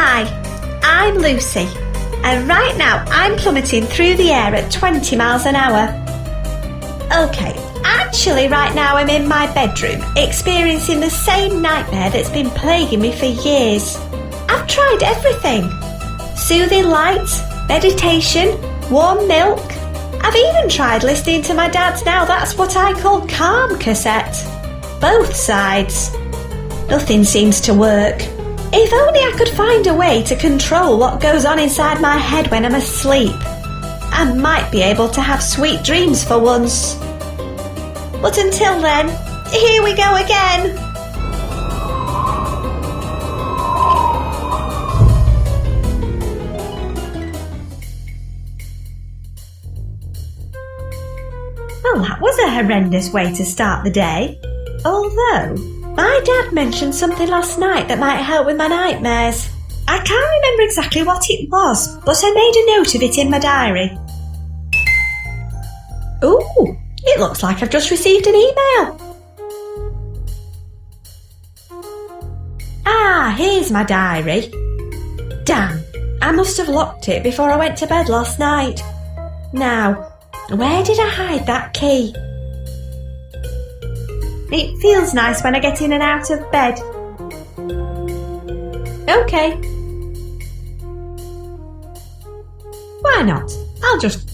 Hi, I'm Lucy, and right now I'm plummeting through the air at 20 miles an hour. Okay, actually right now I'm in my bedroom, experiencing the same nightmare that's been plaguing me for years. I've tried everything. Soothing lights, meditation, warm milk. I've even tried listening to my dad's Now That's What I Call Calm cassette. Both sides. Nothing seems to work. If only I could find a way to control what goes on inside my head when I'm asleep. I might be able to have sweet dreams for once. But until then, here we go again. Well, that was a horrendous way to start the day. Although, my dad mentioned something last night that might help with my nightmares. I can't remember exactly what it was, but I made a note of it in my diary. Ooh, it looks like I've just received an email. Ah, here's my diary. Damn, I must have locked it before I went to bed last night. Now, where did I hide that key? It feels nice when I get in and out of bed. Okay. Why not? I'll just...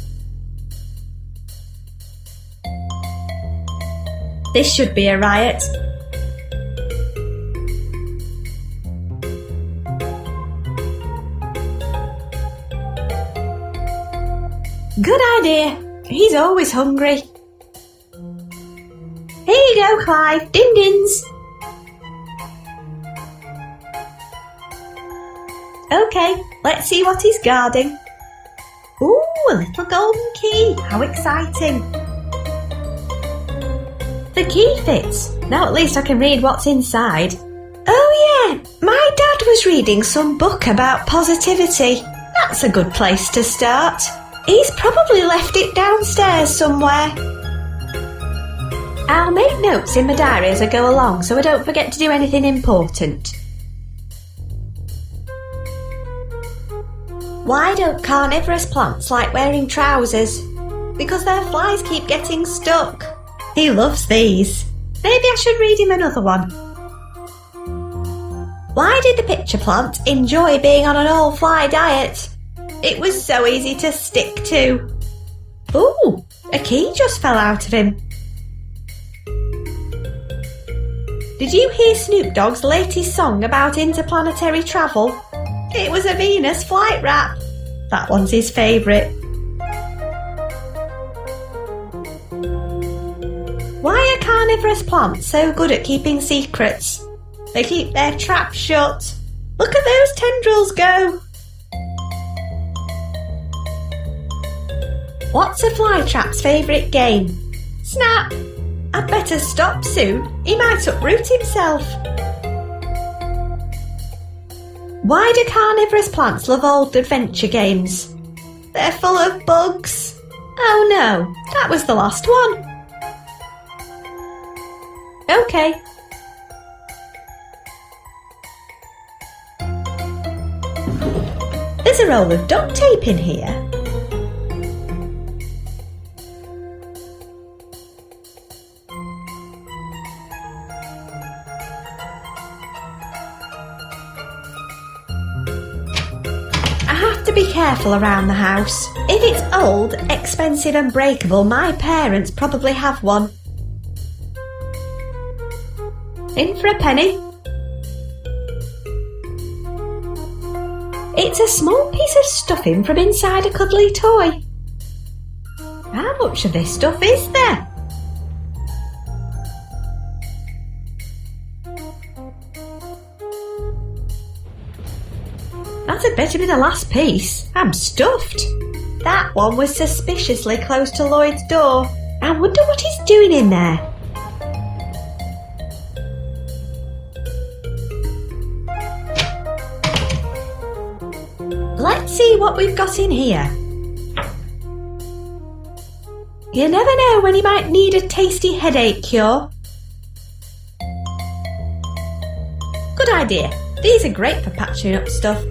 This should be a riot. Good idea. He's always hungry. Here you go, Clive. Ding-dings. Okay, let's see what he's guarding. Ooh, a little golden key. How exciting. The key fits. Now at least I can read what's inside. Oh yeah, my dad was reading some book about positivity. That's a good place to start. He's probably left it downstairs somewhere. I'll make notes in my diary as I go along so I don't forget to do anything important. Why don't carnivorous plants like wearing trousers? Because their flies keep getting stuck. He loves these. Maybe I should read him another one. Why did the pitcher plant enjoy being on an all-fly diet? It was so easy to stick to. Ooh, a key just fell out of him. Did you hear Snoop Dogg's latest song about interplanetary travel? It was a Venus flight rap. That one's his favourite. Why are carnivorous plants so good at keeping secrets? They keep their traps shut. Look at those tendrils go. What's a flytrap's favourite game? Snap! I'd better stop soon. He might uproot himself. Why do carnivorous plants love old adventure games? They're full of bugs. Oh no, that was the last one. Okay. There's a roll of duct tape in here. Be careful around the house. If it's old, expensive and breakable, my parents probably have one. In for a penny. It's a small piece of stuffing from inside a cuddly toy. How much of this stuff is there? That had better be the last piece. I'm stuffed. That one was suspiciously close to Lloyd's door. I wonder what he's doing in there. Let's see what we've got in here. You never know when you might need a tasty headache cure. Good idea. These are great for patching up stuff.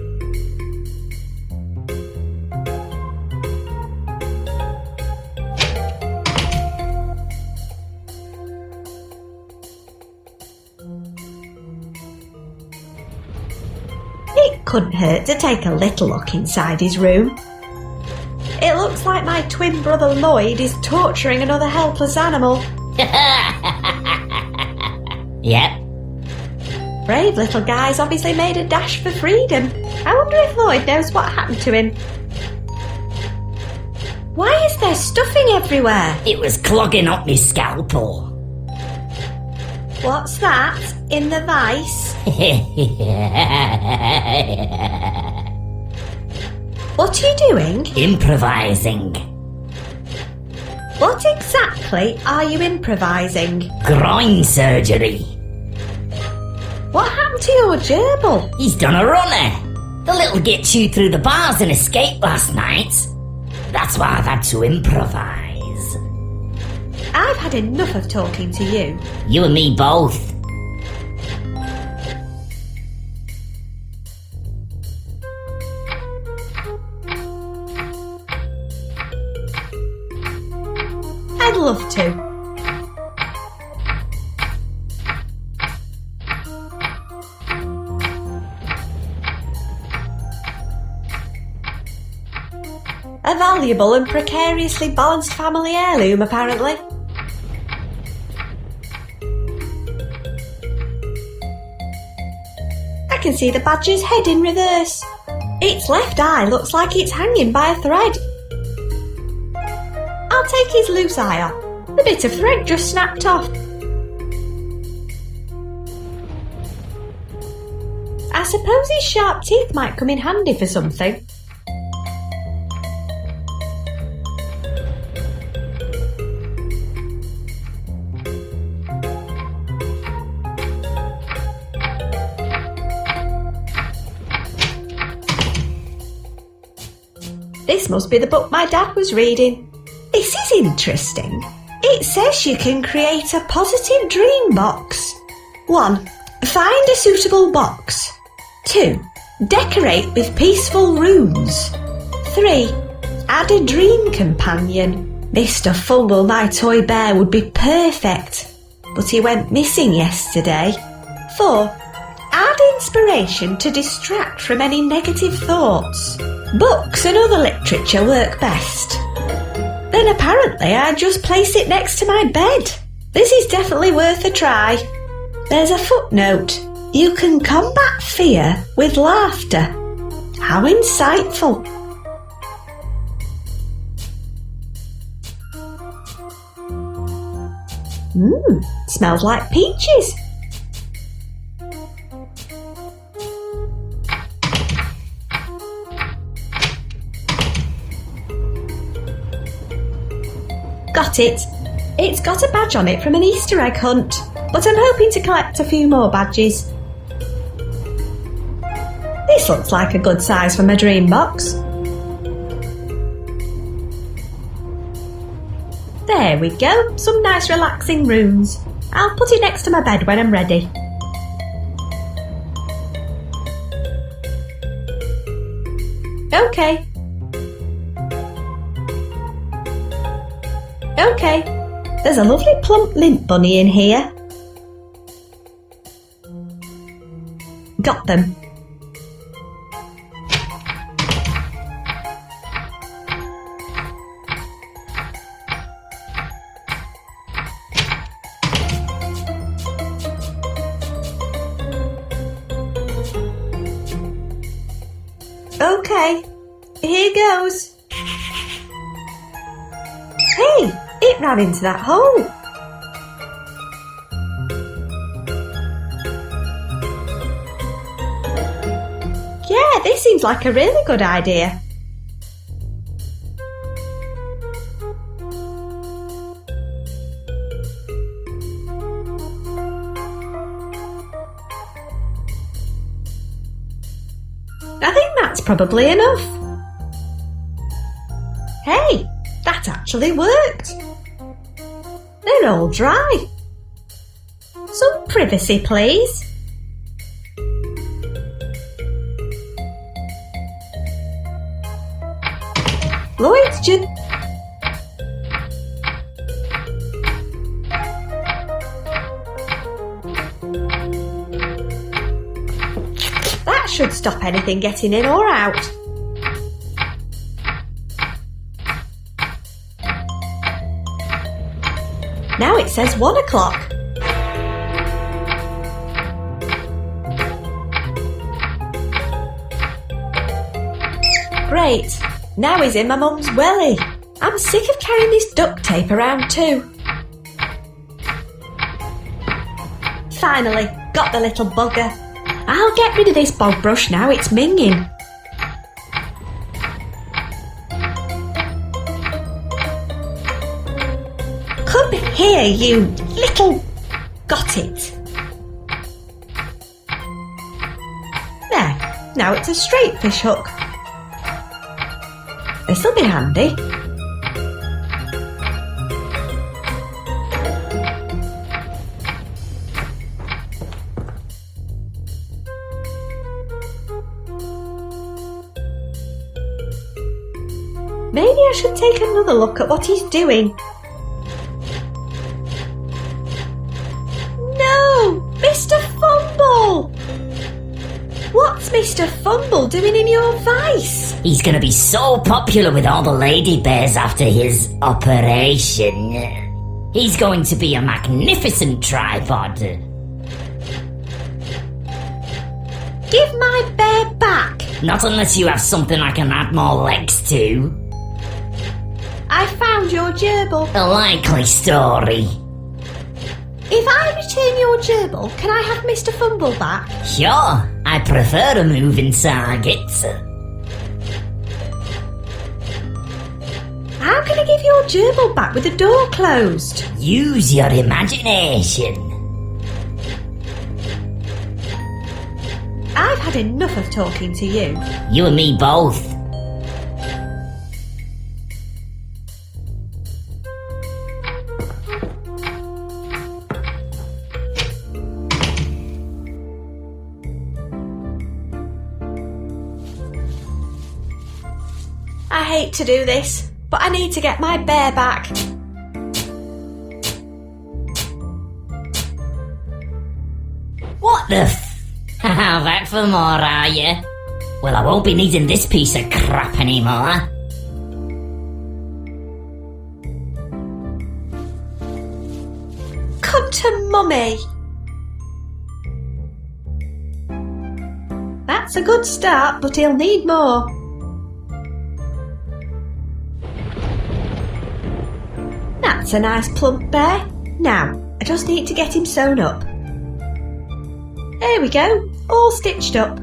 It couldn't hurt to take a little look inside his room. It looks like my twin brother Lloyd is torturing another helpless animal. Yep. Brave little guy's obviously made a dash for freedom. I wonder if Lloyd knows what happened to him. Why is there stuffing everywhere? It was clogging up my scalpel. What's that in the vice? What are you doing? Improvising. What exactly are you improvising? Groin surgery. What happened to your gerbil? He's done a runner. The little git chewed through the bars and escaped last night. That's why I've had to improvise. I've had enough of talking to you. You and me both. I'd love to. A valuable and precariously balanced family heirloom, apparently. I can see the badger's head in reverse. Its left eye looks like it's hanging by a thread. I'll take his loose eye off. The bit of thread just snapped off. I suppose his sharp teeth might come in handy for something. This must be the book my dad was reading. This is interesting. It says you can create a positive dream box. 1. Find a suitable box. 2. Decorate with peaceful runes. 3. Add a dream companion. Mr. Fumble, my toy bear, would be perfect, but he went missing yesterday. 4. Add inspiration to distract from any negative thoughts. Books and other literature work best. Then apparently I just place it next to my bed. This is definitely worth a try. There's a footnote. You can combat fear with laughter. How insightful. Smells like peaches. Got it. It's got a badge on it from an Easter egg hunt, but I'm hoping to collect a few more badges. This looks like a good size for my dream box. There we go, some nice relaxing runes. I'll put it next to my bed when I'm ready. Okay. Okay, there's a lovely plump lint bunny in here. Got them. Okay, here goes. Hey, it ran into that hole. Yeah, this seems like a really good idea. I think that's probably enough. Hey, that actually worked. They're all dry. Some privacy, please. Lloyd's just... That should stop anything getting in or out. Now it says 1 o'clock. Great, now he's in my mum's welly. I'm sick of carrying this duct tape around too. Finally, got the little bugger. I'll get rid of this bog brush now it's minging. Come here, you little... Got it. There, now it's a straight fish hook. This'll be handy. Maybe I should take another look at what he's doing. No! Mr. Fumble! What's Mr. Fumble doing in your vice? He's gonna be so popular with all the lady bears after his operation. He's going to be a magnificent tripod. Give my bear back! Not unless you have something I can add more legs to. I found your gerbil. A likely story. If I return your gerbil, can I have Mr. Fumble back? Sure, I prefer a moving target. How can I give your gerbil back with the door closed? Use your imagination. I've had enough of talking to you. You and me both. I hate to do this, but I need to get my bear back. What the back for more, are you? Well, I won't be needing this piece of crap anymore. Come to Mummy. That's a good start, but he'll need more. That's a nice plump bear. Now, I just need to get him sewn up. There we go, all stitched up.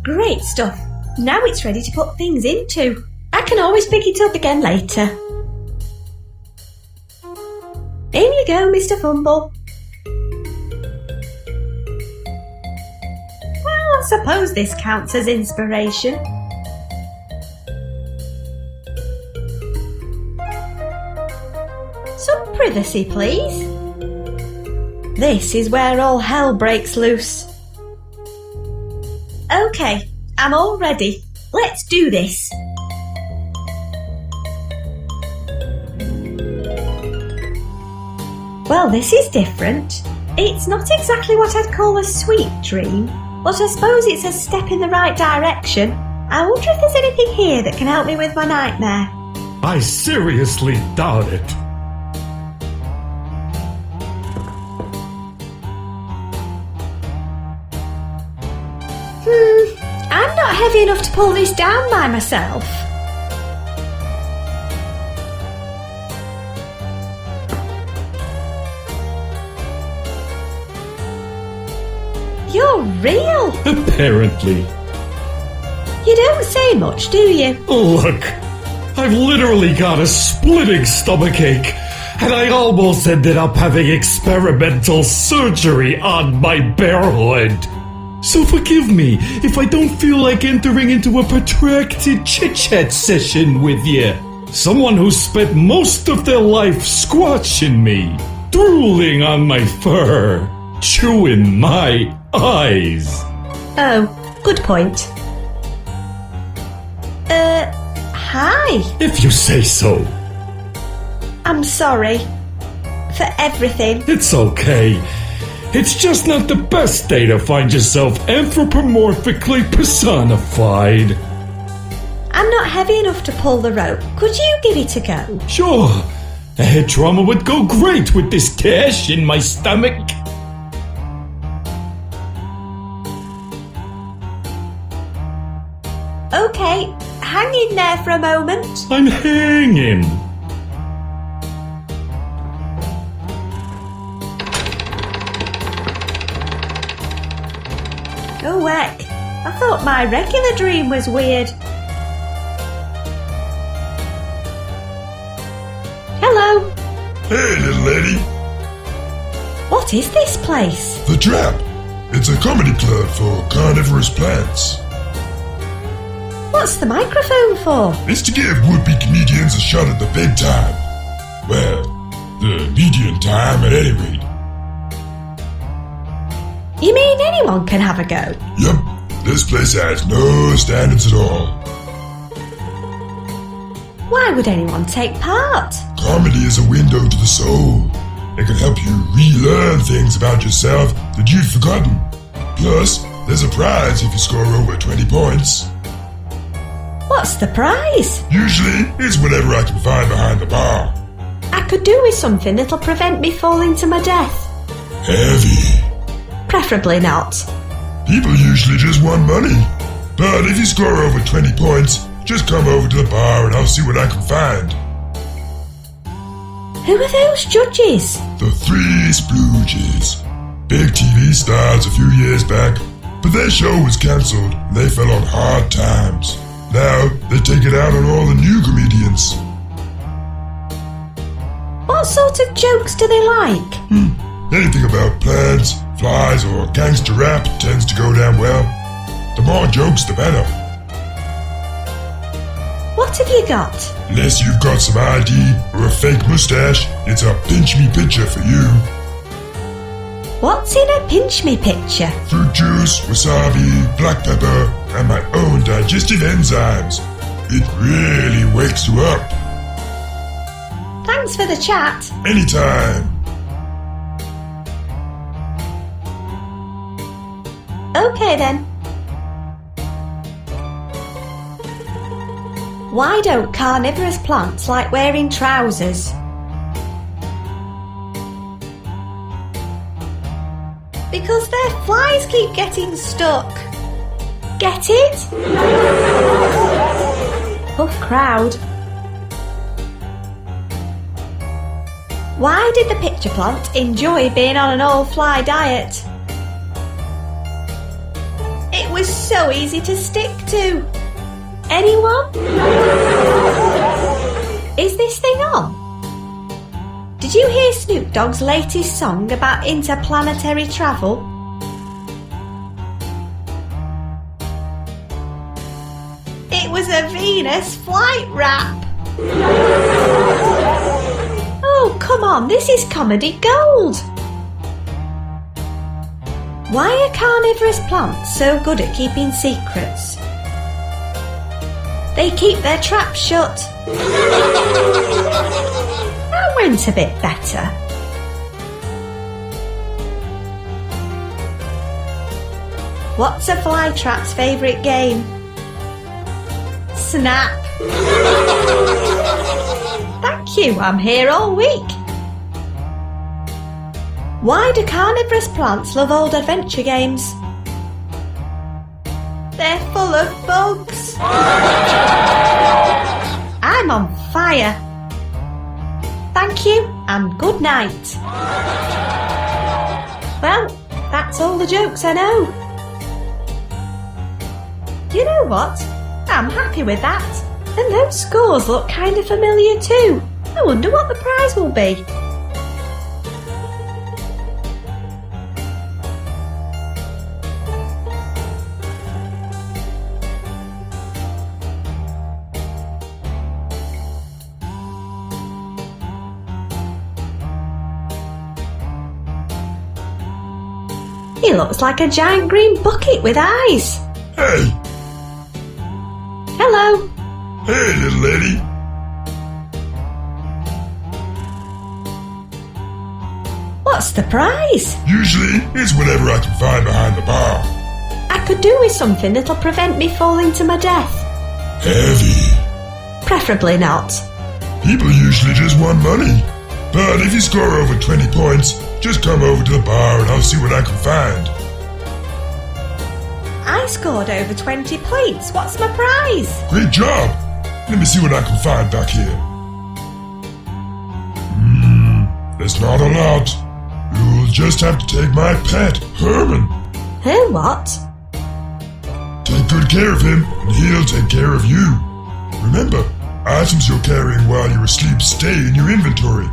Great stuff. Now it's ready to put things into. I can always pick it up again later. In you go, Mr. Fumble. Well, I suppose this counts as inspiration. Some privacy, please. This is where all hell breaks loose. Okay, I'm all ready. Let's do this. Well, this is different. It's not exactly what I'd call a sweet dream, but I suppose it's a step in the right direction. I wonder if there's anything here that can help me with my nightmare. I seriously doubt it. I'm not heavy enough to pull this down by myself. You're real. Apparently. You don't say much, do you? Look, I've literally got a splitting stomachache, and I almost ended up having experimental surgery on my barehood. So forgive me if I don't feel like entering into a protracted chit-chat session with you. Someone who spent most of their life squashing me. drooling on my fur, chewing my eyes. Oh, good point. Hi. If you say so. I'm sorry. For everything. It's okay. It's just not the best day to find yourself anthropomorphically personified. I'm not heavy enough to pull the rope. Could you give it a go? Sure. A head trauma would go great with this cash in my stomach. Okay, hang in there for a moment. I'm hanging. Oh, heck. I thought my regular dream was weird. Hello. Hey, little lady. What is this place? The Trap. It's a comedy club for carnivorous plants. What's the microphone for? It's to give would-be comedians a shot at the big time. Well, the median time at any rate. You mean anyone can have a go? Yup, this place has no standards at all. Why would anyone take part? Comedy is a window to the soul. It can help you relearn things about yourself that you'd forgotten. Plus, there's a prize if you score over 20 points. What's the prize? Usually, it's whatever I can find behind the bar. I could do with something that'll prevent me falling to my death. Heavy. Preferably not. People usually just want money. But if you score over 20 points, just come over to the bar and I'll see what I can find. Who are those judges? The Three Splooges. Big TV stars a few years back, but their show was cancelled and they fell on hard times. Now they take it out on all the new comedians. What sort of jokes do they like? Anything about plants, flies, or gangster rap tends to go down well. The more jokes, the better. What have you got? Unless you've got some ID or a fake mustache, it's a pinch-me picture for you. What's in a pinch-me picture? Fruit juice, wasabi, black pepper, and my own digestive enzymes. It really wakes you up. Thanks for the chat. Anytime. Okay then. Why don't carnivorous plants like wearing trousers? Because their flies keep getting stuck. Get it? Tough crowd. Why did the picture plant enjoy being on an all-fly diet? It was so easy to stick to. Anyone? Is this thing on? Did you hear Snoop Dogg's latest song about interplanetary travel? It was a Venus flight rap. Oh, come on, this is comedy gold. Why are carnivorous plants so good at keeping secrets? They keep their traps shut. That went a bit better. What's a flytrap's favourite game? Snap. Thank you, I'm here all week. Why do carnivorous plants love old adventure games? They're full of bugs. I'm on fire. Thank you and good night. Well, that's all the jokes I know. You know what? I'm happy with that. And those scores look kind of familiar too. I wonder what the prize will be. He looks like a giant green bucket with eyes. Hey, Hello. hey, little lady. What's the prize? Usually, it's whatever I can find behind the bar. I could do with something that'll prevent me falling to my death. Heavy. Preferably not. People usually just want money. But if you score over 20 points, just come over to the bar and I'll see what I can find. I scored over 20 points. What's my prize? Great job! Let me see what I can find back here. There's not a lot. You'll just have to take my pet, Herman. Who what? Take good care of him, and he'll take care of you. Remember, items you're carrying while you're asleep stay in your inventory,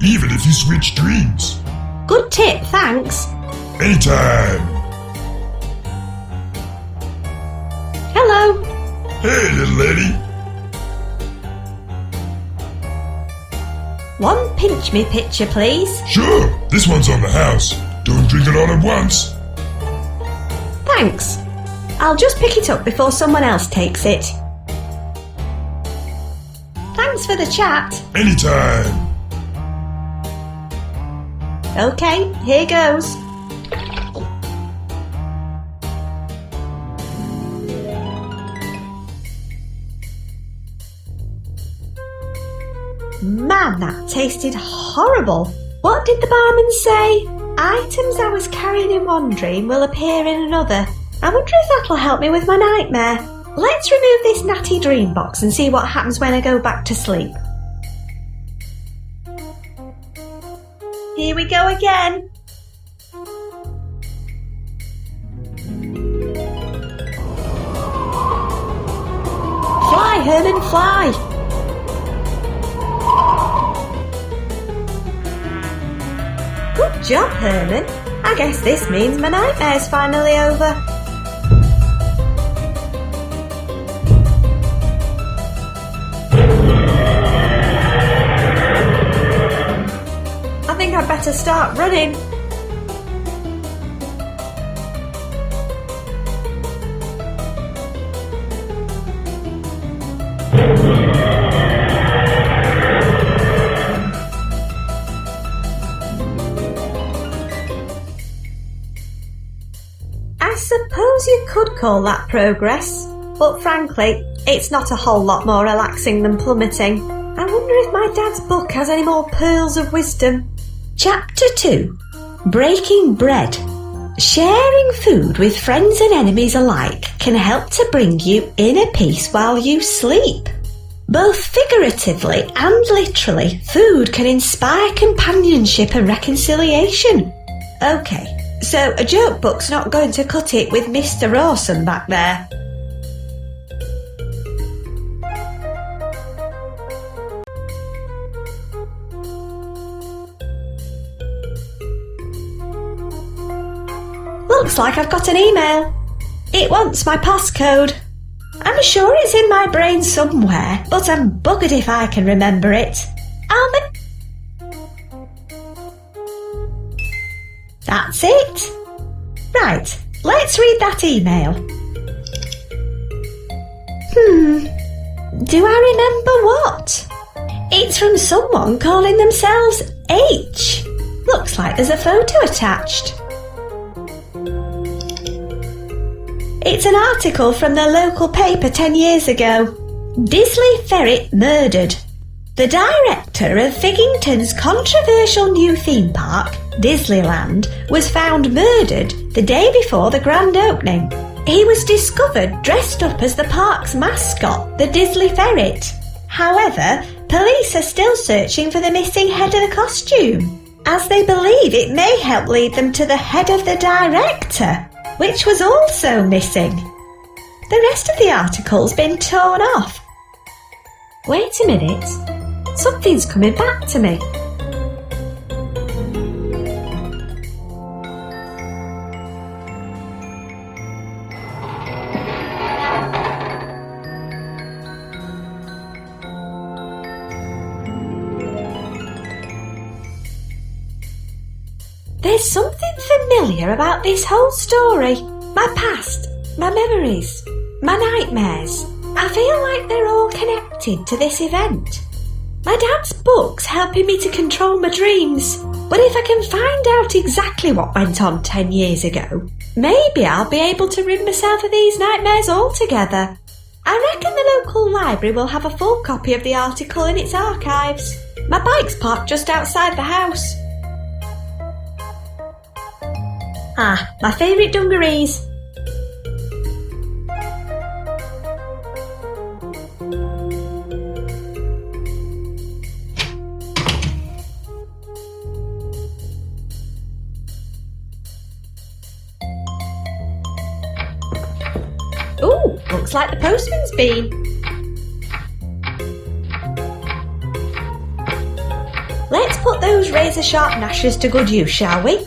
even if you switch dreams. Good tip, thanks. Anytime. Hello. Hey, little lady. One pinch me picture, please. Sure, this one's on the house. Don't drink it all at once. Thanks. I'll just pick it up before someone else takes it. Thanks for the chat. Anytime. Okay, here goes. Man, that tasted horrible. What did the barman say? Items I was carrying in one dream will appear in another. I wonder if that'll help me with my nightmare. Let's remove this natty dream box and see what happens when I go back to sleep. Here we go again. Fly, Herman, fly! Good job, Herman. I guess this means my nightmare's finally over. I think I'd better start running. I suppose you could call that progress, but frankly, it's not a whole lot more relaxing than plummeting. I wonder if my dad's book has any more pearls of wisdom. Chapter 2. Breaking Bread. Sharing food with friends and enemies alike can help to bring you inner peace while you sleep. Both figuratively and literally, food can inspire companionship and reconciliation. Okay, so a joke book's not going to cut it with Mr. Awesome back there. Looks like I've got an email. It wants my passcode. I'm sure it's in my brain somewhere, but I'm buggered if I can remember it. That's it. Right, let's read that email. Do I remember what? It's from someone calling themselves H. Looks like there's a photo attached. It's an article from the local paper 10 years ago. Disley Ferret murdered. The director of Figgington's controversial new theme park, Disneyland, was found murdered the day before the grand opening. He was discovered dressed up as the park's mascot, the Disley Ferret. However, police are still searching for the missing head of the costume, as they believe it may help lead them to the head of the director, which was also missing. The rest of the article's been torn off. Wait a minute. Something's coming back to me. There's something familiar about this whole story. My past, my memories, my nightmares. I feel like they're all connected to this event. My dad's book's helping me to control my dreams, but if I can find out exactly what went on 10 years ago, maybe I'll be able to rid myself of these nightmares altogether. I reckon the local library will have a full copy of the article in its archives. My bike's parked just outside the house. Ah, my favourite dungarees. Ooh, looks like the postman's been. Let's put those razor-sharp gnashers to good use, shall we?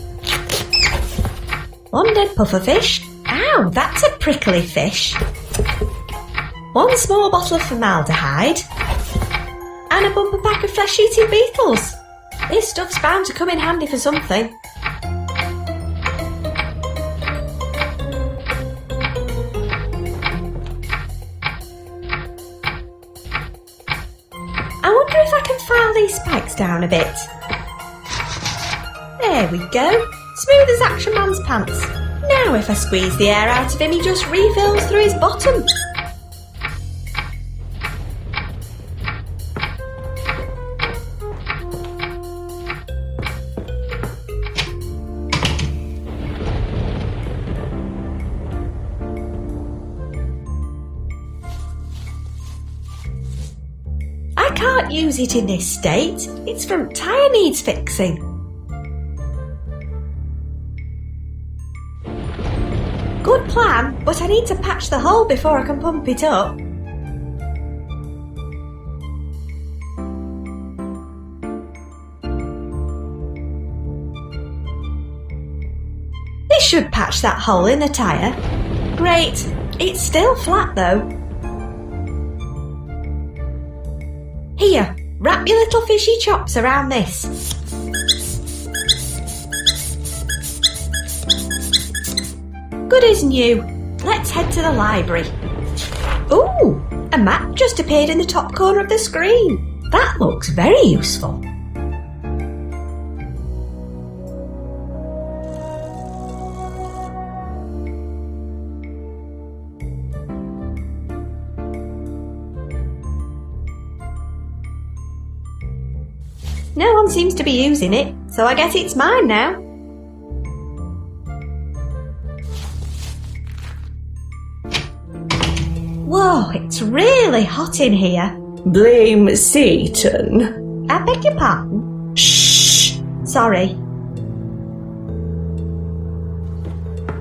One dead pufferfish. Ow, that's a prickly fish. One small bottle of formaldehyde. And a bumper pack of flesh-eating beetles. This stuff's bound to come in handy for something. I wonder if I can file these spikes down a bit. There we go. Smooth as Action Man's pants. Now if I squeeze the air out of him, he just refills through his bottom. I can't use it in this state. Its front tyre needs fixing. Good plan, but I need to patch the hole before I can pump it up. This should patch that hole in the tyre. Great, it's still flat though. Here, wrap your little fishy chops around this. Good as new. Let's head to the library. Ooh, a map just appeared in the top corner of the screen. That looks very useful. No one seems to be using it, so I guess it's mine now. Whoa, it's really hot in here. Blame Satan. I beg your pardon? Shh! Sorry.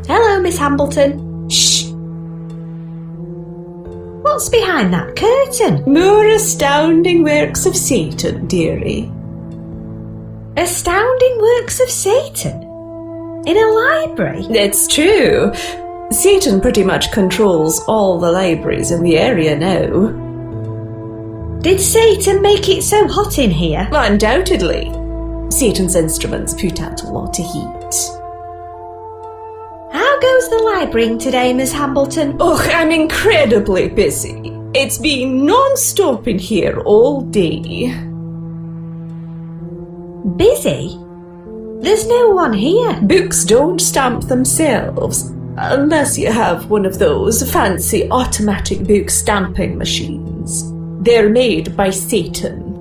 Hello, Miss Hambleton. Shh! What's behind that curtain? More astounding works of Satan, dearie. Astounding works of Satan? In a library? It's true. Satan pretty much controls all the libraries in the area now. Did Satan make it so hot in here? Undoubtedly. Satan's instruments put out a lot of heat. How goes the library today, Miss Hambleton? Oh, I'm incredibly busy. It's been non-stop in here all day. Busy? There's no one here. Books don't stamp themselves. Unless you have one of those fancy automatic book stamping machines. They're made by Satan.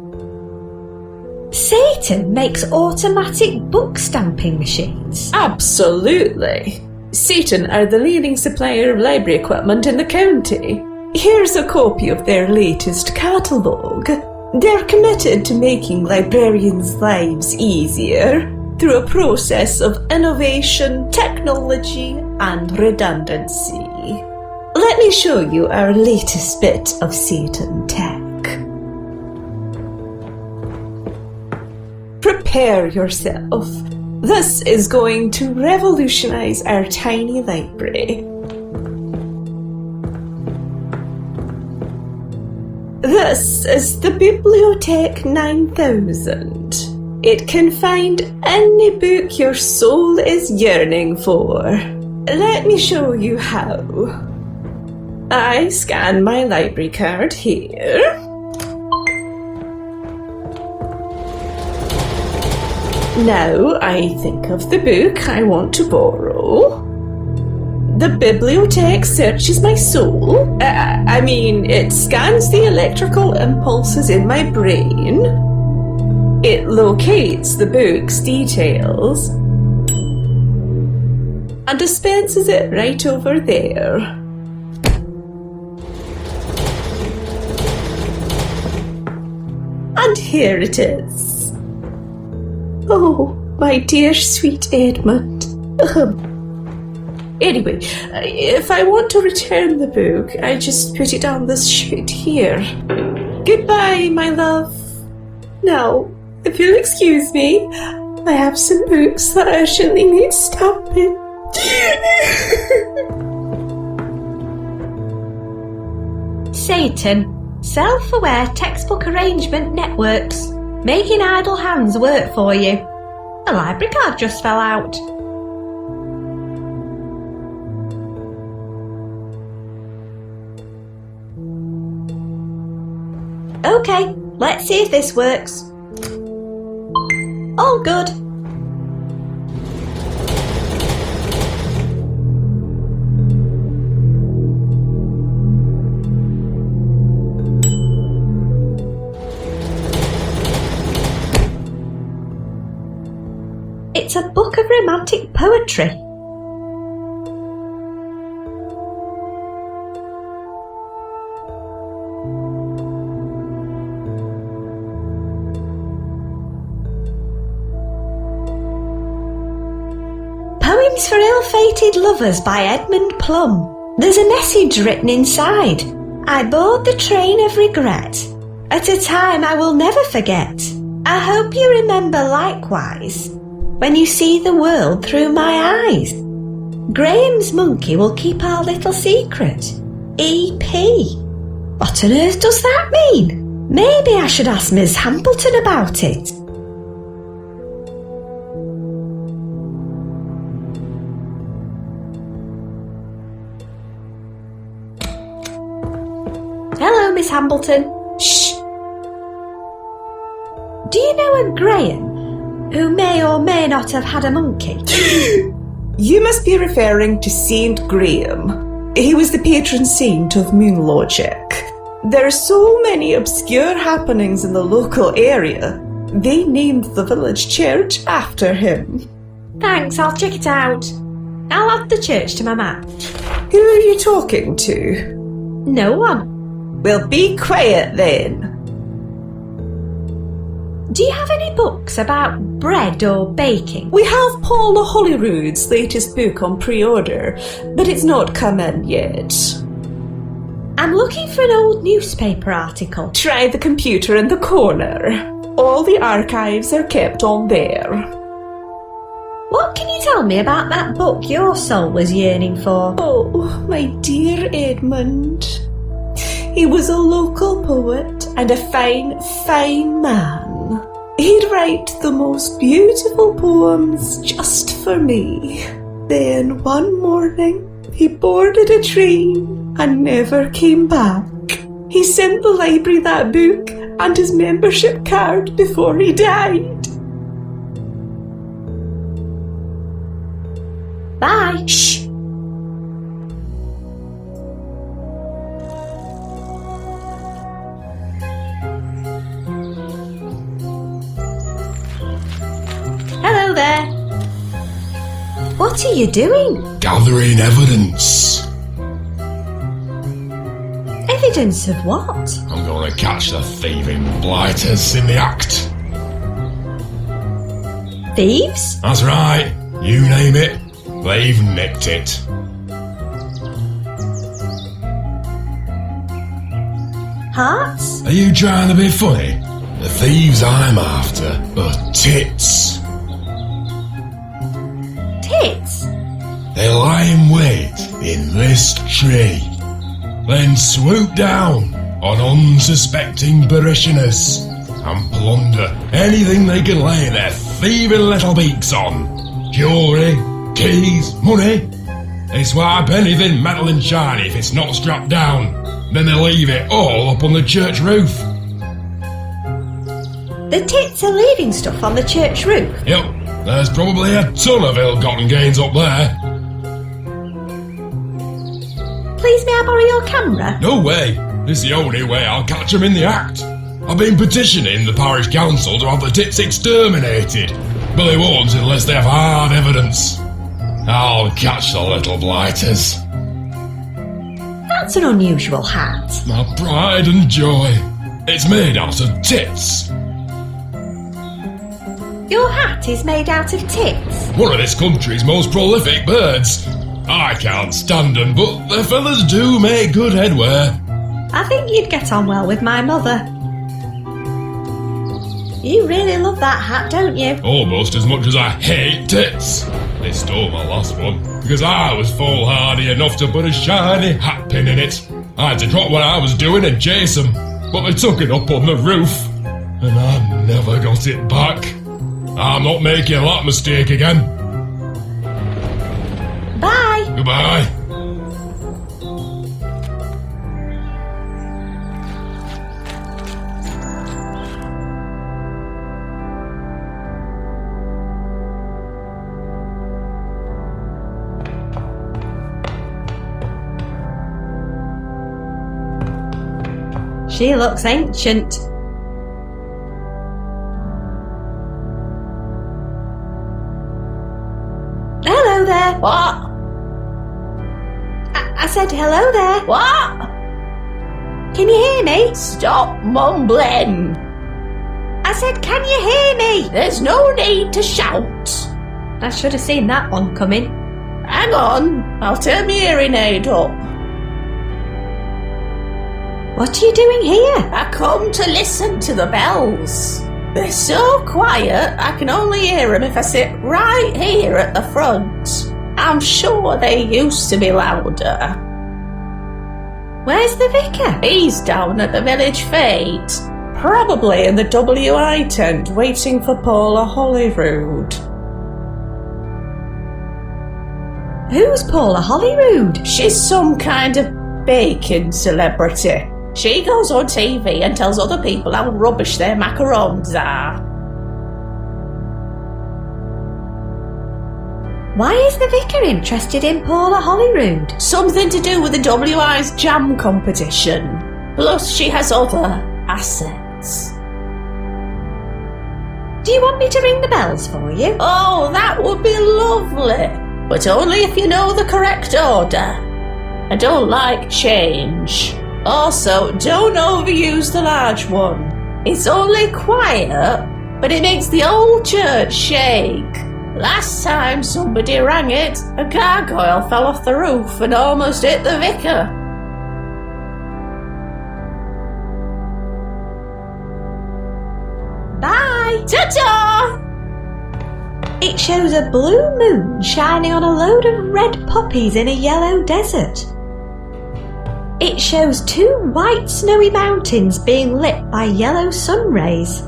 Satan makes automatic book stamping machines? Absolutely. Satan are the leading supplier of library equipment in the county. Here's a copy of their latest catalogue. They're committed to making librarians' lives easier through a process of innovation, technology, and redundancy. Let me show you our latest bit of Satan tech. Prepare yourself. This is going to revolutionize our tiny library. This is the Bibliothèque 9000. It can find any book your soul is yearning for. Let me show you how. I scan my library card here. Now I think of the book I want to borrow. The bibliothèque searches my soul. It scans the electrical impulses in my brain. It locates the book's details and dispenses it right over there. And here it is. Oh, my dear sweet Edmund. Anyway, if I want to return the book, I just put it on this sheet here. Goodbye, my love. Now, if you'll excuse me, I have some books that urgently need stopping. Satan, self-aware textbook arrangement networks, making idle hands work for you. A library card just fell out. Okay, let's see if this works. All good. It's a book of romantic poetry. Poems for Ill-Fated Lovers by Edmund Plum. There's a message written inside. I board the train of regret at a time I will never forget. I hope you remember likewise when you see the world through my eyes. Graham's monkey will keep our little secret. E.P. What on earth does that mean? Maybe I should ask Miss Hambleton about it. Hello, Miss Hambleton. Shh! Do you know a Graham who may or may not have had a monkey? You must be referring to Saint Graham. He was the patron saint of moon logic. There are so many obscure happenings in the local area, they named the village church after him. Thanks, I'll check it out. I'll add the church to my map. Who are you talking to? No one. Well, be quiet then. Do you have any books about bread or baking? We have Paula Holyrood's latest book on pre-order, but it's not come in yet. I'm looking for an old newspaper article. Try the computer in the corner. All the archives are kept on there. What can you tell me about that book your soul was yearning for? Oh, my dear Edmund. He was a local poet and a fine, fine man. He'd write the most beautiful poems just for me. Then one morning, he boarded a train and never came back. He sent the library that book and his membership card before he died. Bye. Shh. Hello there. What are you doing? Gathering evidence. Evidence of what? I'm gonna catch the thieving blighters in the act. Thieves? That's right. You name it. They've nicked it. Hearts? Are you trying to be funny? The thieves I'm after are tits. Tits? They lie in wait in this tree, then swoop down on unsuspecting parishioners and plunder anything they can lay their thieving little beaks on. Jewellery, keys, money. They swipe anything metal and shiny if it's not strapped down. Then they leave it all up on the church roof. The tits are leaving stuff on the church roof. Yep, there's probably a ton of ill-gotten gains up there. Please may I borrow your camera? No way. This is the only way I'll catch them in the act. I've been petitioning the parish council to have the tits exterminated, but they won't unless they have hard evidence. I'll catch the little blighters. That's an unusual hat. My pride and joy. It's made out of tits. Your hat is made out of tits. One of this country's most prolific birds. I can't stand them, but their feathers do make good headwear. I think you'd get on well with my mother. You really love that hat, don't you? Almost as much as I hate tits. They stole my last one because I was foolhardy enough to put a shiny hat pin in it. I had to drop what I was doing and chase them, but they took it up on the roof, and I never got it back. I'm not making that mistake again. Bye. Goodbye. She looks ancient. Hello there. What? I said hello there. What? Can you hear me? Stop mumbling. I said, can you hear me? There's no need to shout. I should have seen that one coming. Hang on, I'll turn my hearing aid up. What are you doing here? I come to listen to the bells. They're so quiet, I can only hear them if I sit right here at the front. I'm sure they used to be louder. Where's the vicar? He's down at the village fete. Probably in the WI tent waiting for Paula Holyrood. Who's Paula Holyrood? She's some kind of baking celebrity. She goes on TV and tells other people how rubbish their macarons are. Why is the vicar interested in Paula Holyrood? Something to do with the WI's jam competition. Plus she has other assets. Do you want me to ring the bells for you? Oh, that would be lovely. But only if you know the correct order. I don't like change. Also, don't overuse the large one. It's only quiet, but it makes the whole church shake. Last time somebody rang it, a gargoyle fell off the roof and almost hit the vicar. Bye! Ta-ta! It shows a blue moon shining on a load of red poppies in a yellow desert. It shows two white snowy mountains being lit by yellow sun rays.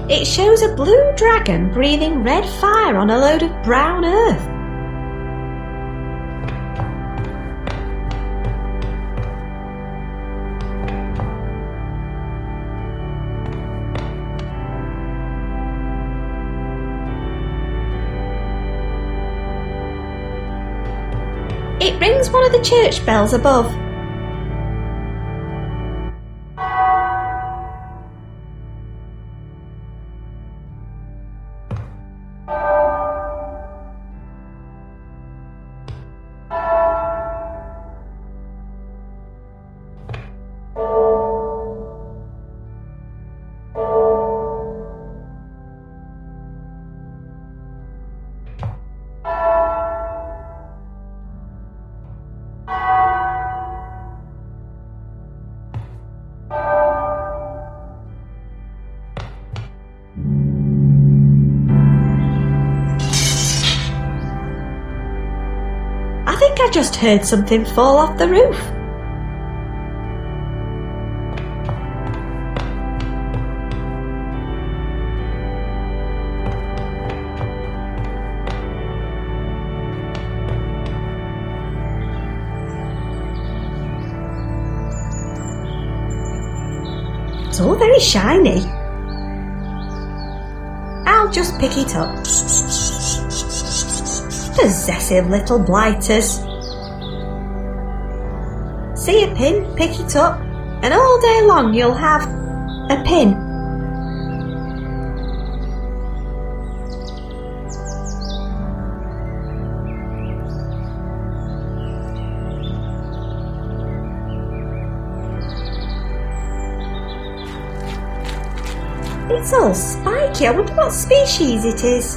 It shows a blue dragon breathing red fire on a load of brown earth. It rings one of the church bells above. I just heard something fall off the roof. It's all very shiny. I'll just pick it up. Possessive little blighters. See a pin, pick it up, and all day long you'll have a pin. It's all spiky. I wonder what species it is.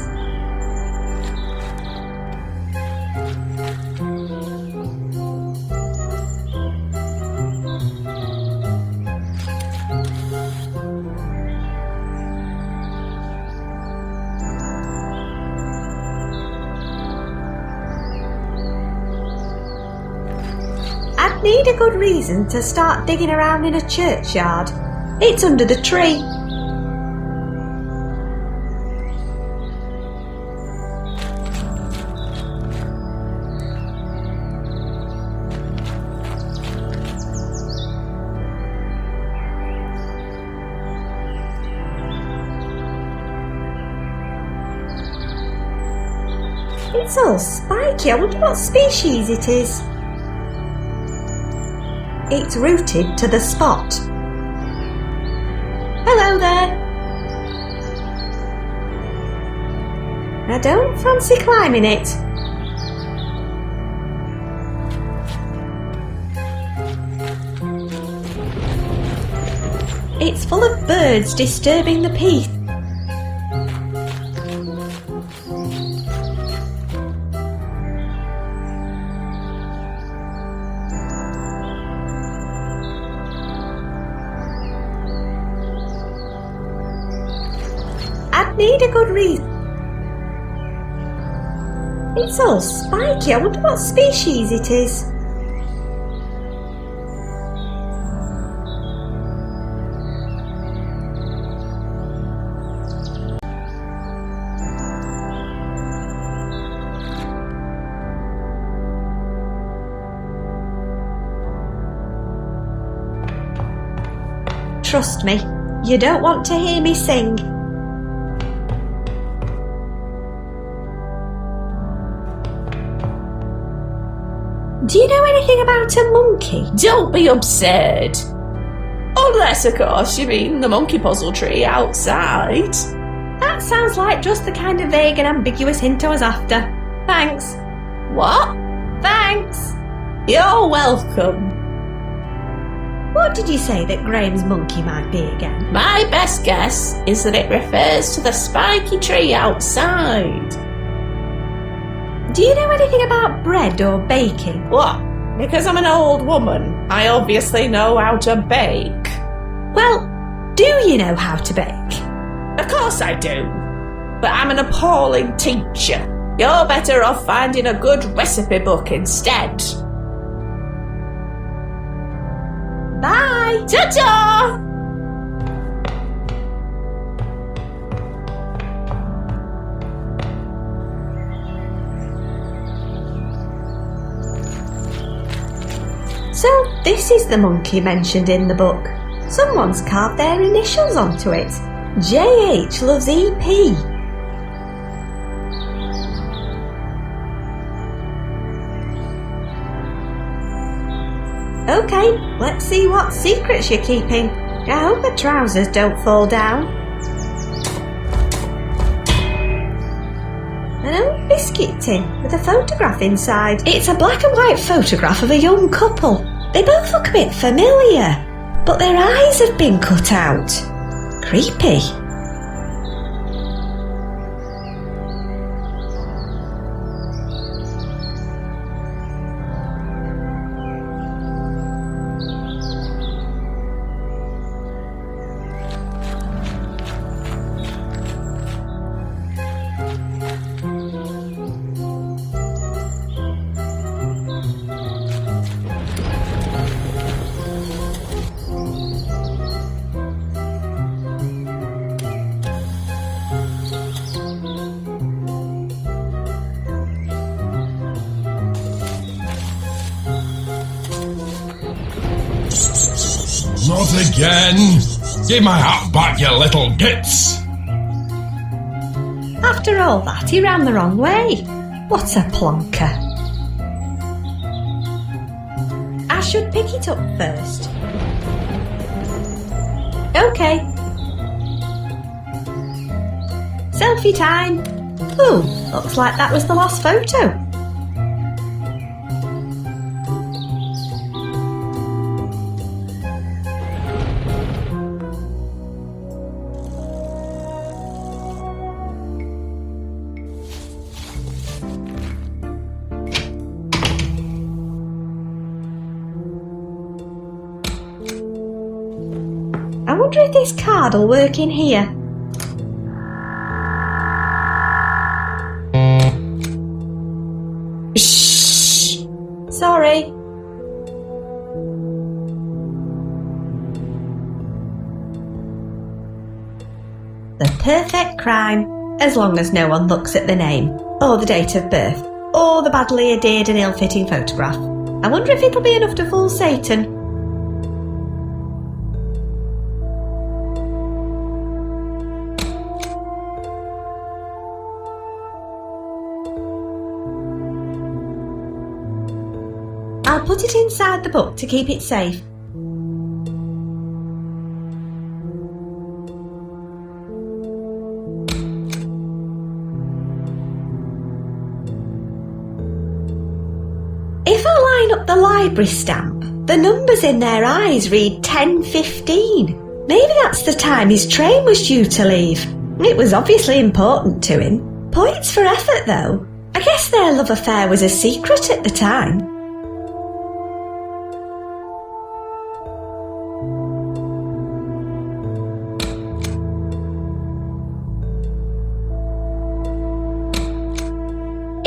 I'd need a good reason to start digging around in a churchyard. It's under the tree. It's all spiky. I wonder what species it is. It's rooted to the spot. Hello there. I don't fancy climbing it. It's full of birds disturbing the peace. I'd need a good reason. It's all spiky. I wonder what species it is. Trust me, you don't want to hear me sing. Do you know anything about a monkey? Don't be absurd. Unless, of course, you mean the monkey puzzle tree outside. That sounds like just the kind of vague and ambiguous hint I was after. Thanks. What? Thanks. You're welcome. What did you say that Graham's monkey might be again? My best guess is that it refers to the spiky tree outside. Do you know anything about bread or baking? What? Because I'm an old woman, I obviously know how to bake. Well, do you know how to bake? Of course I do. But I'm an appalling teacher. You're better off finding a good recipe book instead. Bye! Ta-ta! So this is the monkey mentioned in the book. Someone's carved their initials onto it. JH loves EP. Okay, let's see what secrets you're keeping. I hope the trousers don't fall down. An old biscuit tin with a photograph inside. It's a black and white photograph of a young couple. They both look a bit familiar, but their eyes have been cut out. Creepy. Not again! Give my hat back, you little gits! After all that, he ran the wrong way. What a plonker. I should pick it up first. Okay. Selfie time. Ooh, looks like that was the last photo. I wonder if this card'll work in here. Shh! Sorry. The perfect crime, as long as no one looks at the name, or the date of birth, or the badly adhered and ill-fitting photograph. I wonder if it'll be enough to fool Satan. I'll put it inside the book to keep it safe. If I line up the library stamp, the numbers in their eyes read 10:15. Maybe that's the time his train was due to leave. It was obviously important to him. Points for effort though. I guess their love affair was a secret at the time.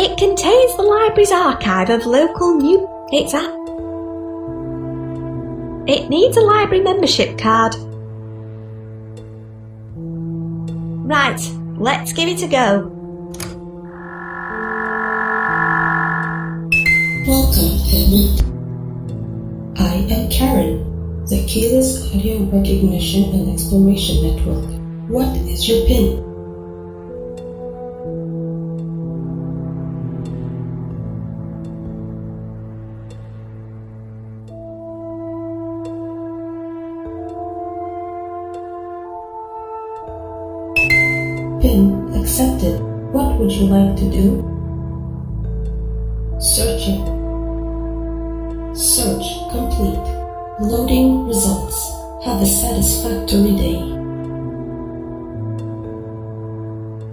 It contains the library's archive of local It needs a library membership card. Right, let's give it a go. Welcome, Edward. I am Karen, the Keyless Audio Recognition and Exploration Network. What is your PIN? PIN accepted. What would you like to do? Searching. Search complete. Loading results. Have a satisfactory day.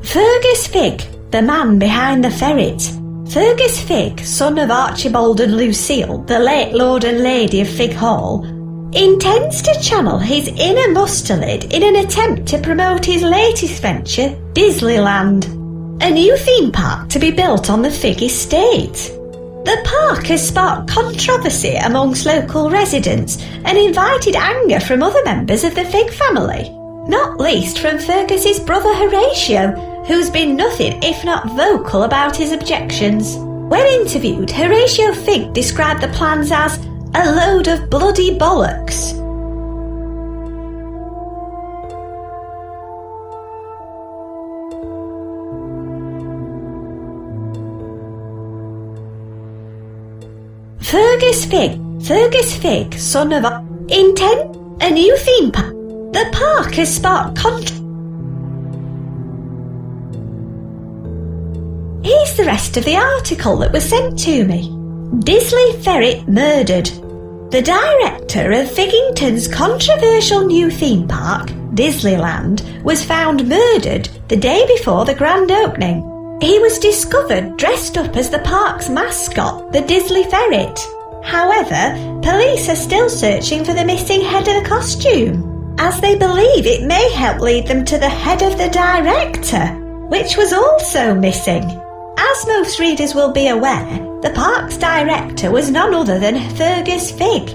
Fergus Figg, the man behind the ferret. Fergus Figg, son of Archibald and Lucille, the late Lord and Lady of Figg Hall, intends to channel his inner mustelid in an attempt to promote his latest venture, Disneyland, a new theme park to be built on the Figg estate. The park has sparked controversy amongst local residents and invited anger from other members of the Figg family, not least from Fergus's brother Horatio, who's been nothing if not vocal about his objections. When interviewed, Horatio Figg described the plans as a load of bloody bollocks. Fergus Figg, son of a new theme park. The park has sparked Here's the rest of the article that was sent to me. Disley Ferret murdered. The director of Figgington's controversial new theme park, Disneyland, was found murdered the day before the grand opening. He was discovered dressed up as the park's mascot, the Disley Ferret. However, police are still searching for the missing head of the costume, as they believe it may help lead them to the head of the director, which was also missing. As most readers will be aware, the park's director was none other than Fergus Figg,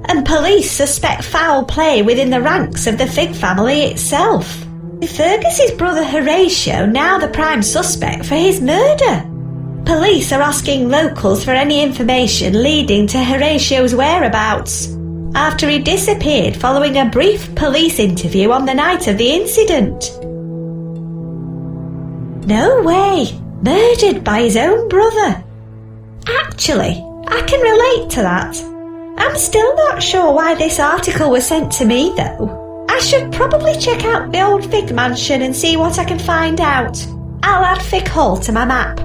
and police suspect foul play within the ranks of the Figg family itself, with Fergus's brother Horatio now the prime suspect for his murder. Police are asking locals for any information leading to Horatio's whereabouts. after he disappeared following a brief police interview on the night of the incident. No way! Murdered by his own brother. Actually, I can relate to that. I'm still not sure why this article was sent to me though. I should probably check out the old Fig mansion and see what I can find out. I'll add Fig Hall to my map.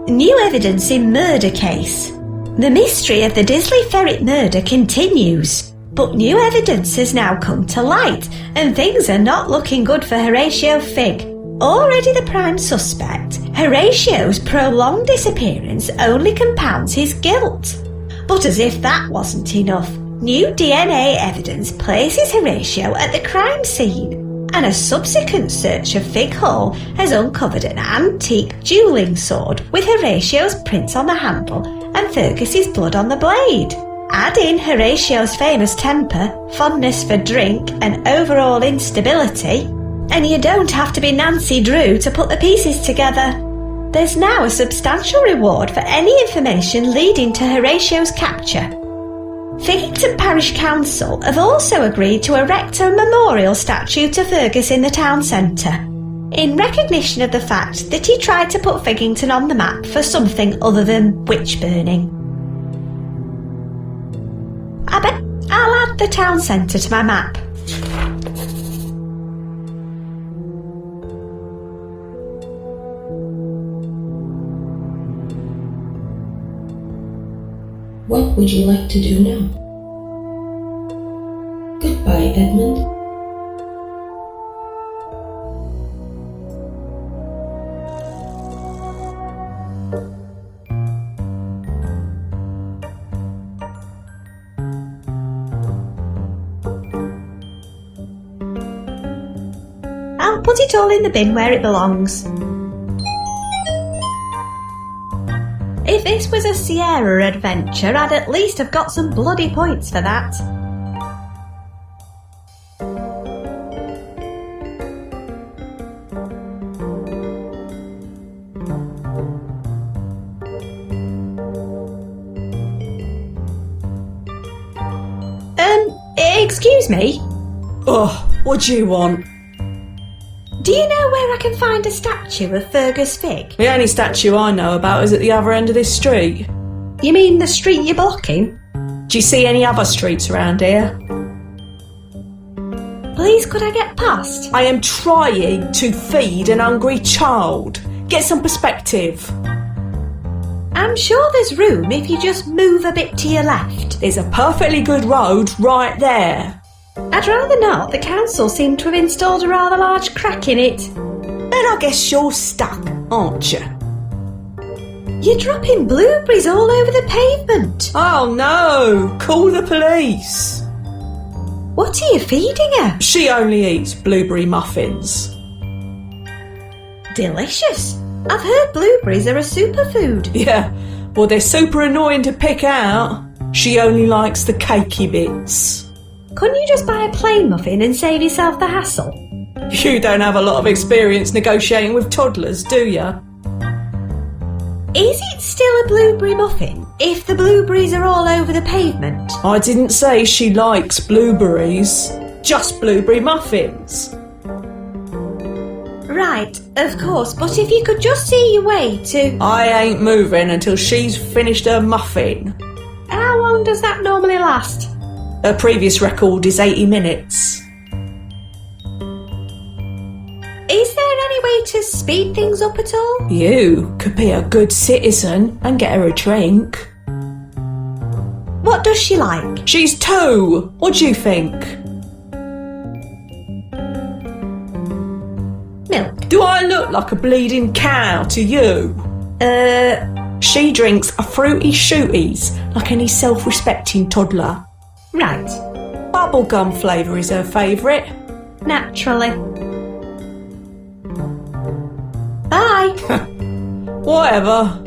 New evidence in murder case. The mystery of the Disley Ferret murder continues, but new evidence has now come to light and things are not looking good for Horatio Fig. Already the prime suspect, Horatio's prolonged disappearance only compounds his guilt. But as if that wasn't enough, new DNA evidence places Horatio at the crime scene, and a subsequent search of Fig Hall has uncovered an antique duelling sword with Horatio's prints on the handle and Fergus's blood on the blade. Add in Horatio's famous temper, fondness for drink and overall instability, and you don't have to be Nancy Drew to put the pieces together. There's now a substantial reward for any information leading to Horatio's capture. Figington Parish Council have also agreed to erect a memorial statue to Fergus in the town centre, in recognition of the fact that he tried to put Figington on the map for something other than witch burning. I bet I'll add the town centre to my map. What would you like to do now? Goodbye, Edmund. I'll put it all in the bin where it belongs. If this was a Sierra adventure, I'd at least have got some bloody points for that. Excuse me? Oh, what do you want? Do you know where I can find a statue of Fergus Fig? The only statue I know about is at the other end of this street. You mean the street you're blocking? Do you see any other streets around here? Please, could I get past? I am trying to feed an hungry child. Get some perspective. I'm sure there's room if you just move a bit to your left. There's a perfectly good road right there. I'd rather not. The council seem to have installed a rather large crack in it. Then I guess you're stuck, aren't you? You're dropping blueberries all over the pavement. Oh no! Call the police. What are you feeding her? She only eats blueberry muffins. Delicious. I've heard blueberries are a superfood. Yeah, well they're super annoying to pick out. She only likes the cakey bits. Couldn't you just buy a plain muffin and save yourself the hassle? You don't have a lot of experience negotiating with toddlers, do ya? Is it still a blueberry muffin if the blueberries are all over the pavement? I didn't say she likes blueberries, just blueberry muffins. Right, of course, but if you could just see your way to... I ain't moving until she's finished her muffin. How long does that normally last? Her previous record is 80 minutes. Is there any way to speed things up at all? You could be a good citizen and get her a drink. What does she like? She's 2. What do you think? Milk. Do I look like a bleeding cow to you? She drinks a fruity shooties like any self-respecting toddler. Right. Bubblegum flavour is her favourite. Naturally. Bye. Whatever.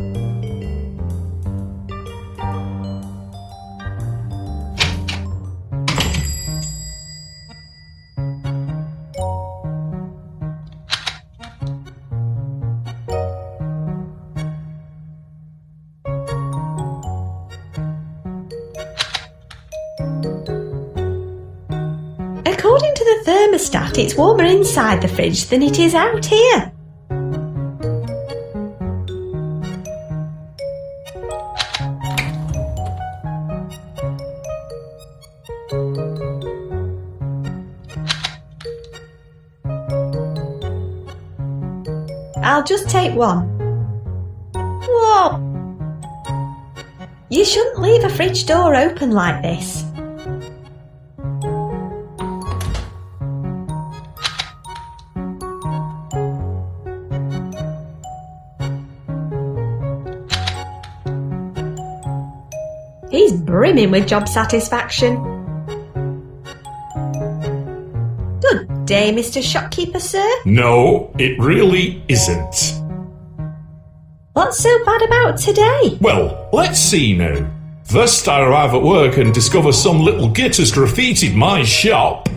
According to the thermostat, it's warmer inside the fridge than it is out here. I'll just take one. Whoa! You shouldn't leave a fridge door open like this. He's brimming with job satisfaction. Good day, Mr. Shopkeeper, sir. No, it really isn't. What's so bad about today? Well, let's see now. First I arrive at work and discover some little git has graffitied my shop.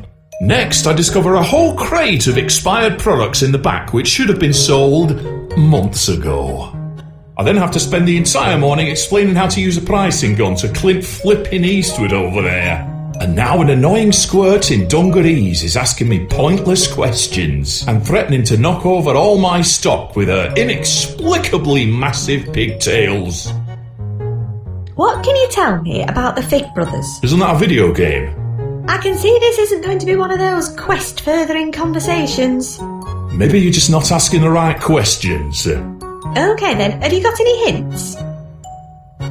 Next I discover a whole crate of expired products in the back which should have been sold months ago. I then have to spend the entire morning explaining how to use a pricing gun to Clint Flippin Eastwood over there. And now an annoying squirt in dungarees is asking me pointless questions and threatening to knock over all my stock with her inexplicably massive pigtails. What can you tell me about the Fig Brothers? Isn't that a video game? I can see this isn't going to be one of those quest-furthering conversations. Maybe you're just not asking the right questions. Okay then, have you got any hints?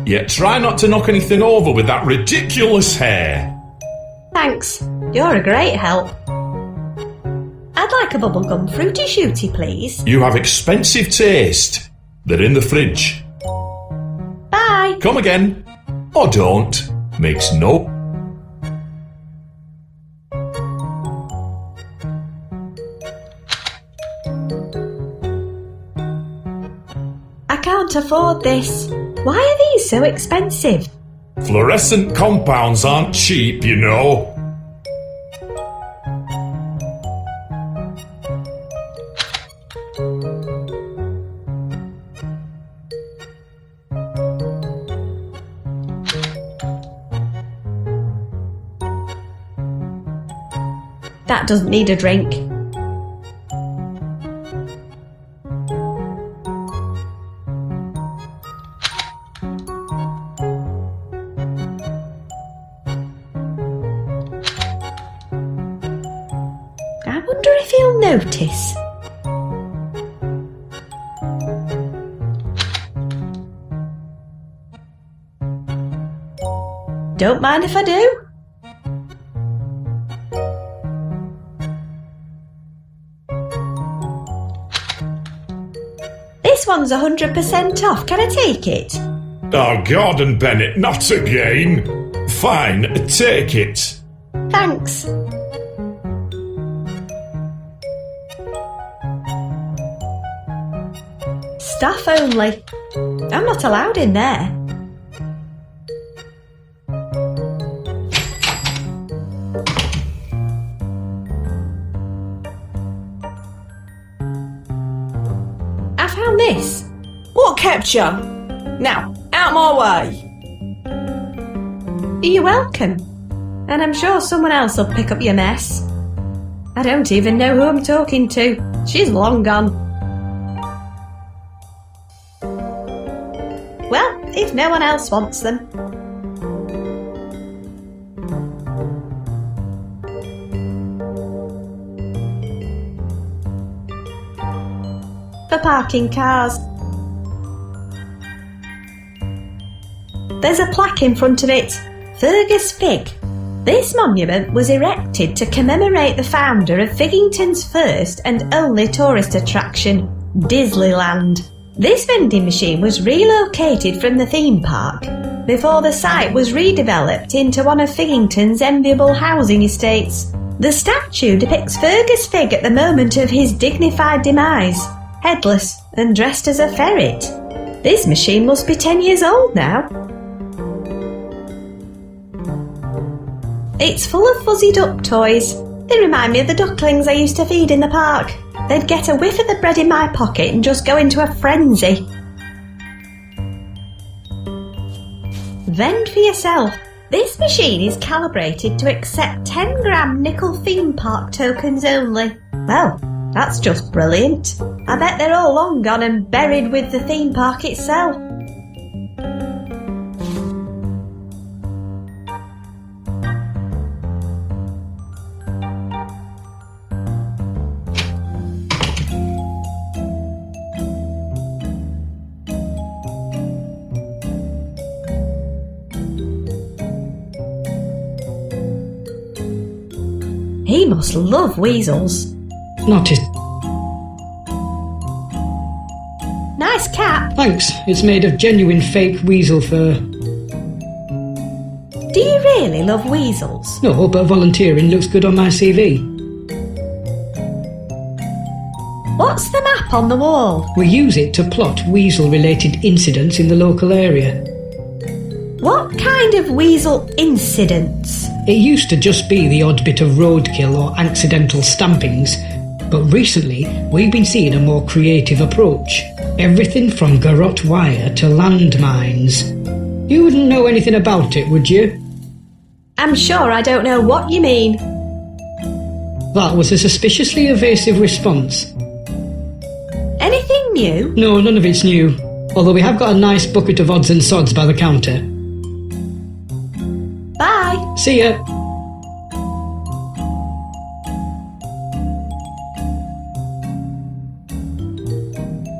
Yeah, try not to knock anything over with that ridiculous hair. Thanks, you're a great help. I'd like a bubblegum fruity shooty, please. You have expensive taste. They're in the fridge. Bye. Come again. Or don't. Makes no... I can't afford this. Why are these so expensive? Fluorescent compounds aren't cheap, you know. That doesn't need a drink. I wonder if he'll notice. Don't mind if I do. This one's 100% off. Can I take it? Oh, Gordon Bennett, not again. Fine, take it. Thanks. Staff only. I'm not allowed in there. I found this. What kept you? Now, out my way. You're welcome. And I'm sure someone else will pick up your mess. I don't even know who I'm talking to. She's long gone. Well, if no one else wants them. For parking cars. There's a plaque in front of it. Fergus Fig. This monument was erected to commemorate the founder of Figington's first and only tourist attraction, Disneyland. This vending machine was relocated from the theme park before the site was redeveloped into one of Figington's enviable housing estates. The statue depicts Fergus Fig at the moment of his dignified demise, headless and dressed as a ferret. This machine must be 10 years old now. It's full of fuzzy duck toys. They remind me of the ducklings I used to feed in the park. They'd get a whiff of the bread in my pocket and just go into a frenzy. Vend for yourself. This machine is calibrated to accept 10-gram nickel theme park tokens only. Well, that's just brilliant. I bet they're all long gone and buried with the theme park itself. He must love weasels. Not it. Nice cap. Thanks. It's made of genuine fake weasel fur. Do you really love weasels? No, but volunteering looks good on my CV. What's the map on the wall? We use it to plot weasel-related incidents in the local area. What kind of weasel incidents? It used to just be the odd bit of roadkill or accidental stampings, but recently we've been seeing a more creative approach. Everything from garrote wire to landmines. You wouldn't know anything about it, would you? I'm sure I don't know what you mean. That was a suspiciously evasive response. Anything new? No, none of it's new. Although we have got a nice bucket of odds and sods by the counter. Bye. See ya.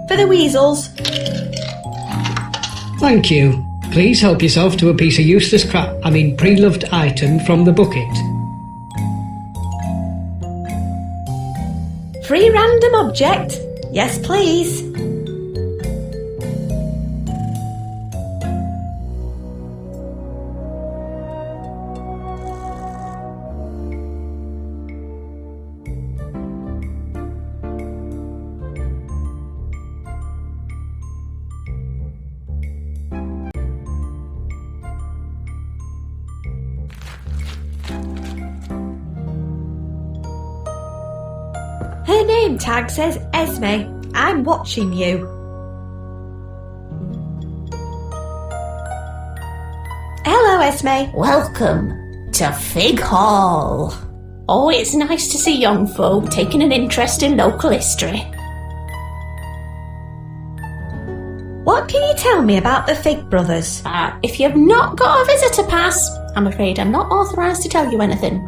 For the weasels. Thank you. Please help yourself to a piece of useless pre-loved item from the bucket. Free random object. Yes, please. Her name tag says Esme. I'm watching you. Hello, Esme. Welcome to Fig Hall. Oh, it's nice to see young folk taking an interest in local history. What can you tell me about the Fig brothers? If you've not got a visitor pass, I'm afraid I'm not authorised to tell you anything.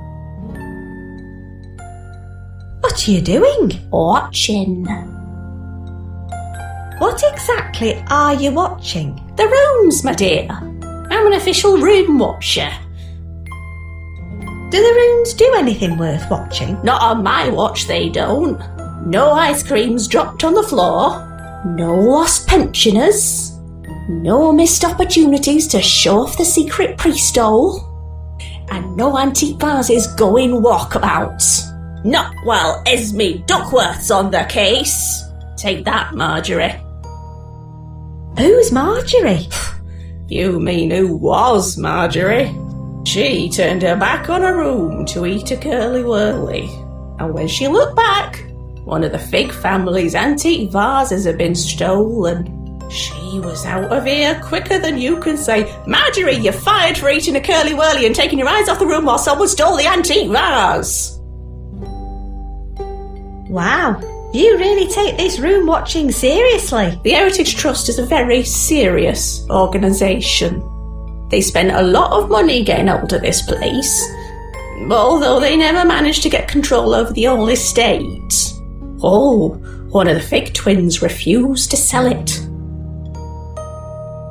What are you doing? Watching. What exactly are you watching? The rooms, my dear. I'm an official room watcher. Do the runes do anything worth watching? Not on my watch, they don't. No ice creams dropped on the floor. No lost pensioners. No missed opportunities to show off the secret priest hole. And no antique vases going walkabouts. Not while Esme Duckworth's on the case. Take that, Marjorie. Who's Marjorie? You mean who was Marjorie? She turned her back on her room to eat a curly-whirly. And when she looked back, one of the Fig family's antique vases had been stolen. She was out of here quicker than you can say, Marjorie, you're fired for eating a curly-whirly and taking your eyes off the room while someone stole the antique vase. Wow, you really take this room watching seriously. The Heritage Trust is a very serious organisation. They spent a lot of money getting hold of this place, although they never managed to get control over the whole estate. Oh, one of the Fig twins refused to sell it.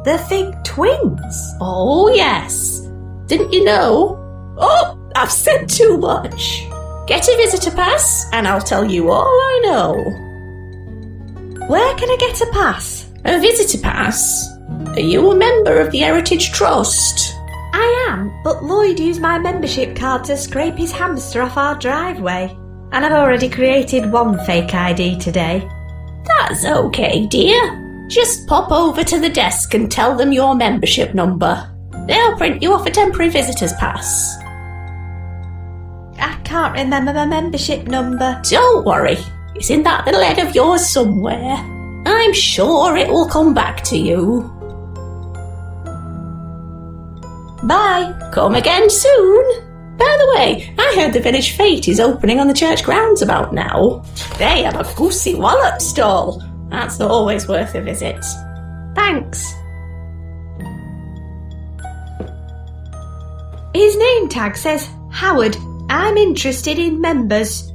The Fig twins? Oh, yes. Didn't you know? Oh, I've said too much. Get a visitor pass, and I'll tell you all I know. Where can I get a pass? A visitor pass? Are you a member of the Heritage Trust? I am, but Lloyd used my membership card to scrape his hamster off our driveway. And I've already created one fake ID today. That's okay, dear. Just pop over to the desk and tell them your membership number. They'll print you off a temporary visitor's pass. I can't remember my membership number. Don't worry, it's in that little head of yours somewhere. I'm sure it will come back to you. Bye. Come again soon. By the way, I heard the village fete is opening on the church grounds about now. They have a goosey wallop stall. That's always worth a visit. Thanks. His name tag says Howard. I'm interested in members.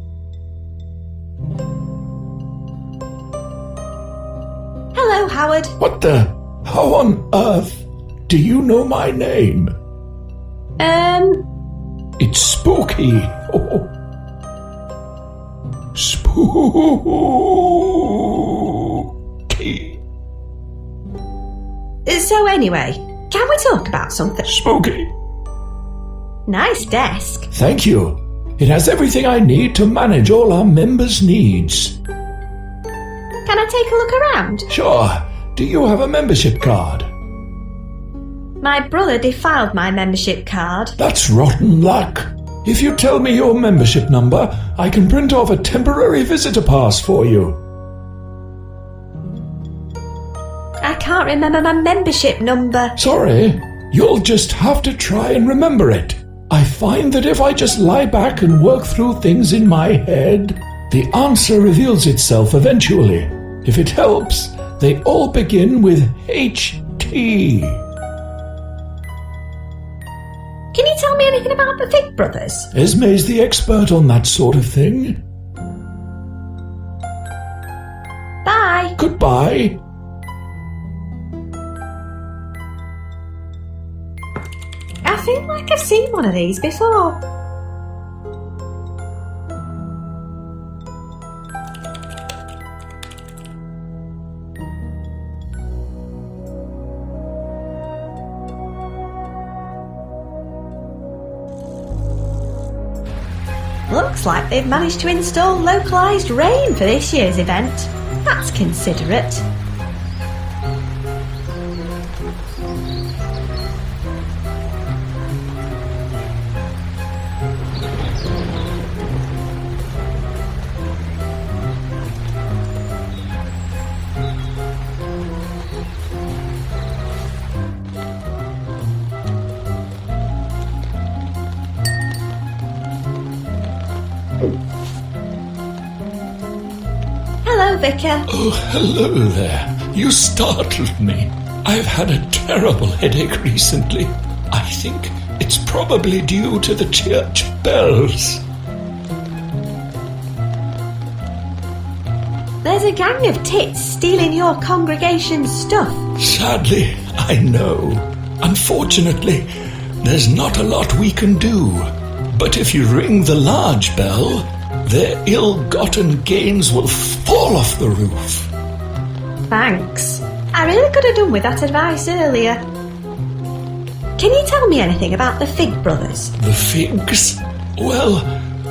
Hello, Howard. What the? How on earth do you know my name? It's spooky. Oh. Spooky. So anyway, can we talk about something? Spooky. Nice desk. Thank you. It has everything I need to manage all our members' needs. Can I take a look around? Sure. Do you have a membership card? My brother defiled my membership card. That's rotten luck. If you tell me your membership number, I can print off a temporary visitor pass for you. I can't remember my membership number. Sorry, you'll just have to try and remember it. I find that if I just lie back and work through things in my head, the answer reveals itself eventually. If it helps, they all begin with HT. Can you tell me anything about the Fig brothers? Esme's the expert on that sort of thing. Bye. Goodbye. I feel like I've seen one of these before. Looks like they've managed to install localised rain for this year's event. That's considerate. Hello, Vicar. Oh, hello there. You startled me. I've had a terrible headache recently. I think it's probably due to the church bells. There's a gang of tits stealing your congregation's stuff. Sadly, I know. Unfortunately, there's not a lot we can do. But if you ring the large bell, their ill-gotten gains will fall off the roof. Thanks. I really could have done with that advice earlier. Can you tell me anything about the Fig brothers? The Figs? Well,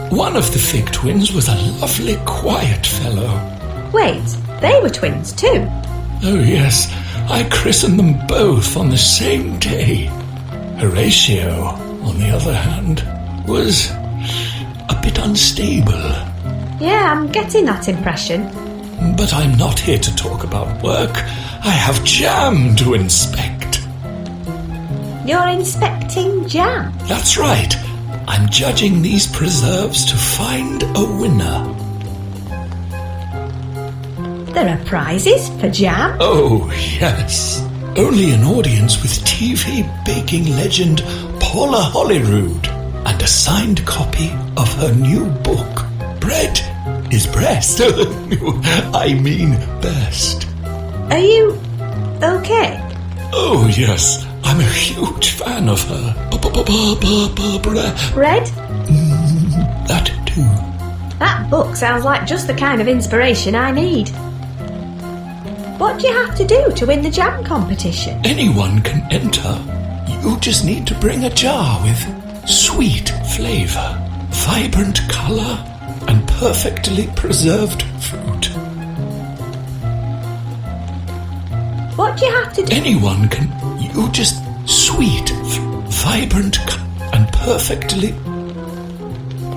one of the Fig twins was a lovely, quiet fellow. Wait, they were twins too. Oh yes, I christened them both on the same day. Horatio, on the other hand, was a bit unstable. Yeah, I'm getting that impression. But I'm not here to talk about work. I have jam to inspect. You're inspecting jam? That's right. I'm judging these preserves to find a winner. There are prizes for jam? Oh, yes. Only an audience with TV baking legend Paula Holyrood and a signed copy of her new book, Bread is Breast. I mean best. Are you okay? Oh, yes. I'm a huge fan of her. Bread? That too. That book sounds like just the kind of inspiration I need. What do you have to do to win the jam competition? Anyone can enter. You just need to bring a jar with sweet flavour, vibrant colour, and perfectly preserved fruit. What do you have to do? Anyone can. You just sweet, vibrant, and perfectly.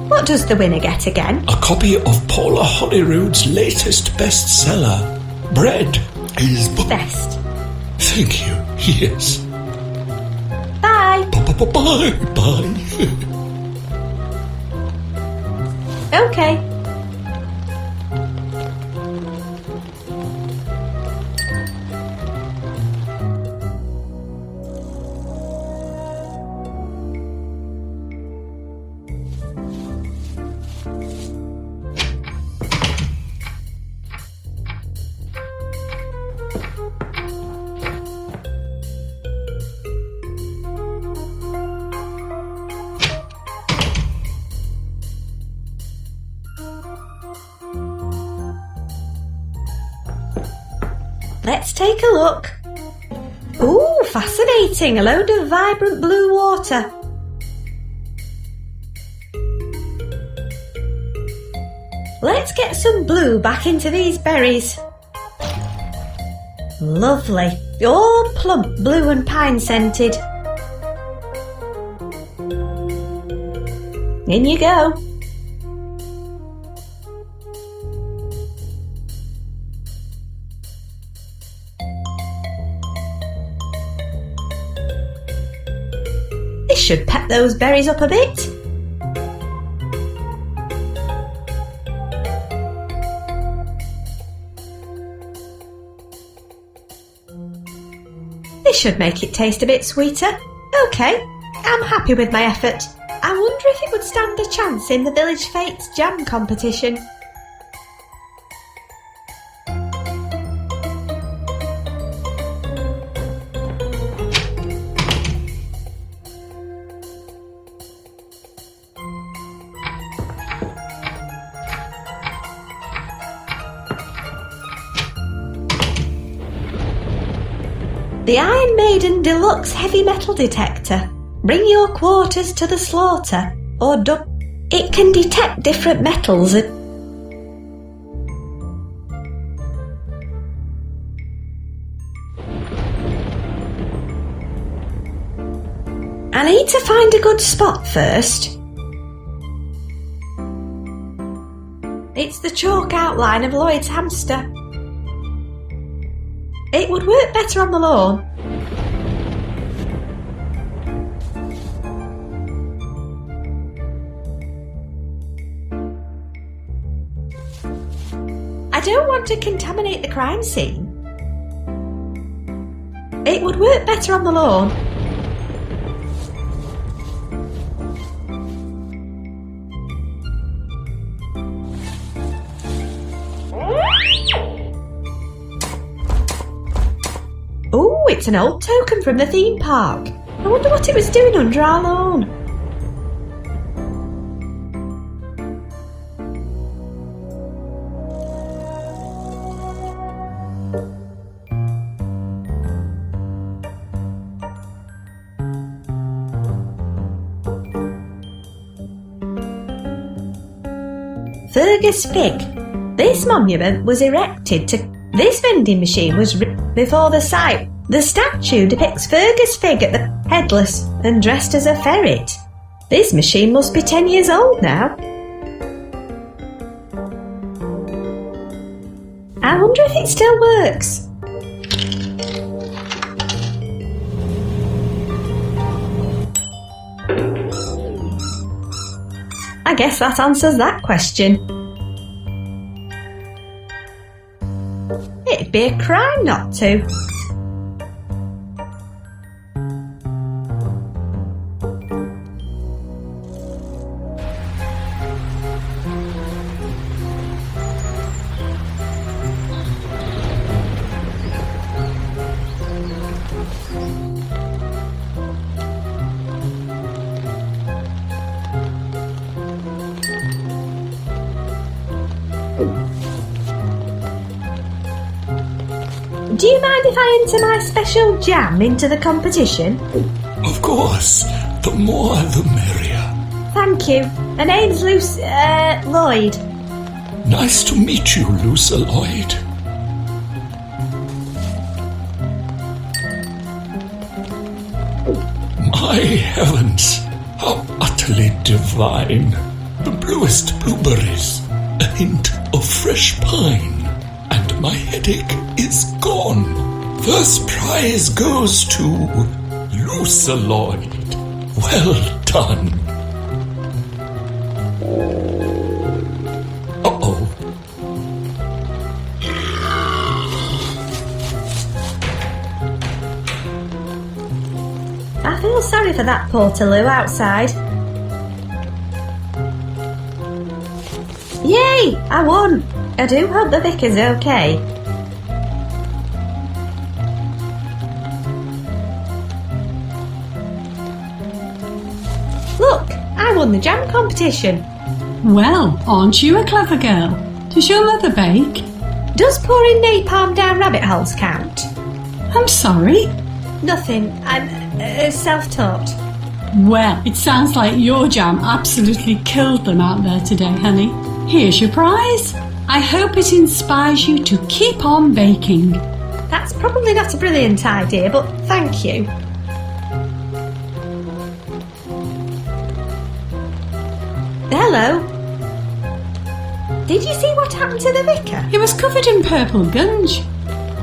What does the winner get again? A copy of Paula Holyrood's latest bestseller, Bread is Best. Thank you. Yes. Bye. Bye. Okay. Let's take a look. Ooh, fascinating. A load of vibrant blue water. Let's get some blue back into these berries. Lovely. All plump, blue and pine scented. In you go. This should pep those berries up a bit. This should make it taste a bit sweeter. Okay, I'm happy with my effort. I wonder if it would stand a chance in the Village Fates jam competition. The Iron Maiden Deluxe Heavy Metal Detector. Bring your quarters to the slaughter, or it can detect different metals and... I need to find a good spot first. It's the chalk outline of Lloyd's hamster. It would work better on the lawn. I don't want to contaminate the crime scene. It would work better on the lawn. Oh, it's an old token from the theme park. I wonder what it was doing under our lawn. Fergus Fig. This monument was erected to... This vending machine was before the site. The statue depicts Fergus Fig at the headless and dressed as a ferret. This machine must be 10 years old now. I wonder if it still works. I guess that answers that question. It'd be a crime not to. Do you mind if I enter my special jam into the competition? Of course. The more the merrier. Thank you. My name's Lloyd. Nice to meet you, Lucy Lloyd. My heavens, how utterly divine. The bluest blueberries, a hint of fresh pine, and my headache is gone. First prize goes to Lucy Lloyd. Well done. Uh-oh. I feel sorry for that Portaloo outside. Yay! I won! I do hope the vicar's okay. Look! I won the jam competition. Well, aren't you a clever girl? Does your mother bake? Does pouring napalm down rabbit holes count? I'm sorry. Nothing. I'm self-taught. Well, it sounds like your jam absolutely killed them out there today, honey. Here's your prize. I hope it inspires you to keep on baking. That's probably not a brilliant idea, but thank you. Hello. Did you see what happened to the vicar? He was covered in purple gunge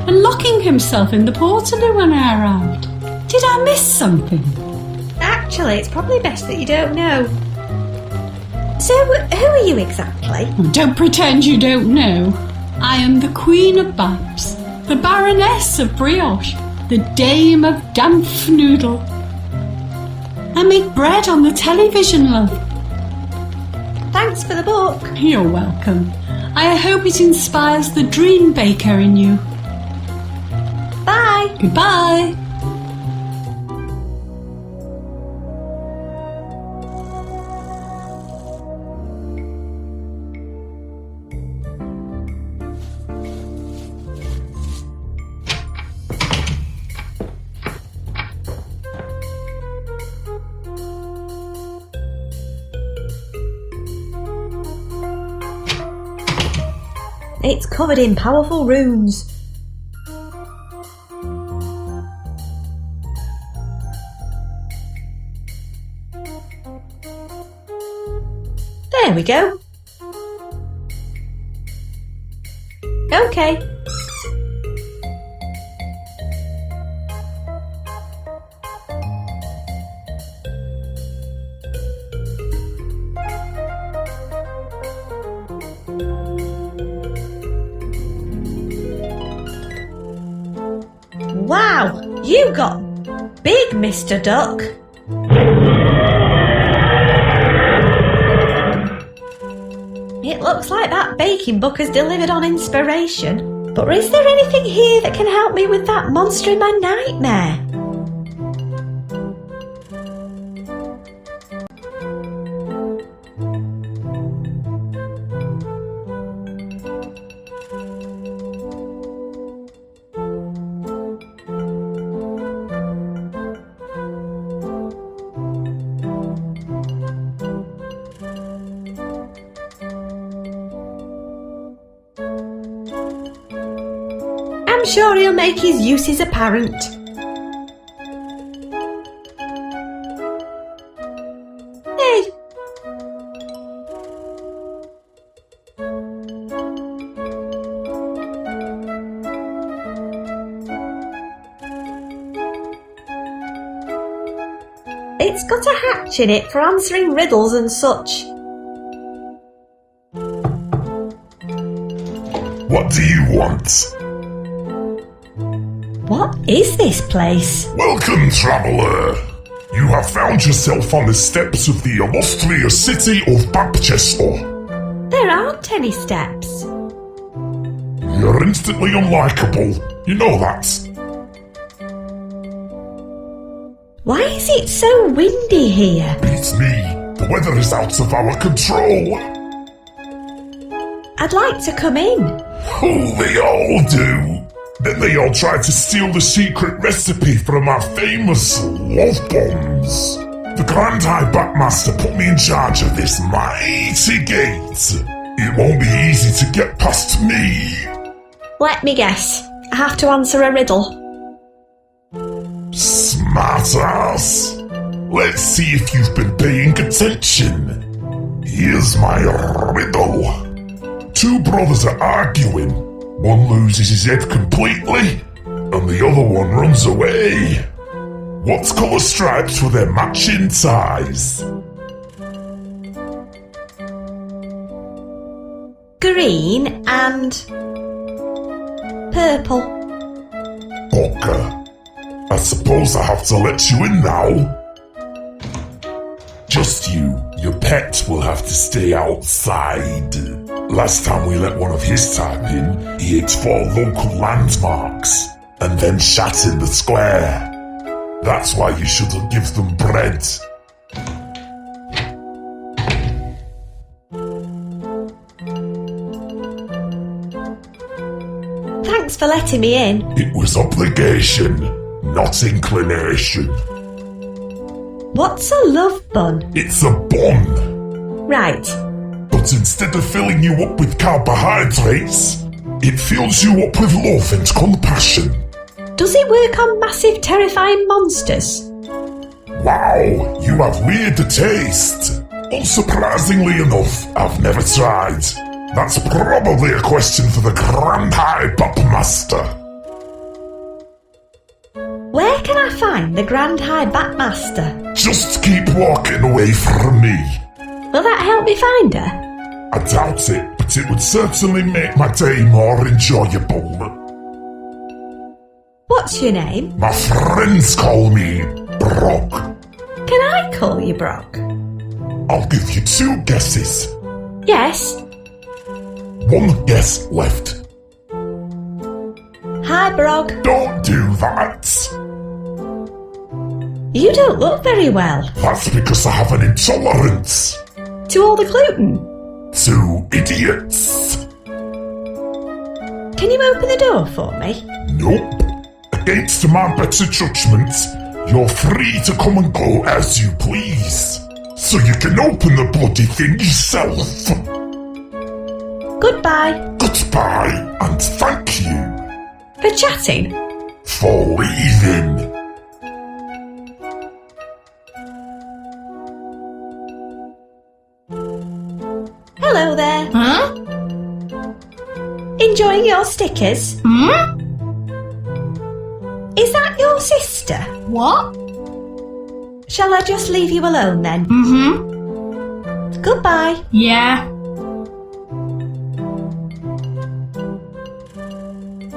and locking himself in the Portaloo when I arrived. Did I miss something? Actually, it's probably best that you don't know. So, who are you exactly? Don't pretend you don't know. I am the Queen of Babs, the Baroness of Brioche, the Dame of Dampfnoodle. I make bread on the television, love. Thanks for the book. You're welcome. I hope it inspires the dream baker in you. Bye. Goodbye. It's covered in powerful runes. There we go. Okay. Wow, you got big, Mr. Duck. It looks like that baking book has delivered on inspiration. But is there anything here that can help me with that monster in my nightmare? I'm sure he'll make his uses apparent. Hey! It's got a hatch in it for answering riddles and such. What do you want? What is this place? Welcome, traveller. You have found yourself on the steps of the illustrious city of Bapchester. There aren't any steps. You're instantly unlikable. You know that. Why is it so windy here? Beats me. The weather is out of our control. I'd like to come in. Oh, they all do. Then they all tried to steal the secret recipe from our famous love bombs. The Grand High Batmaster put me in charge of this mighty gate. It won't be easy to get past me. Let me guess. I have to answer a riddle. Smartass. Let's see if you've been paying attention. Here's my riddle. Two brothers are arguing. One loses his head completely, and the other one runs away. What colour stripes were their matching ties? Green and purple. Okay. I suppose I have to let you in now. Just you. Your pet will have to stay outside. Last time we let one of his type in, he ate 4 local landmarks and then shat in the square. That's why you shouldn't give them bread. Thanks for letting me in. It was obligation, not inclination. What's a love bun? It's a bun. Right. But instead of filling you up with carbohydrates, it fills you up with love and compassion. Does it work on massive, terrifying monsters? Wow, you have weird taste. Unsurprisingly enough, I've never tried. That's probably a question for the Grand High Batmaster. Where can I find the Grand High Batmaster? Just keep walking away from me. Will that help me find her? I doubt it, but it would certainly make my day more enjoyable. What's your name? My friends call me Brock. Can I call you Brock? I'll give you 2 guesses. Yes. 1 guess left. Hi, Brock. Don't do that. You don't look very well. That's because I have an intolerance. To all the gluten? To idiots. Can you open the door for me? Nope. Against my better judgment, you're free to come and go as you please. So you can open the bloody thing yourself. Goodbye. Goodbye, and thank you. For chatting? For leaving. Hello there. Huh? Enjoying your stickers? Hmm? Is that your sister? What? Shall I just leave you alone then? Mm-hmm. Goodbye. Yeah.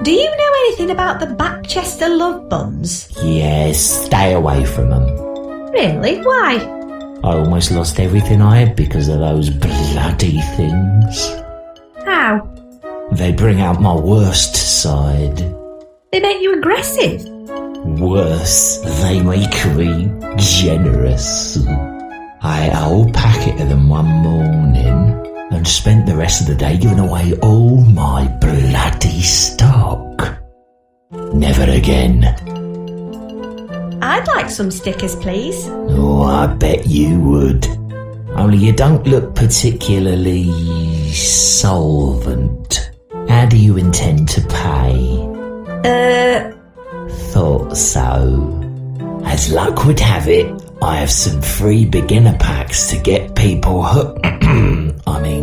Do you know anything about the Batchester love buns? Yes, stay away from them. Really? Why? I almost lost everything I had because of those bloody things. How? They bring out my worst side. They make you aggressive. Worse, they make me generous. I ate a whole packet of them one morning and spent the rest of the day giving away all my bloody stock. Never again. I'd like some stickers, please. Oh, I bet you would. Only you don't look particularly solvent. How do you intend to pay? Thought so. As luck would have it, I have some free beginner packs to get people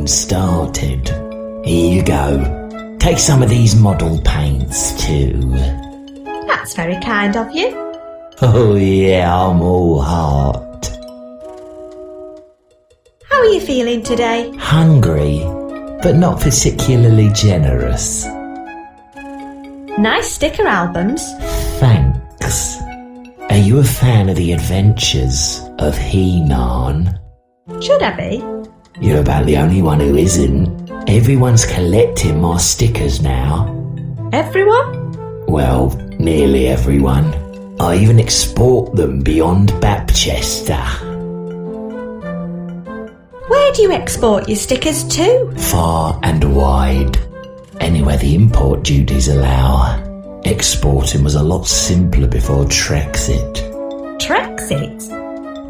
started. Here you go. Take some of these model paints too. That's very kind of you. Oh yeah, I'm all heart. How are you feeling today? Hungry, but not particularly generous. Nice sticker albums. Thanks. Are you a fan of the adventures of He-Man? Should I be? You're about the only one who isn't. Everyone's collecting my stickers now. Everyone? Well, nearly everyone. I even export them beyond Bapchester. Where do you export your stickers to? Far and wide. Anywhere the import duties allow. Exporting was a lot simpler before Trexit. Trexit?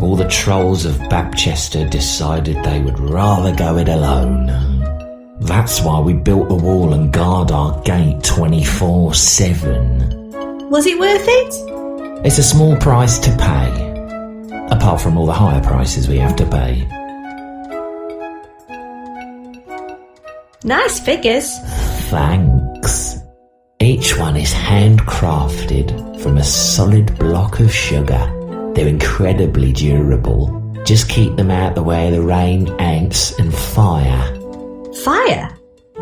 All the trolls of Bapchester decided they would rather go it alone. That's why we built the wall and guard our gate 24/7. Was it worth it? It's a small price to pay. Apart from all the higher prices we have to pay. Nice figures. Thanks. Each one is handcrafted from a solid block of sugar. They're incredibly durable. Just keep them out the way of the rain, ants and fire. Fire?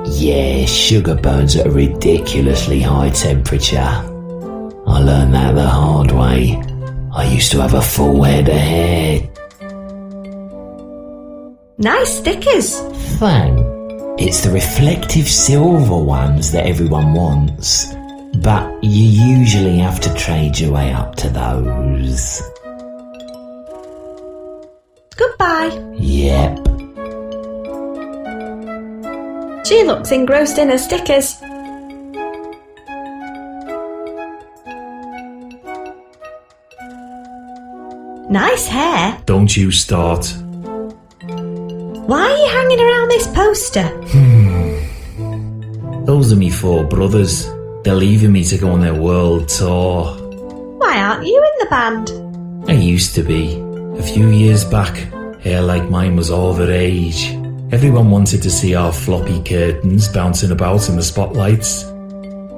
Yeah, sugar burns at a ridiculously high temperature. I learned that the hard way. I used to have a full head of hair. Nice stickers. Thanks. It's the reflective silver ones that everyone wants, but you usually have to trade your way up to those. Goodbye. Yep. She looks engrossed in her stickers. Nice hair. Don't you start. Why are you hanging around this poster? Those are me 4 brothers. They're leaving me to go on their world tour. Why aren't you in the band? I used to be. A few years back, hair like mine was all the rage. Everyone wanted to see our floppy curtains bouncing about in the spotlights.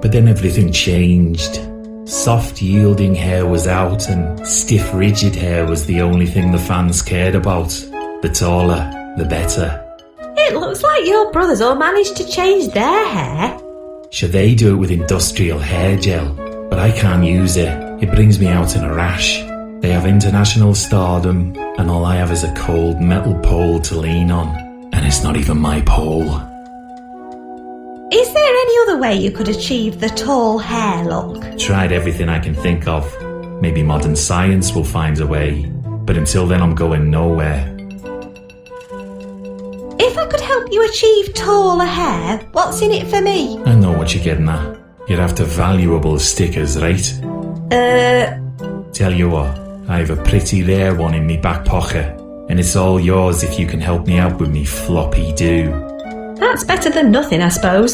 But then everything changed. Soft, yielding hair was out, and stiff, rigid hair was the only thing the fans cared about. The taller, the better. It looks like your brothers all managed to change their hair. Sure, they do it with industrial hair gel, but I can't use it. It brings me out in a rash. They have international stardom, and all I have is a cold metal pole to lean on. And it's not even my pole. Is there any other way you could achieve the tall hair look? Tried everything I can think of. Maybe modern science will find a way. But until then, I'm going nowhere. If I could help you achieve taller hair, what's in it for me? I know what you're getting at. You're after valuable stickers, right? Tell you what, I have a pretty rare one in me back pocket. And it's all yours if you can help me out with me floppy do. That's better than nothing, I suppose.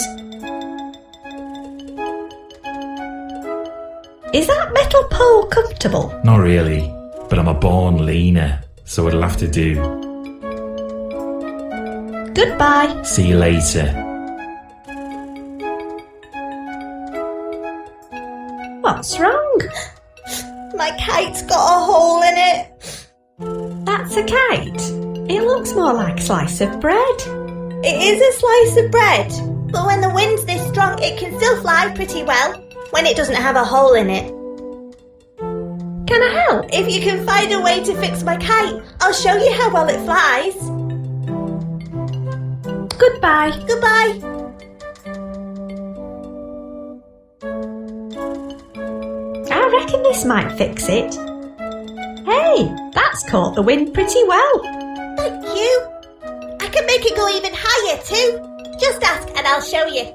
Is that metal pole comfortable? Not really, but I'm a born leaner, so it'll have to do. Goodbye. See you later. What's wrong? My kite's got a hole in it. That's a kite. It looks more like a slice of bread. It is a slice of bread, but when the wind's this strong, it can still fly pretty well when it doesn't have a hole in it. Can I help? If you can find a way to fix my kite, I'll show you how well it flies. Goodbye. Goodbye. I reckon this might fix it. Hey, that's caught the wind pretty well. Thank you. I can make it go even higher too. Just ask and I'll show you.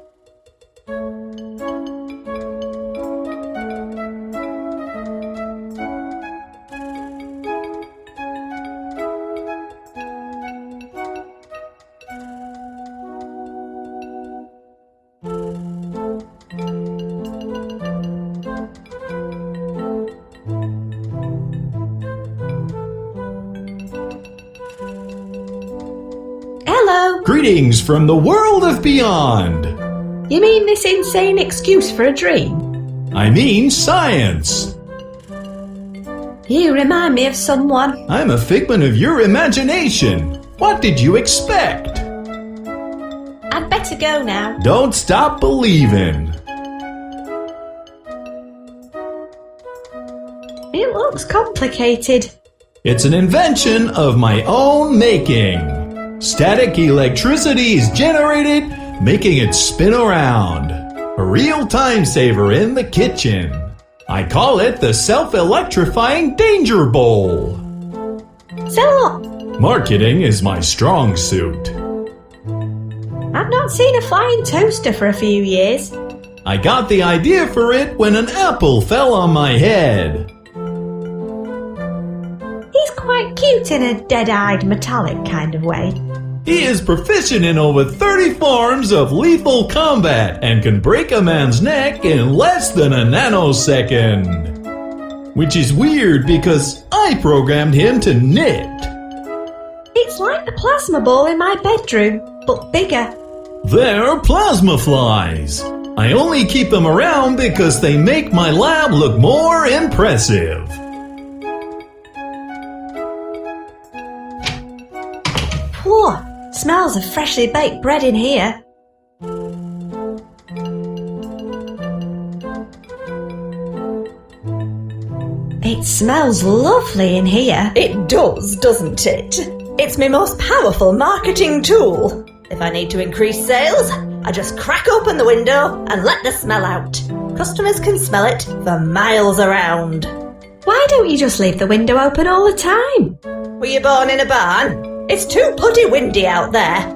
Greetings from the world of beyond! You mean this insane excuse for a dream? I mean science! You remind me of someone. I'm a figment of your imagination. What did you expect? I'd better go now. Don't stop believing. It looks complicated. It's an invention of my own making. Static electricity is generated, making it spin around. A real time saver in the kitchen. I call it the self-electrifying danger bowl. So what? Marketing is my strong suit. I've not seen a flying toaster for a few years. I got the idea for it when an apple fell on my head. He's quite cute in a dead-eyed metallic kind of way. He is proficient in over 30 forms of lethal combat and can break a man's neck in less than a nanosecond. Which is weird because I programmed him to knit. It's like the plasma ball in my bedroom, but bigger. They're plasma flies. I only keep them around because they make my lab look more impressive. Whew, smells of freshly baked bread in here. It smells lovely in here. It does, doesn't it? It's my most powerful marketing tool. If I need to increase sales, I just crack open the window and let the smell out. Customers can smell it for miles around. Why don't you just leave the window open all the time? Were you born in a barn? It's too bloody windy out there.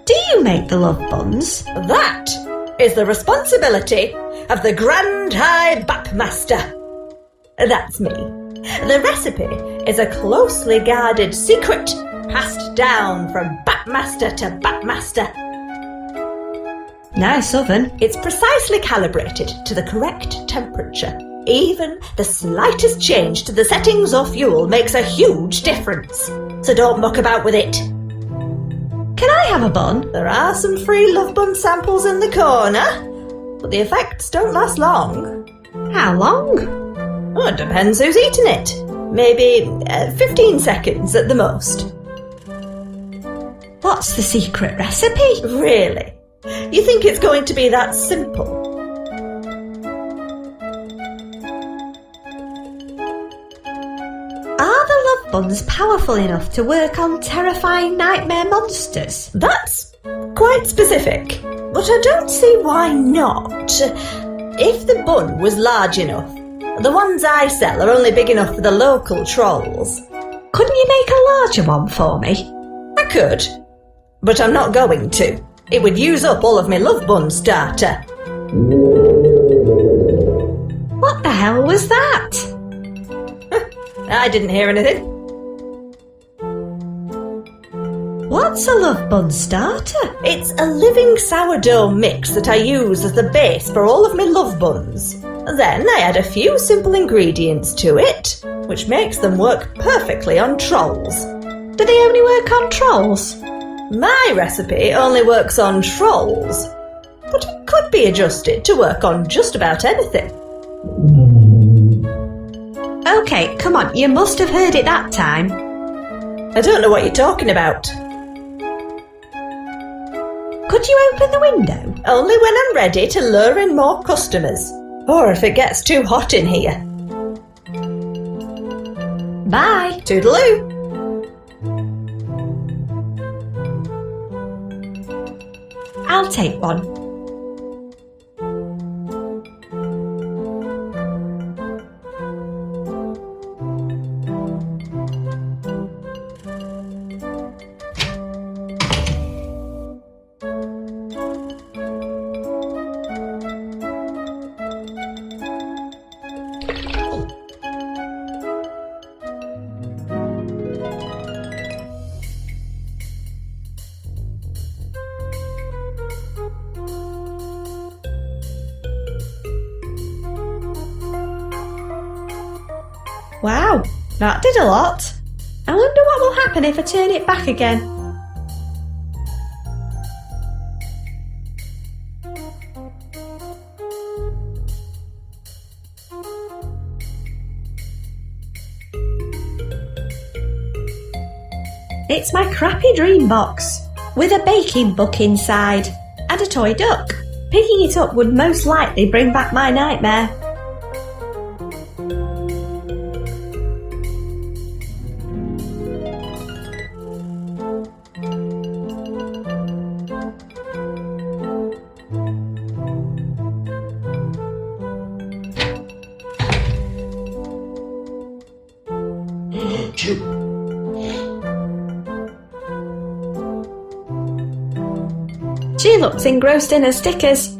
Do you make the love buns? That is the responsibility of the Grand High Bapmaster. That's me. The recipe is a closely guarded secret passed down from Bapmaster to Bapmaster. Nice oven. It's precisely calibrated to the correct temperature. Even the slightest change to the settings or fuel makes a huge difference. So don't muck about with it. Can I have a bun? There are some free love bun samples in the corner, but the effects don't last long. How long? Oh, it depends who's eating it. Maybe 15 seconds at the most. What's the secret recipe? Really? You think it's going to be that simple? Are the love buns powerful enough to work on terrifying nightmare monsters? That's quite specific, but I don't see why not. If the bun was large enough, the ones I sell are only big enough for the local trolls. Couldn't you make a larger one for me? I could, but I'm not going to. It would use up all of my love bun starter. What the hell was that? I didn't hear anything. What's a love bun starter? It's a living sourdough mix that I use as the base for all of my love buns. Then I add a few simple ingredients to it, which makes them work perfectly on trolls. Do they only work on trolls? My recipe only works on trolls, but it could be adjusted to work on just about anything. Okay, come on, you must have heard it that time. I don't know what you're talking about. Could you open the window? Only when I'm ready to lure in more customers, or if it gets too hot in here. Bye. Toodaloo. I'll take one. Wow, that did a lot. I wonder what will happen if I turn it back again. It's my crappy dream box, with a baking book inside, and a toy duck. Picking it up would most likely bring back my nightmare. She looks engrossed in her stickers.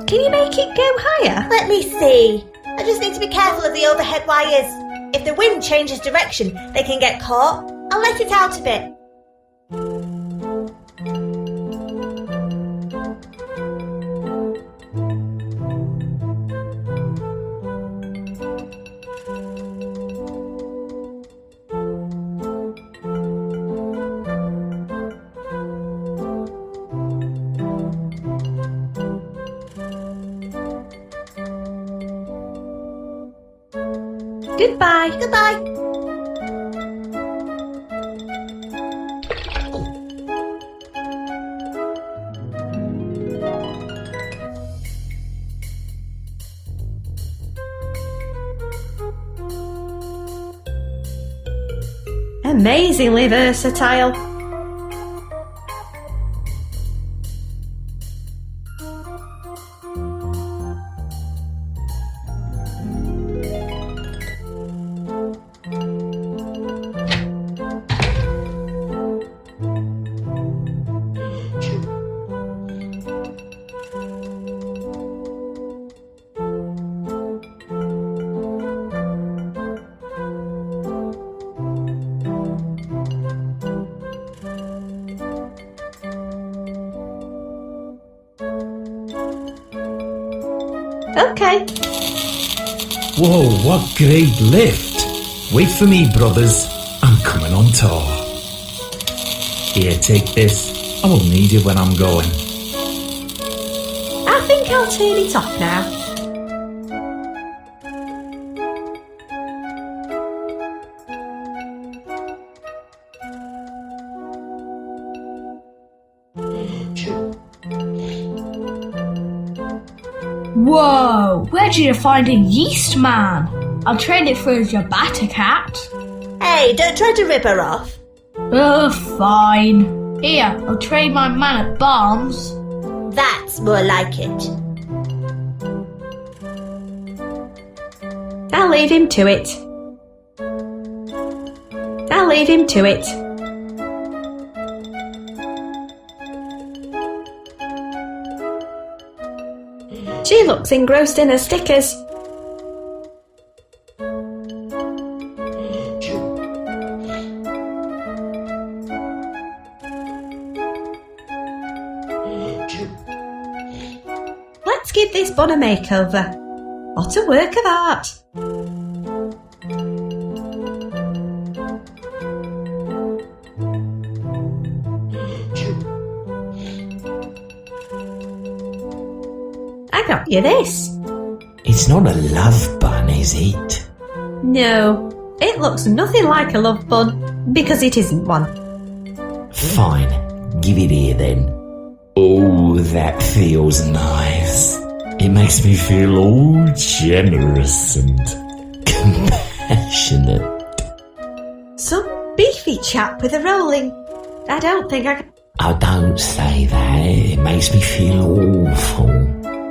Can you make it go higher? Let me see. I just need to be careful of the overhead wires. If the wind changes direction, they can get caught. I'll let it out a bit. Goodbye. Goodbye. Amazingly versatile. Okay. Whoa, what great lift! Wait for me, brothers. I'm coming on tour. Here, take this. I won't need it when I'm going. I think I'll turn it off now. Whoa, where did you find a yeast man? I'll trade it for your batter cat. Hey, don't try to rip her off. Oh, fine. Here, I'll trade my man at Barnes. That's more like it. I'll leave him to it. I'll leave him to it. She looks engrossed in her stickers. Let's give this bun a makeover. What a work of art. I got you this. It's not a love bun, is it? No, it looks nothing like a love bun, because it isn't one. Fine, give it here then. Oh, that feels nice. It makes me feel all generous and compassionate. Some beefy chap with a rolling. I don't think I can... Oh, don't say that. It makes me feel awful.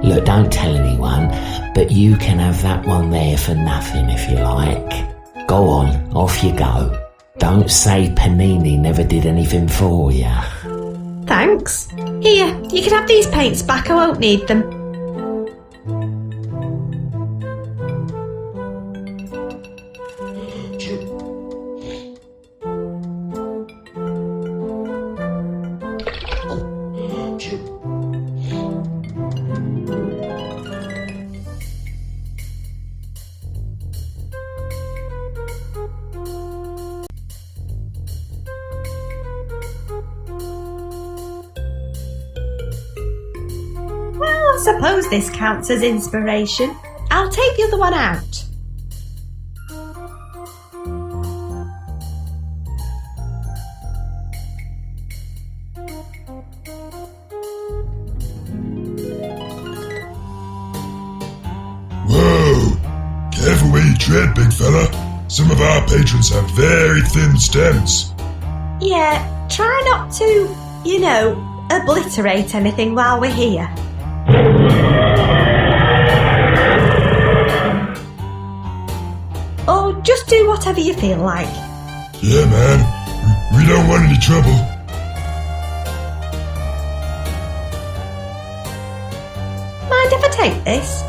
Look, don't tell anyone, but you can have that one there for nothing if you like. Go on, off you go. Don't say Panini never did anything for you. Thanks. Here, you can have these paints back. I won't need them. I suppose this counts as inspiration. I'll take the other one out. Whoa! Careful where you tread, big fella. Some of our patrons have very thin stems. Yeah, try not to, obliterate anything while we're here. Or just do whatever you feel like. Yeah, man. We don't want any trouble. Mind if I take this?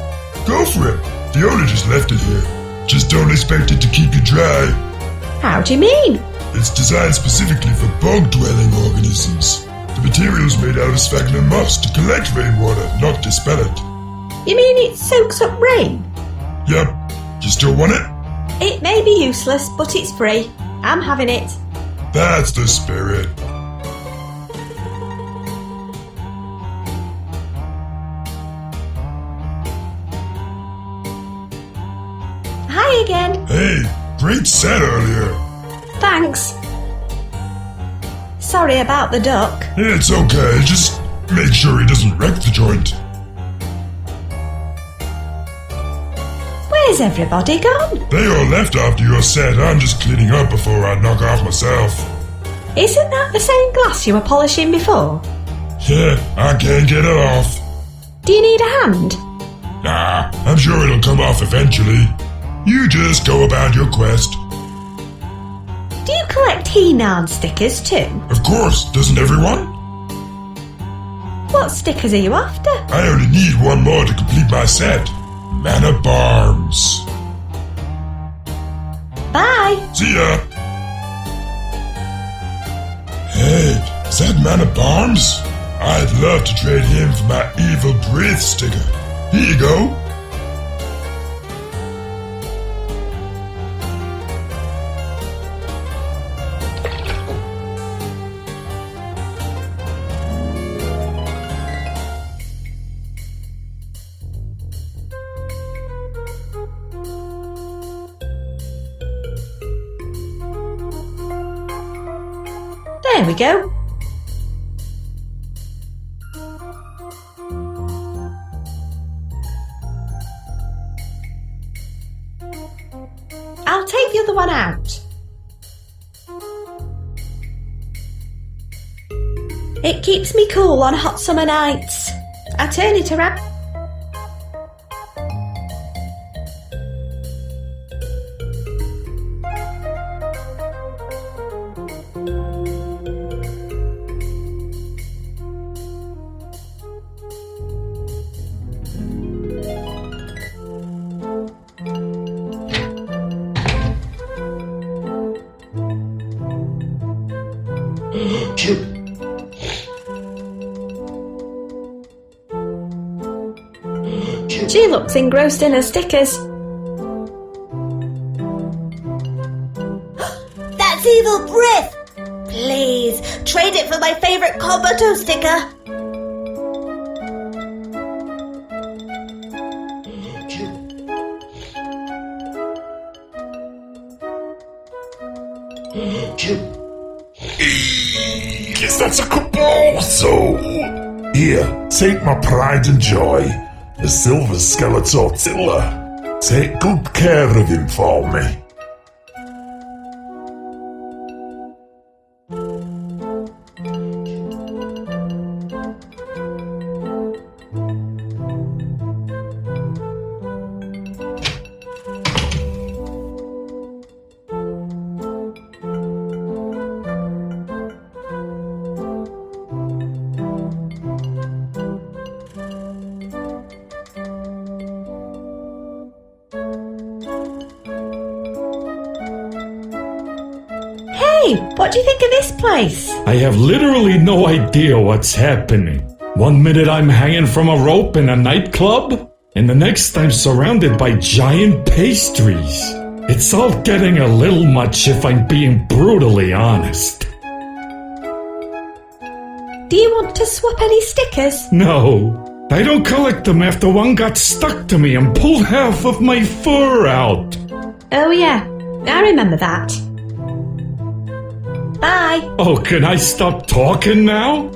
Go for it. The owner just left it here. Just don't expect it to keep you dry. How do you mean? It's designed specifically for bog-dwelling organisms. The material's made out of sphagnum moss to collect rainwater, not dispel it. You mean it soaks up rain? Yep. You still want it? It may be useless, but it's free. I'm having it. That's the spirit. Hi again. Hey, great set earlier. Thanks. Sorry about the duck. It's okay, just make sure he doesn't wreck the joint. Where's everybody gone? They all left after your set. I'm just cleaning up before I knock off myself. Isn't that the same glass you were polishing before? Yeah, I can't get it off. Do you need a hand? Nah, I'm sure it'll come off eventually. You just go about your quest. Do you collect He-Narn stickers too? Of course, doesn't everyone? What stickers are you after? I only need one more to complete my set. Man of Barms. Bye. See ya. Hey, is that Man of Barms? I'd love to trade him for my evil breath sticker. Here you go. There we go. I'll take the other one out. It keeps me cool on hot summer nights. I turn it around. She looks engrossed in her stickers. That's evil breath! Please, trade it for my favourite Kobato sticker. Guess that's a cabal. So, here, take my pride and joy, the Silver Skeletortilla. Take good care of him for me. Hey, what do you think of this place? I have literally no idea what's happening. One minute I'm hanging from a rope in a nightclub, and the next I'm surrounded by giant pastries. It's all getting a little much if I'm being brutally honest. Do you want to swap any stickers? No, I don't collect them after one got stuck to me and pulled half of my fur out. Oh yeah, I remember that. Bye. Oh, can I stop talking now?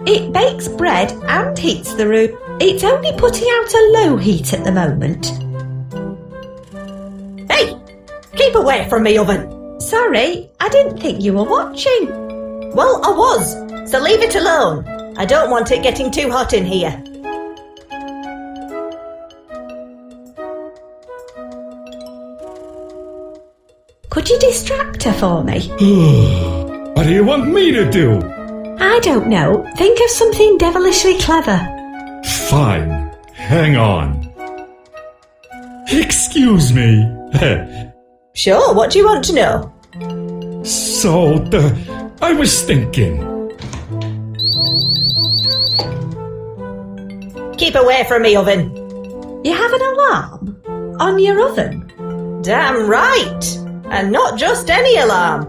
It bakes bread and heats the room. It's only putting out a low heat at the moment. Hey! Keep away from me, oven! Sorry, I didn't think you were watching. Well, I was, so leave it alone. I don't want it getting too hot in here. Could you distract her for me? What do you want me to do? I don't know. Think of something devilishly clever. Fine. Hang on. Excuse me. Sure, what do you want to know? So, I was thinking. Keep away from me, oven. You have an alarm on your oven? Damn right. And not just any alarm.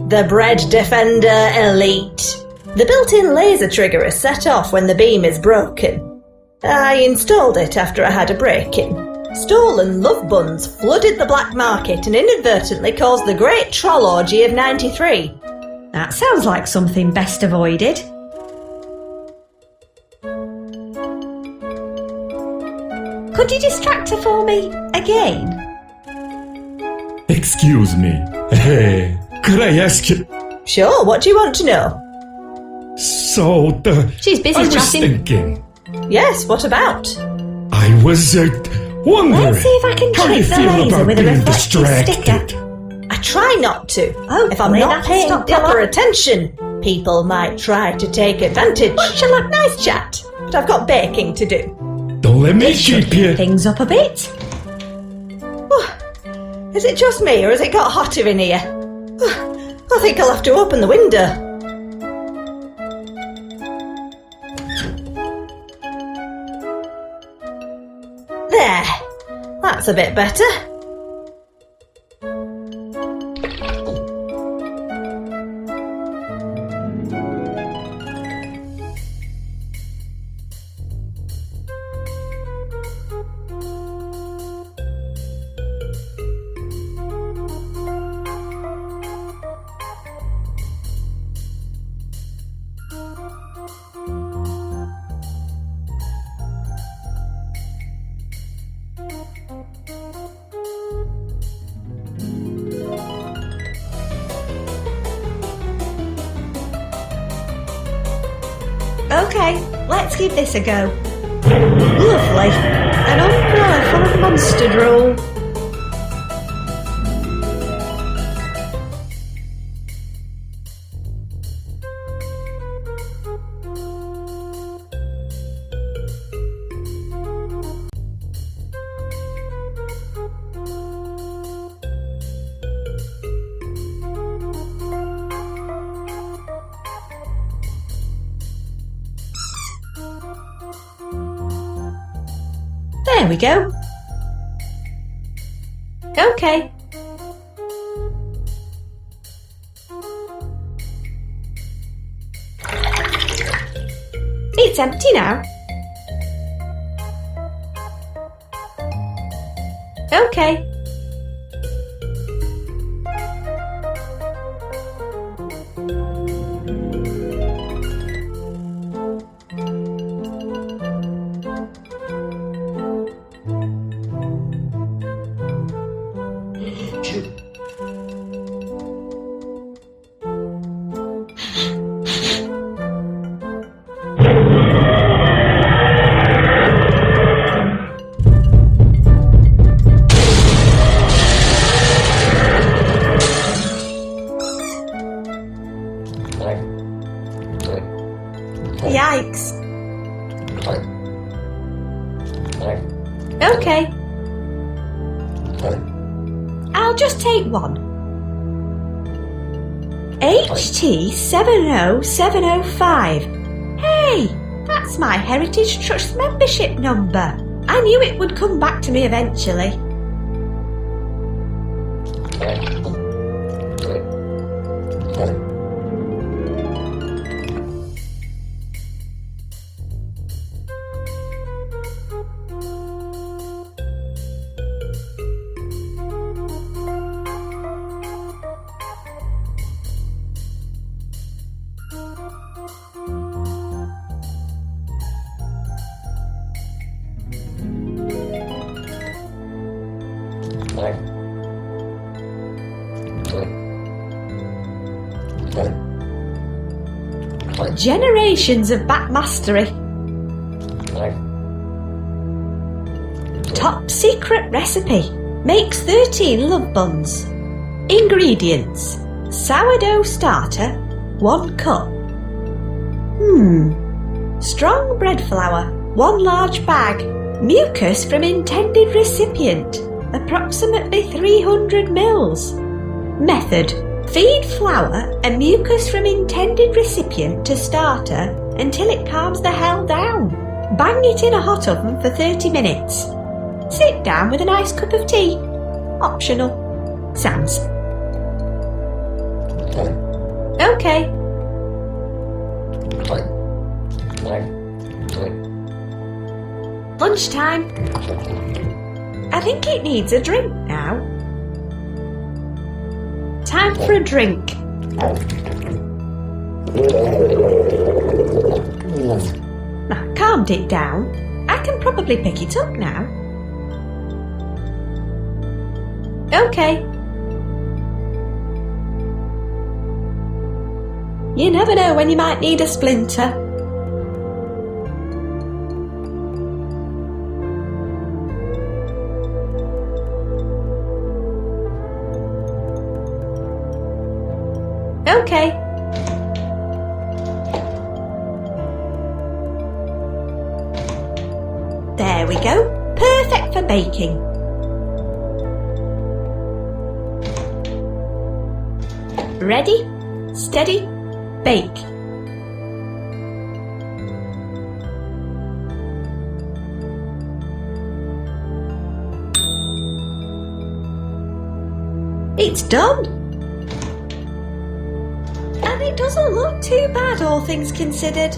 The Bread Defender Elite. The built-in laser trigger is set off when the beam is broken. I installed it after I had a break-in. Stolen love buns flooded the black market and inadvertently caused the Great Troll Orgy of 93. That sounds like something best avoided. Could you distract her for me again? Excuse me. Hey, could I ask you? Sure, what do you want to know? So, She's busy I was chatting. thinking. Yes, what about? I was wondering. Let's see if I can how you trick the feel laser about with a being reflective distracted. sticker. I try not to. Oh, if I'm well, not that's paying not proper polite. attention, people might try to take advantage. Much like nice chat, but I've got baking to do. Don't let me keep you. Things up a bit. Is it just me, or has it got hotter in here? I think I'll have to open the window. There. That's a bit better. Okay, let's give this a go. Lovely. An umbrella full of monster drool. There we go. Okay. It's empty now. Okay. Yikes. Okay. I'll just take one. HT70705. Hey, that's my Heritage Trust membership number. I knew it would come back to me eventually. Generations of back mastery. Top secret recipe. Makes 13 love buns. Ingredients: sourdough starter, 1 cup. Strong bread flour, 1 large bag. Mucus from intended recipient. approximately 300 mils. Method: feed flour and mucus from intended recipient to starter until it calms the hell down. Bang it in a hot oven for 30 minutes. Sit down with a nice cup of tea. Optional. Sans. Okay. Lunchtime. I think it needs a drink now. Time for a drink. I calmed it down. I can probably pick it up now. Okay. You never know when you might need a splinter. Okay. There we go. Perfect for baking. Ready, steady, bake. It's done. And it doesn't look too bad, all things considered.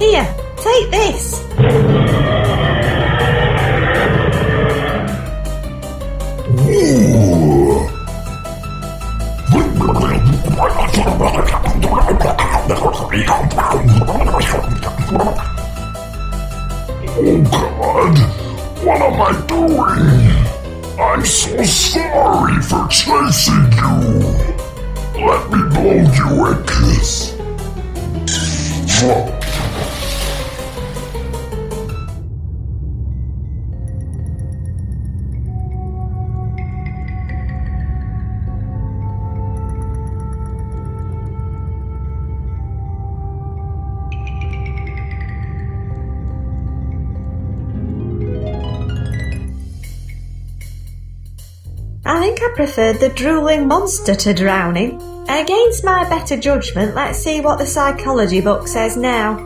Here, take this. Oh God, what am I doing? I'm so sorry for chasing you. Let me blow you a kiss. I think I preferred the drooling monster to drowning. Against my better judgment, let's see what the psychology book says now.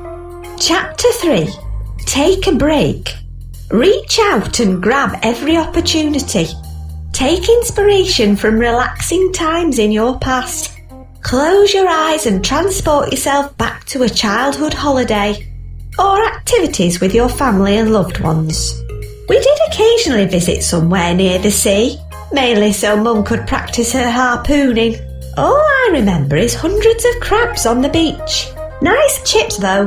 Chapter 3. Take a break. Reach out and grab every opportunity. Take inspiration from relaxing times in your past. Close your eyes and transport yourself back to a childhood holiday or activities with your family and loved ones. We did occasionally visit somewhere near the sea, mainly so Mum could practice her harpooning. All I remember is hundreds of crabs on the beach. Nice chips though.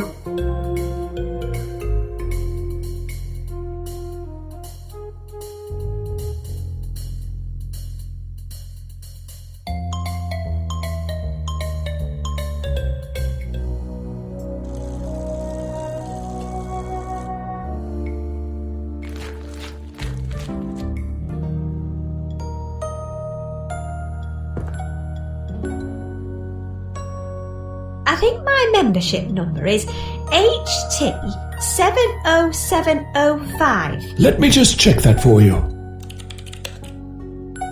I think my membership number is HT70705. Let me just check that for you.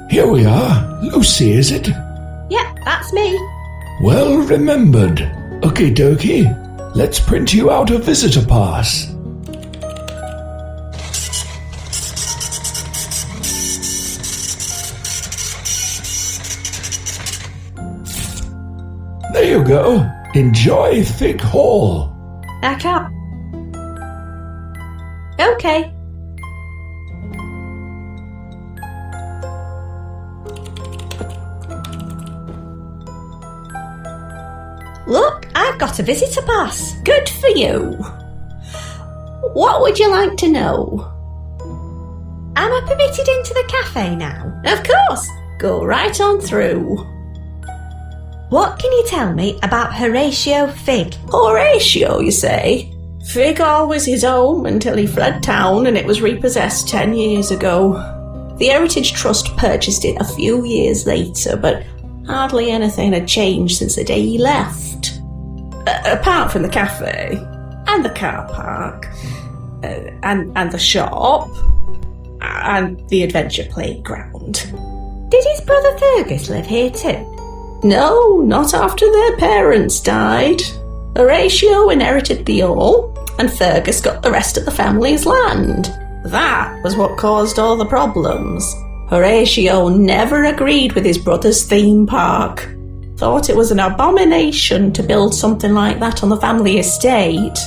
Here we are. Lucy, is it? Yep, that's me. Well remembered. Okie dokie. Let's print you out a visitor pass. There you go. Enjoy Thick Hall. I can't. Okay. Look, I've got a visitor pass. Good for you. What would you like to know? Am Am I permitted into the cafe now? Of course, go right on through. What can you tell me about Horatio Fig? Horatio, you say? Fig always his home until he fled town and it was repossessed 10 years ago. The Heritage Trust purchased it a few years later, but hardly anything had changed since the day he left. Apart from the cafe, and the car park, and the shop, and the adventure playground. Did his brother Fergus live here too? No, not after their parents died. Horatio inherited the all, and Fergus got the rest of the family's land. That was what caused all the problems. Horatio never agreed with his brother's theme park. Thought it was an abomination to build something like that on the family estate.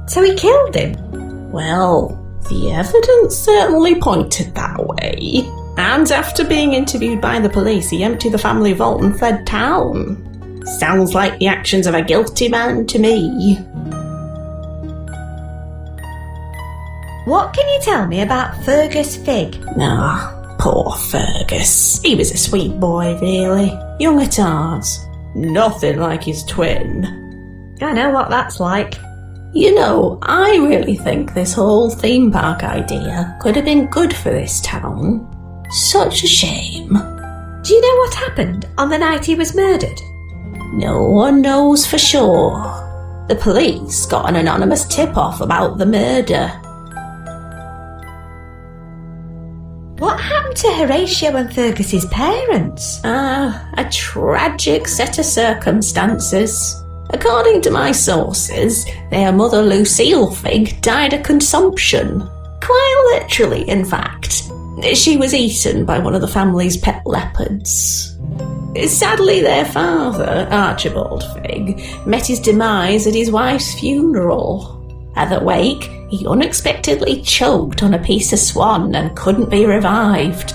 So he killed him? Well, the evidence certainly pointed that way. And after being interviewed by the police, he emptied the family vault and fled town. Sounds like the actions of a guilty man to me. What can you tell me about Fergus Fig? Poor Fergus. He was a sweet boy, really. Young at heart. Nothing like his twin. I know what that's like. You know, I really think this whole theme park idea could have been good for this town. Such a shame. Do you know what happened on the night he was murdered? No one knows for sure. The police got an anonymous tip-off about the murder. What happened to Horatio and Fergus's parents? A tragic set of circumstances. According to my sources, their mother Lucille Fig died of consumption. Quite literally, in fact. She was eaten by one of the family's pet leopards. Sadly, their father, Archibald Fig, met his demise at his wife's funeral. At the wake, he unexpectedly choked on a piece of swan and couldn't be revived.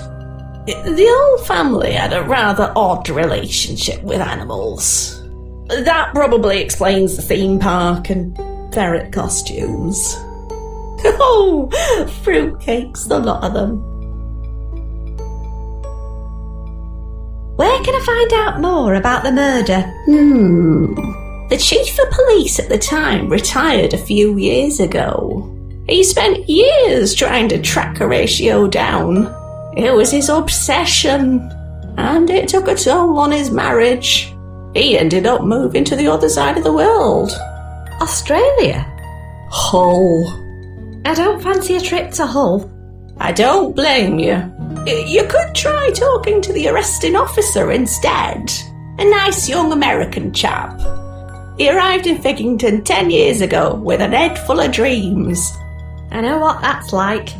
The old family had a rather odd relationship with animals. That probably explains the theme park and ferret costumes. Oh, fruitcakes, the lot of them. Where can I find out more about the murder? The chief of police at the time retired a few years ago. He spent years trying to track Horatio down. It was his obsession, and it took a toll on his marriage. He ended up moving to the other side of the world. Australia? Hull. I don't fancy a trip to Hull. I don't blame you. You could try talking to the arresting officer instead. A nice young American chap. He arrived in Figgington 10 years ago with an head full of dreams. I know what that's like.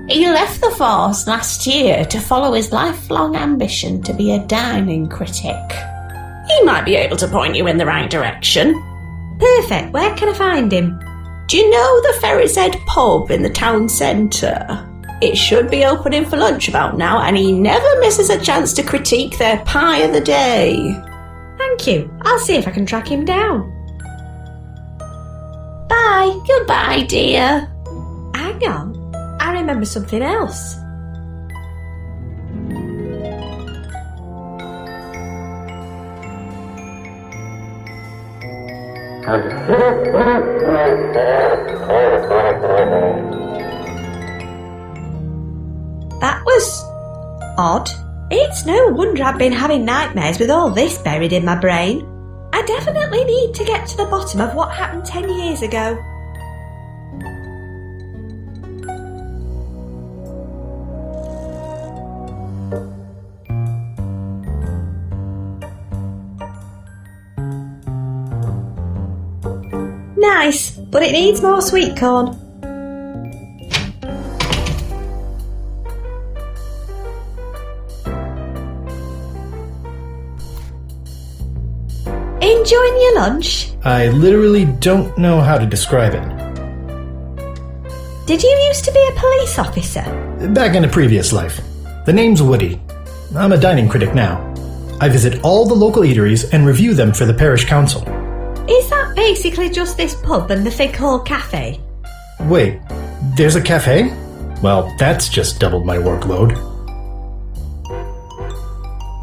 He left the force last year to follow his lifelong ambition to be a dining critic. He might be able to point you in the right direction. Perfect. Where can I find him? Do you know the Ferry's Head pub in the town centre? It should be opening for lunch about now, and he never misses a chance to critique their pie of the day. Thank you. I'll see if I can track him down. Bye. Goodbye, dear. Hang on. I remember something else. That was odd. It's no wonder I've been having nightmares with all this buried in my brain. I definitely need to get to the bottom of what happened 10 years ago. Nice, but it needs more sweet corn. Enjoying your lunch? I literally don't know how to describe it. Did you used to be a police officer? Back in a previous life. The name's Woody. I'm a dining critic now. I visit all the local eateries and review them for the parish council. Is that basically just this pub and the Fig Hall Cafe? Wait, there's a cafe? Well, that's just doubled my workload.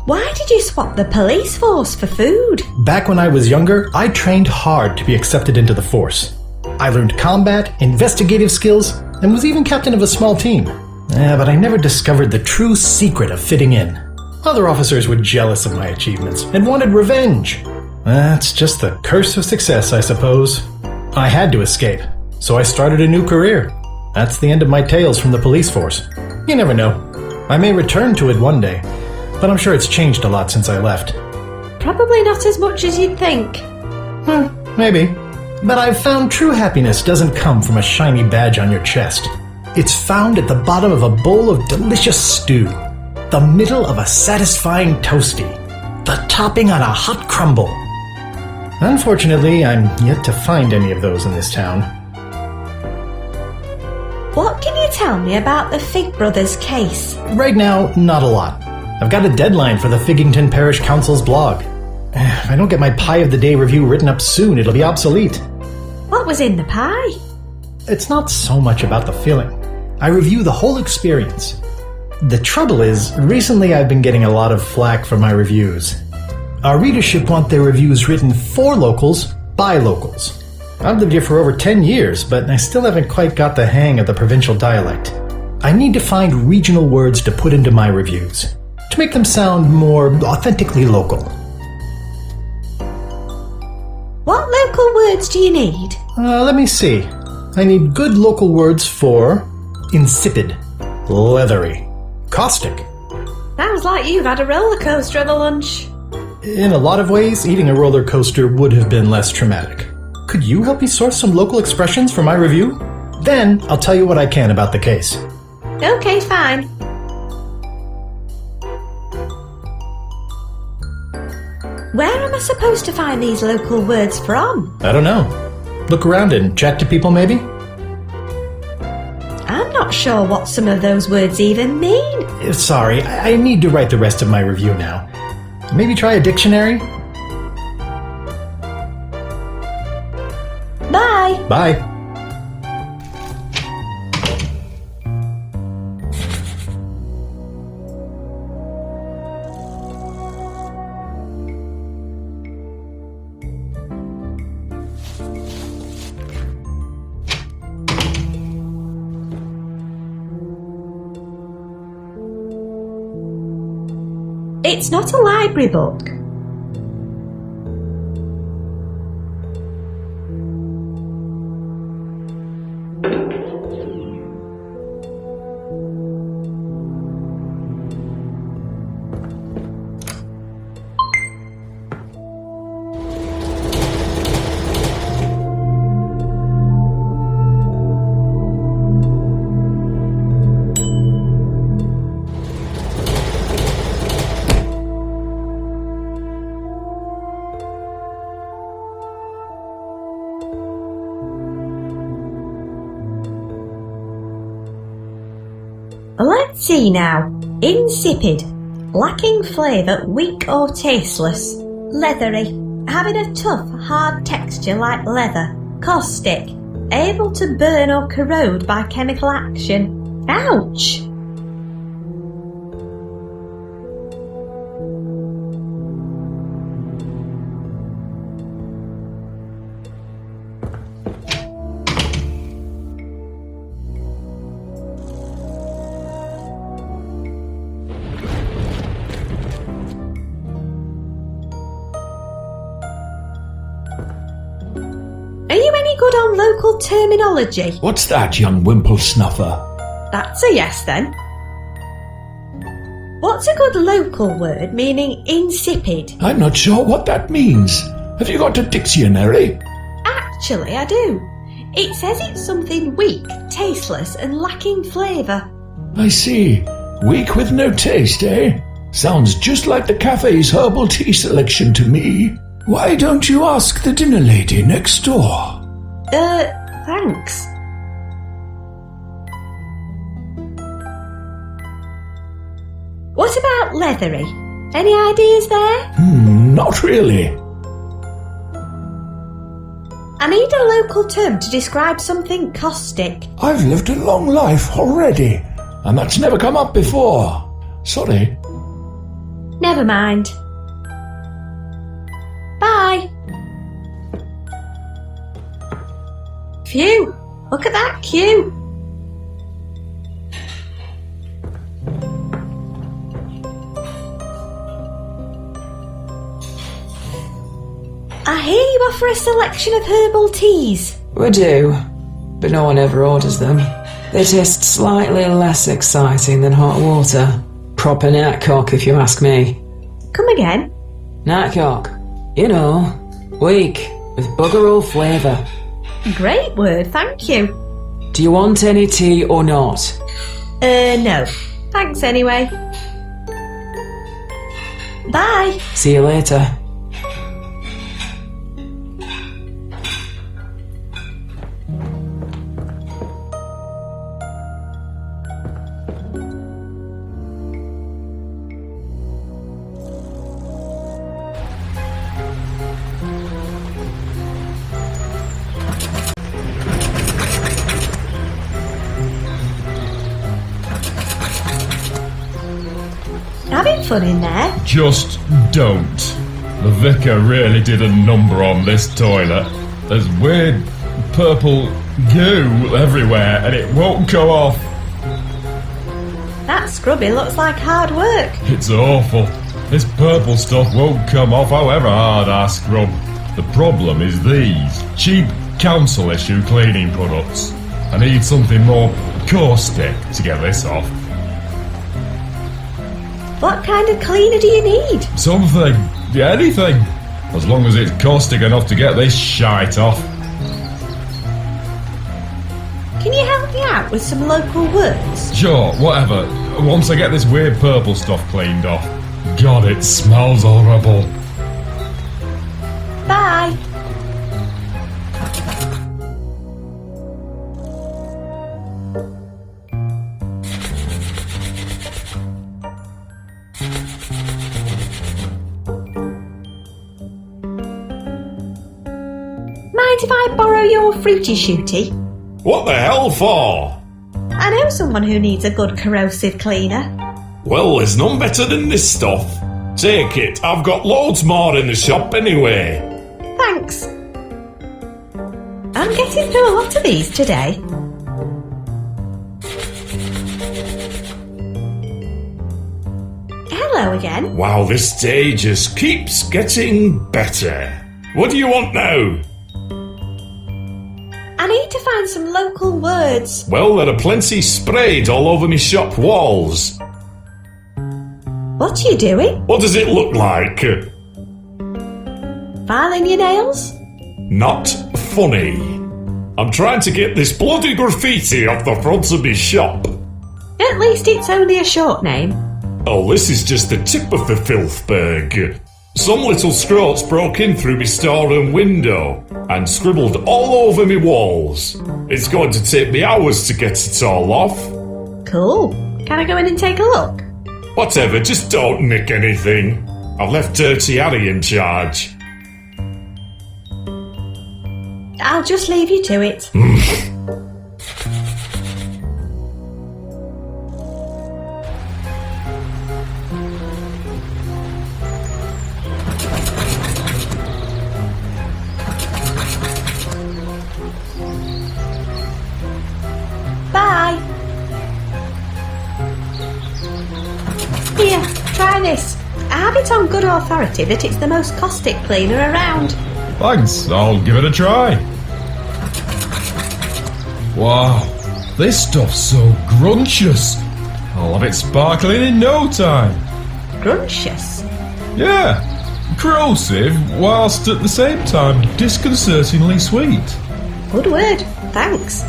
Why did you swap the police force for food? Back when I was younger, I trained hard to be accepted into the force. I learned combat, investigative skills, and was even captain of a small team. But I never discovered the true secret of fitting in. Other officers were jealous of my achievements and wanted revenge. That's just the curse of success, I suppose. I had to escape, so I started a new career. That's the end of my tales from the police force. You never know. I may return to it one day, but I'm sure it's changed a lot since I left. Probably not as much as you'd think. Maybe. But I've found true happiness doesn't come from a shiny badge on your chest. It's found at the bottom of a bowl of delicious stew, the middle of a satisfying toasty, the topping on a hot crumble. Unfortunately, I'm yet to find any of those in this town. What can you tell me about the Fig Brothers case? Right now, not a lot. I've got a deadline for the Figgington Parish Council's blog. If I don't get my Pie of the Day review written up soon, it'll be obsolete. What was in the pie? It's not so much about the filling. I review the whole experience. The trouble is, recently I've been getting a lot of flack for my reviews. Our readership want their reviews written for locals, by locals. I've lived here for over 10 years, but I still haven't quite got the hang of the provincial dialect. I need to find regional words to put into my reviews, to make them sound more authentically local. What local words do you need? Let me see. I need good local words for insipid, leathery, caustic. Sounds like you've had a roller coaster of a lunch. In a lot of ways, eating a roller coaster would have been less traumatic. Could you help me source some local expressions for my review? Then I'll tell you what I can about the case. Okay, fine. Where am I supposed to find these local words from? I don't know. Look around and chat to people, maybe? I'm not sure what some of those words even mean. Sorry, I need to write the rest of my review now. Maybe try a dictionary? Bye. Bye. It's not a library book. Let's see now. Insipid. Lacking flavour, weak or tasteless. Leathery. Having a tough, hard texture like leather. Caustic. Able to burn or corrode by chemical action. Ouch! Are you any good on local terminology? What's that, young wimple snuffer? That's a yes then. What's a good local word meaning insipid? I'm not sure what that means. Have you got a dictionary? Actually, I do. It says it's something weak, tasteless and lacking flavour. I see. Weak with no taste, eh? Sounds just like the cafe's herbal tea selection to me. Why don't you ask the dinner lady next door? Thanks. What about leathery? Any ideas there? Not really. I need a local term to describe something caustic. I've lived a long life already, and that's never come up before. Sorry. Never mind. Bye. Phew! Look at that queue. I hear you offer a selection of herbal teas. We do, but no one ever orders them. They taste slightly less exciting than hot water. Proper nightcock, if you ask me. Come again? Nightcock. You know, weak, with bugger all flavour. Great word, thank you. Do you want any tea or not? No. Thanks anyway. Bye. See you later. Having fun in there? Just don't. The vicar really did a number on this toilet. There's weird purple goo everywhere and it won't go off. That scrubby looks like hard work. It's awful. This purple stuff won't come off however hard I scrub. The problem is these cheap council issue cleaning products. I need something more caustic to get this off. What kind of cleaner do you need? Something. Anything. As long as it's caustic enough to get this shite off. Can you help me out with some local words? Sure, whatever. Once I get this weird purple stuff cleaned off. God, it smells horrible. Bye. Mind if I borrow your fruity shooty? What the hell for? I know someone who needs a good corrosive cleaner. Well, there's none better than this stuff. Take it, I've got loads more in the shop anyway. Thanks. I'm getting through a lot of these today. Hello again. Wow, this day just keeps getting better. What do you want now? I need to find some local words. Well, there are plenty sprayed all over me shop walls. What are you doing? What does it look like? Filing your nails? Not funny. I'm trying to get this bloody graffiti off the front of me shop. At least it's only a short name. Oh, this is just the tip of the filthberg. Some little scroats broke in through me storeroom window and scribbled all over me walls. It's going to take me hours to get it all off. Cool. Can I go in and take a look? Whatever, just don't nick anything. I've left Dirty Harry in charge. I'll just leave you to it. Bye. Here, try this. I have it on good authority that it's the most caustic cleaner around. Thanks, I'll give it a try. Wow, this stuff's so gruntious. I'll have it sparkling in no time. Gruntious? Yeah, corrosive whilst at the same time disconcertingly sweet. Good word, thanks.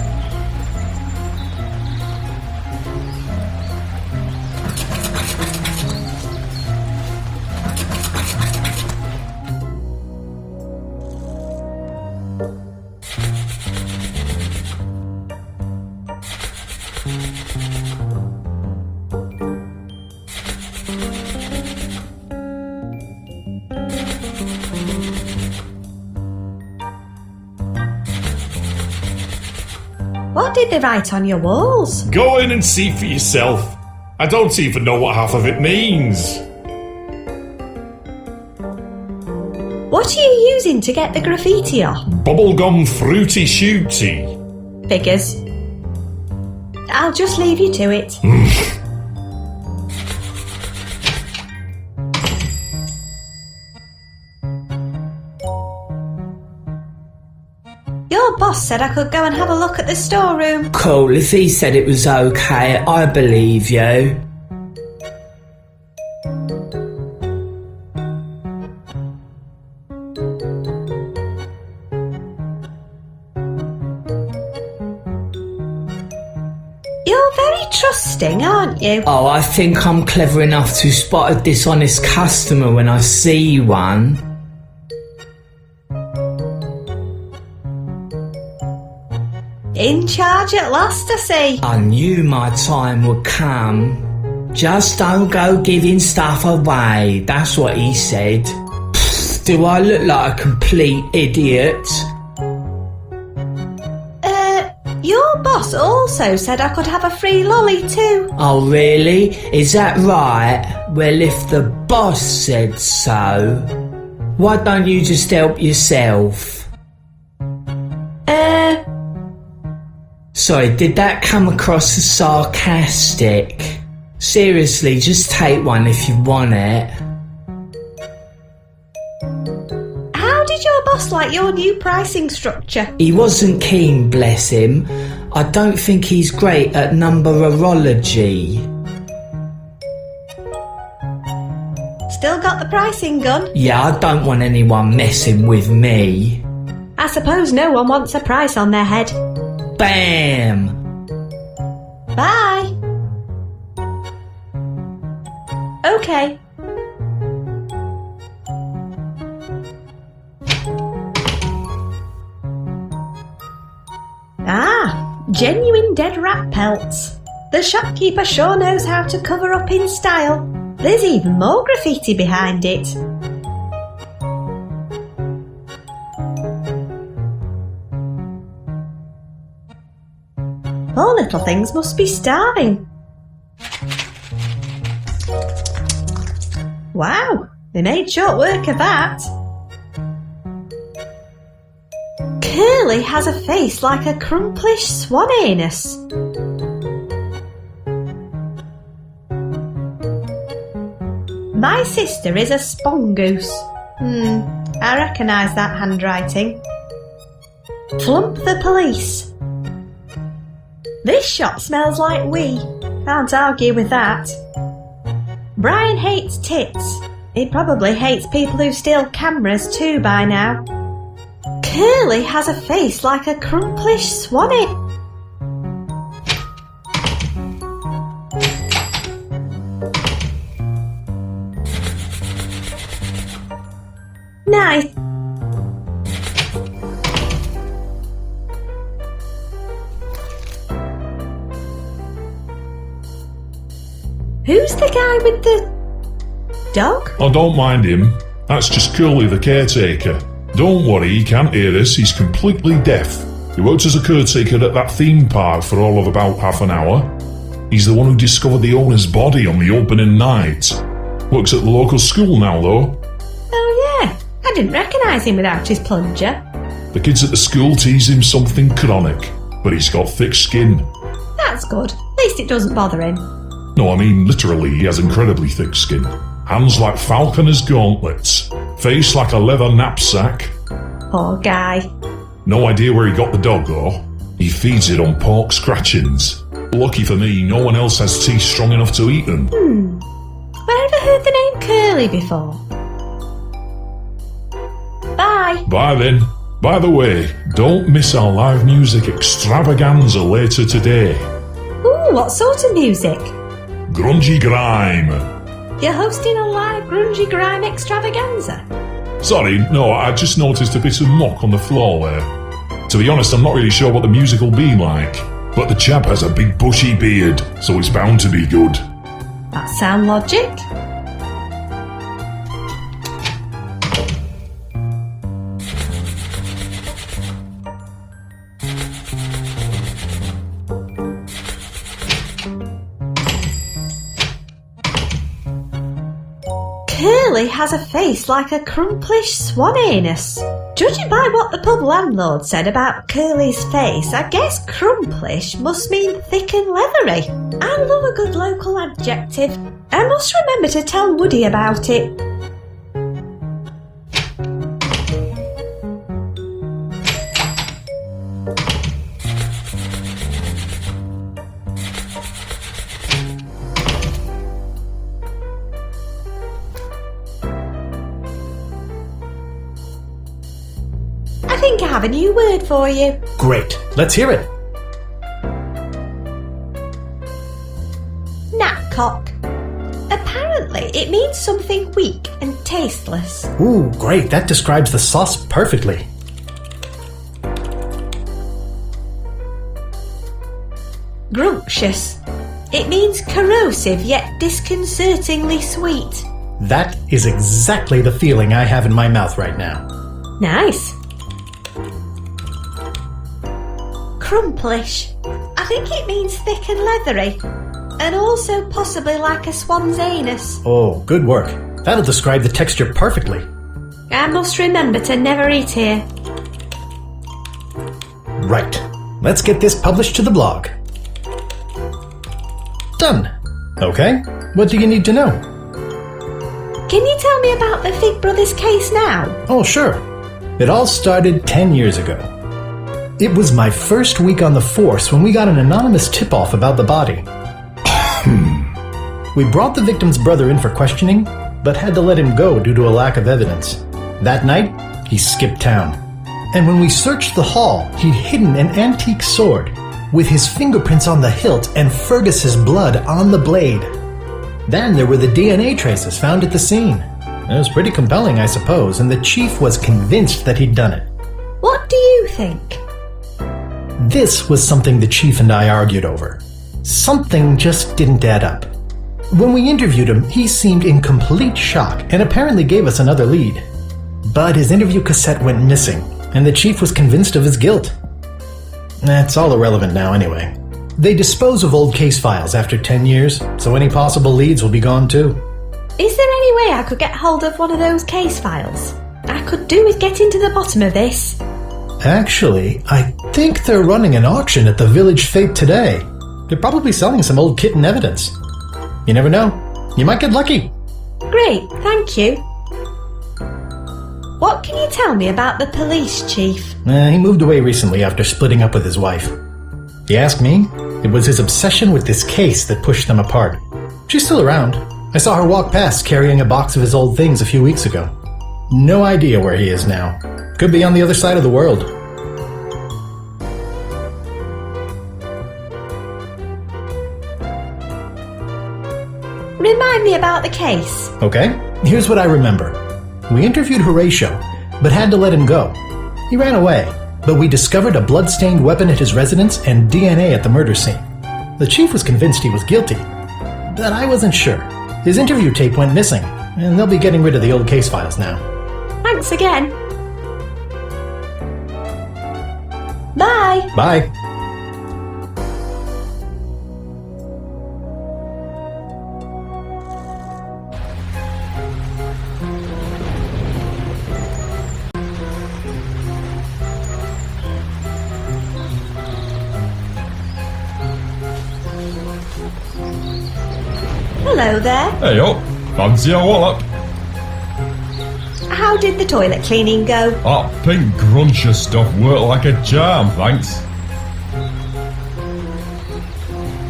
did they write on your walls? Go in and see for yourself. I don't even know what half of it means. What are you using to get the graffiti off? Bubblegum fruity shooty. Figures. I'll just leave you to it. Your boss said I could go and have a look at the storeroom. Cool, if he said it was okay, I believe you. You're very trusting, aren't you? Oh, I think I'm clever enough to spot a dishonest customer when I see one. In charge at last, I see. I knew my time would come. Just don't go giving stuff away, that's what he said. Pfft, do I look like a complete idiot? Your boss also said I could have a free lolly too. Oh really? Is that right? Well, if the boss said so, why don't you just help yourself? Sorry, did that come across as sarcastic? Seriously, just take one if you want it. How did your boss like your new pricing structure? He wasn't keen, bless him. I don't think he's great at numberology. Still got the pricing gun? Yeah, I don't want anyone messing with me. I suppose no one wants a price on their head. Bam! Bye! Okay. Ah, genuine dead rat pelts. The shopkeeper sure knows how to cover up in style. There's even more graffiti behind it. Poor little things must be starving. Wow, they made short work of that. Curly has a face like a crumplish swan anus. My sister is a spongoose. I recognise that handwriting. Flump the police. This shop smells like wee. Can't argue with that. Brian hates tits. He probably hates people who steal cameras too by now. Curly has a face like a crumplish swanny. Nice. Who's the guy with the dog? Oh, don't mind him. That's just Curly the caretaker. Don't worry, he can't hear us. He's completely deaf. He worked as a caretaker at that theme park for all of about half an hour. He's the one who discovered the owner's body on the opening night. Works at the local school now, though. Oh yeah, I didn't recognise him without his plunger. The kids at the school tease him something chronic, but he's got thick skin. That's good. At least it doesn't bother him. No, I mean literally, he has incredibly thick skin. Hands like falconers' gauntlets. Face like a leather knapsack. Poor guy. No idea where he got the dog, though. He feeds it on pork scratchings. Lucky for me, no one else has teeth strong enough to eat them. Where have I heard the name Curly before? Bye. Bye then. By the way, don't miss our live music extravaganza later today. Ooh, what sort of music? Grungy grime. You're hosting a live grungy grime extravaganza? Sorry, no, I just noticed a bit of muck on the floor there. To be honest, I'm not really sure what the music will be like, but the chap has a big bushy beard, so it's bound to be good. That sound logic? Curly has a face like a crumplish swan anus. Judging by what the pub landlord said about Curly's face, I guess crumplish must mean thick and leathery. I love a good local adjective. I must remember to tell Woody about it. I think I have a new word for you. Great. Let's hear it. Knapcock. Apparently, it means something weak and tasteless. Ooh, great. That describes the sauce perfectly. Grumptious. It means corrosive yet disconcertingly sweet. That is exactly the feeling I have in my mouth right now. Nice. Crumplish. I think it means thick and leathery, and also possibly like a swan's anus. Oh, good work. That'll describe the texture perfectly. I must remember to never eat here. Right. Let's get this published to the blog. Done. Okay. What do you need to know? Can you tell me about the Fig Brothers case now? Oh, sure. It all started 10 years ago. It was my first week on the force when we got an anonymous tip-off about the body. We brought the victim's brother in for questioning, but had to let him go due to a lack of evidence. That night, he skipped town. And when we searched the hall, he'd hidden an antique sword with his fingerprints on the hilt and Fergus's blood on the blade. Then there were the DNA traces found at the scene. It was pretty compelling, I suppose, and the chief was convinced that he'd done it. What do you think? This was something the chief and I argued over. Something just didn't add up. When we interviewed him, he seemed in complete shock and apparently gave us another lead. But his interview cassette went missing, and the chief was convinced of his guilt. It's all irrelevant now anyway. They dispose of old case files after 10 years, so any possible leads will be gone too. Is there any way I could get hold of one of those case files? I could do with getting to the bottom of this. Actually, I think they're running an auction at the village fete today. They're probably selling some old kit and evidence. You never know. You might get lucky. Great, thank you. What can you tell me about the police chief? He moved away recently after splitting up with his wife. You ask me, it was his obsession with this case that pushed them apart. She's still around. I saw her walk past carrying a box of his old things a few weeks ago. No idea where he is now. Could be on the other side of the world. Remind me about the case. Okay, here's what I remember. We interviewed Horatio, but had to let him go. He ran away, but we discovered a blood-stained weapon at his residence and DNA at the murder scene. The chief was convinced he was guilty, but I wasn't sure. His interview tape went missing, and they'll be getting rid of the old case files now. Thanks again. Bye. Bye. Hello there. Hey up, fancy a wallop? How did the toilet cleaning go? That pink gruncher stuff worked like a charm, thanks.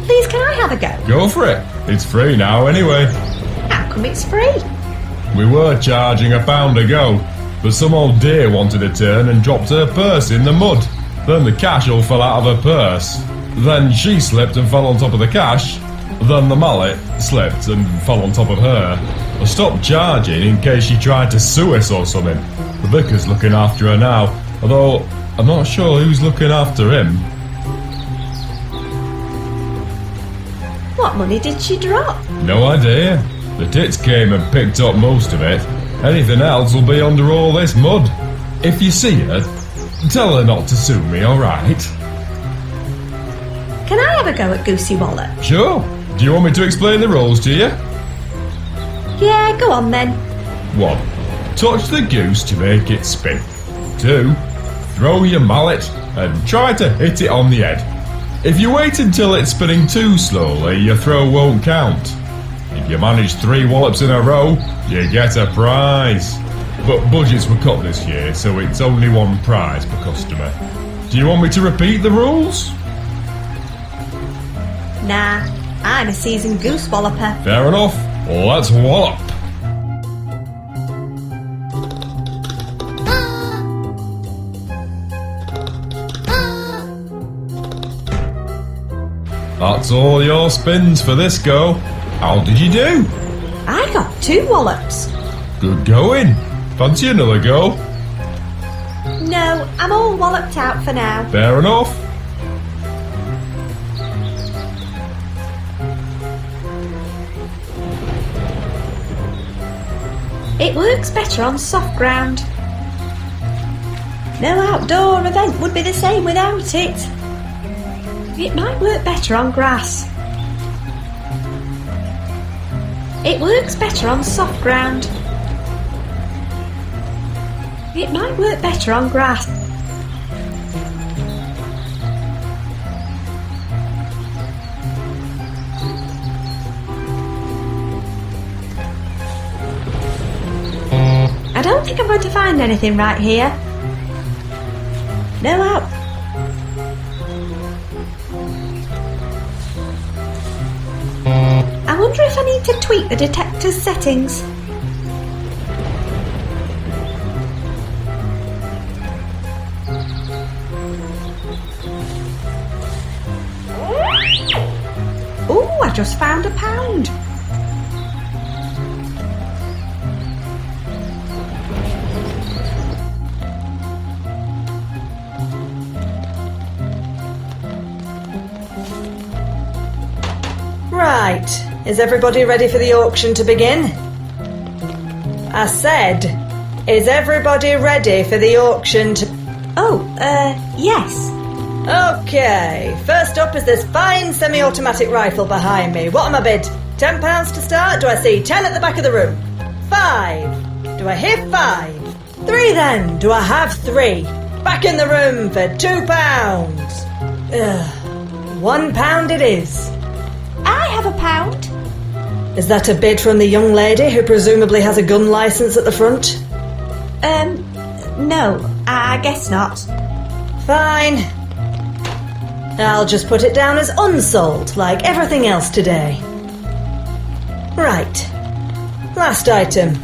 Please, can I have a go? Go for it. It's free now anyway. How come it's free? We were charging £1 a go, but some old dear wanted a turn and dropped her purse in the mud. Then the cash all fell out of her purse. Then she slipped and fell on top of the cash. Then the mallet slipped and fell on top of her. I stopped charging in case she tried to sue us or something. The vicar's looking after her now, although I'm not sure who's looking after him. What money did she drop? No idea. The tits came and picked up most of it. Anything else will be under all this mud. If you see her, tell her not to sue me, alright? Can I have a go at Goosey Wallop? Sure. Do you want me to explain the rules to you? Yeah, go on then. 1. Touch the goose to make it spin. 2. Throw your mallet and try to hit it on the head. If you wait until it's spinning too slowly, your throw won't count. If you manage 3 wallops in a row, you get a prize. But budgets were cut this year, so it's only 1 prize per customer. Do you want me to repeat the rules? Nah, I'm a seasoned goose walloper. Fair enough. Let's wallop. That's all your spins for this go. How did you do? I got 2 wallops. Good going. Fancy another go? No, I'm all walloped out for now. Fair enough. It works better on soft ground. No outdoor event would be the same without it. It might work better on grass. It works better on soft ground. It might work better on grass. I don't think I'm going to find anything right here. No out. I wonder if I need to tweak the detector's settings. Ooh, I just found £1. Right, is everybody ready for the auction to begin? I said, is everybody ready for the auction to... Yes. Okay, first up is this fine semi-automatic rifle behind me. What am I bid? £10 to start? Do I see 10 at the back of the room? 5. Do I hear 5? 3 then. Do I have 3? Back in the room for £2. £1 it is. I have £1. Is that a bid from the young lady who presumably has a gun licence at the front? No, I guess not. Fine. I'll just put it down as unsold, like everything else today. Right. Last item.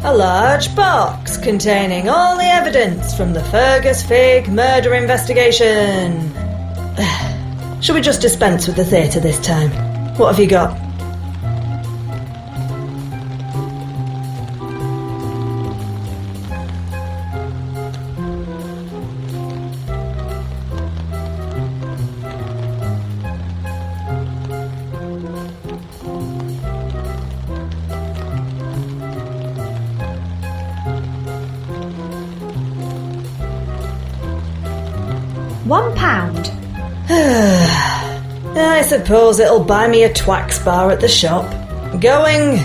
A large box containing all the evidence from the Fergus Fig murder investigation. Shall we just dispense with the theatre this time? What have you got? £1. I suppose it'll buy me a Twax bar at the shop. Going,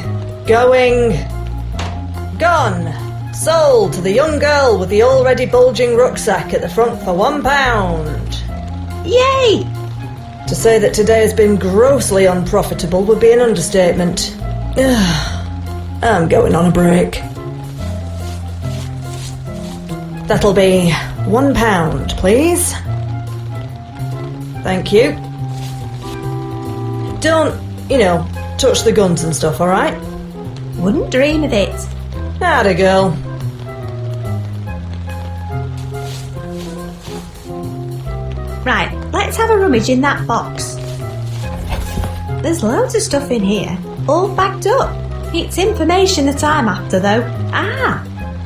gone. Sold to the young girl with the already bulging rucksack at the front for £1. Yay! To say that today has been grossly unprofitable would be an understatement. I'm going on a break. That'll be £1, please. Thank you. Don't, touch the guns and stuff, alright? Wouldn't dream of it. Atta girl. Right, let's have a rummage in that box. There's loads of stuff in here, all bagged up. It's information that I'm after, though.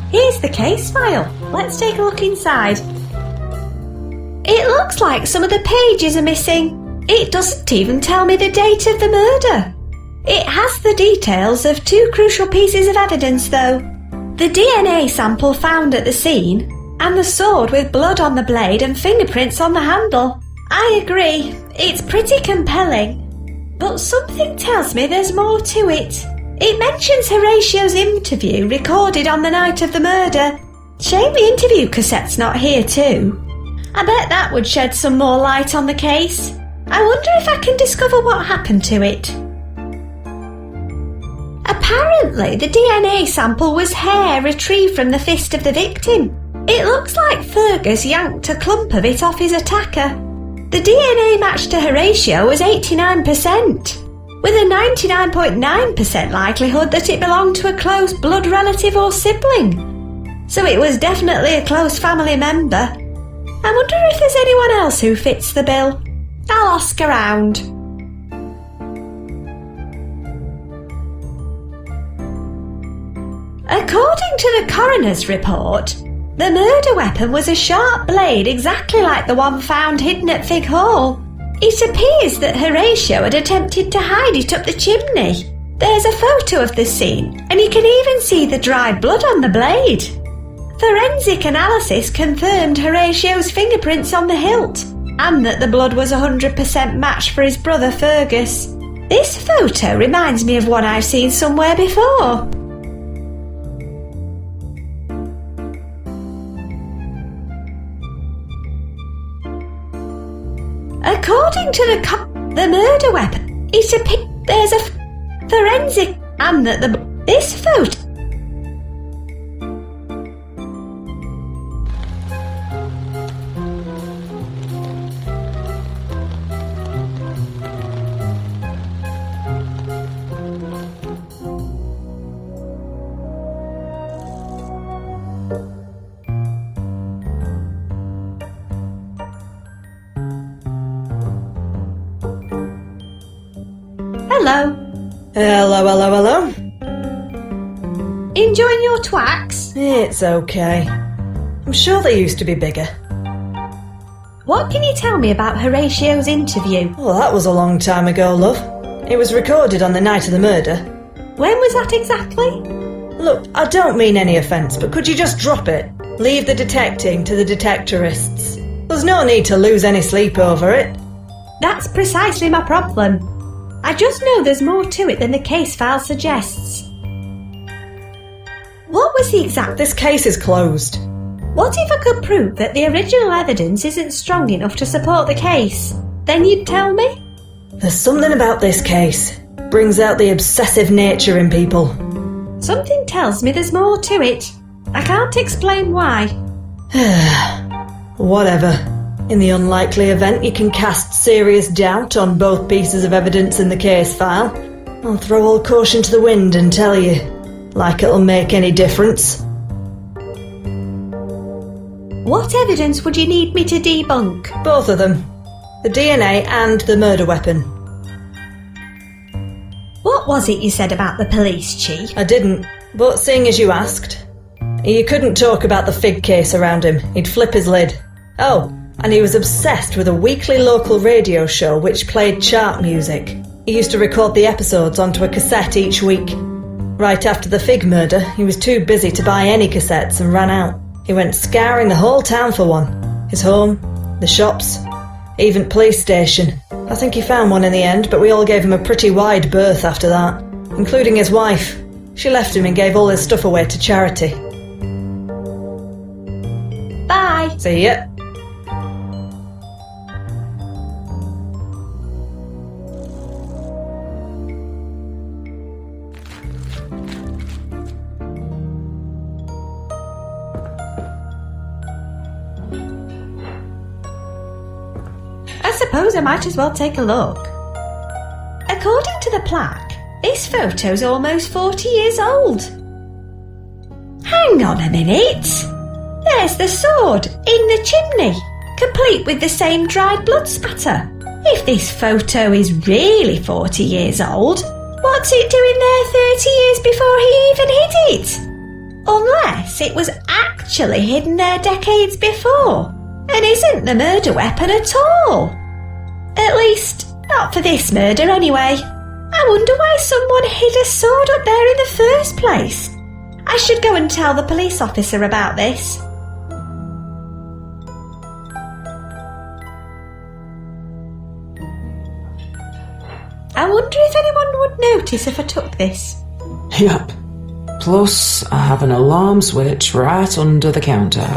Here's the case file. Let's take a look inside. It looks like some of the pages are missing. It doesn't even tell me the date of the murder. It has the details of 2 crucial pieces of evidence, though. The DNA sample found at the scene, and the sword with blood on the blade and fingerprints on the handle. I agree, it's pretty compelling. But something tells me there's more to it. It mentions Horatio's interview recorded on the night of the murder. Shame the interview cassette's not here too. I bet that would shed some more light on the case. I wonder if I can discover what happened to it. Apparently, the DNA sample was hair retrieved from the fist of the victim. It looks like Fergus yanked a clump of it off his attacker. The DNA match to Horatio was 89%, with a 99.9% likelihood that it belonged to a close blood relative or sibling. So it was definitely a close family member. I wonder if there's anyone else who fits the bill. I'll ask around. According to the coroner's report, the murder weapon was a sharp blade exactly like the one found hidden at Fig Hall. It appears that Horatio had attempted to hide it up the chimney. There's a photo of the scene, and you can even see the dried blood on the blade. Forensic analysis confirmed Horatio's fingerprints on the hilt, and that the blood was 100% matched for his brother Fergus. This photo reminds me of one I've seen somewhere before. According to the murder weapon, it appears there's a forensic and that this photo. Hello. Hello. Enjoying your twacks? It's okay. I'm sure they used to be bigger. What can you tell me about Horatio's interview? Well, that was a long time ago, love. It was recorded on the night of the murder. When was that exactly? Look, I don't mean any offence, but could you just drop it? Leave the detecting to the detectorists. There's no need to lose any sleep over it. That's precisely my problem. I just know there's more to it than the case file suggests. What was the exact... This case is closed. What if I could prove that the original evidence isn't strong enough to support the case? Then you'd tell me? There's something about this case. Brings out the obsessive nature in people. Something tells me there's more to it. I can't explain why. Whatever. In the unlikely event you can cast serious doubt on both pieces of evidence in the case file, I'll throw all caution to the wind and tell you, like it'll make any difference. What evidence would you need me to debunk? Both of them. The DNA and the murder weapon. What was it you said about the police, chief? I didn't, but seeing as you asked. You couldn't talk about the fig case around him, he'd flip his lid. Oh, and he was obsessed with a weekly local radio show which played chart music. He used to record the episodes onto a cassette each week. Right after the Fig murder, he was too busy to buy any cassettes and ran out. He went scouring the whole town for one. His home, the shops, even police station. I think he found one in the end, but we all gave him a pretty wide berth after that, including his wife. She left him and gave all his stuff away to charity. Bye. See ya. I suppose I might as well take a look. According to the plaque, this photo's almost 40 years old. Hang on a minute. There's the sword in the chimney, complete with the same dried blood spatter. If this photo is really 40 years old, what's it doing there 30 years before he even hid it? Unless it was actually hidden there decades before, and isn't the murder weapon at all. At least, not for this murder anyway. I wonder why someone hid a sword up there in the first place. I should go and tell the police officer about this. I wonder if anyone would notice if I took this. Yep. Plus, I have an alarm switch right under the counter.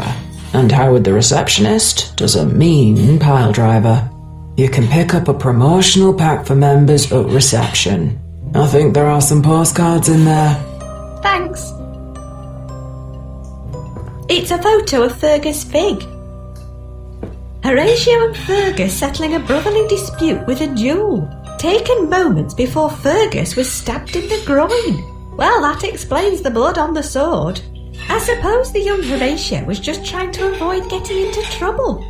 And Howard the receptionist does a mean pile driver. You can pick up a promotional pack for members at reception. I think there are some postcards in there. Thanks. It's a photo of Fergus Fig. Horatio and Fergus settling a brotherly dispute with a duel, taken moments before Fergus was stabbed in the groin. Well, that explains the blood on the sword. I suppose the young Horatio was just trying to avoid getting into trouble.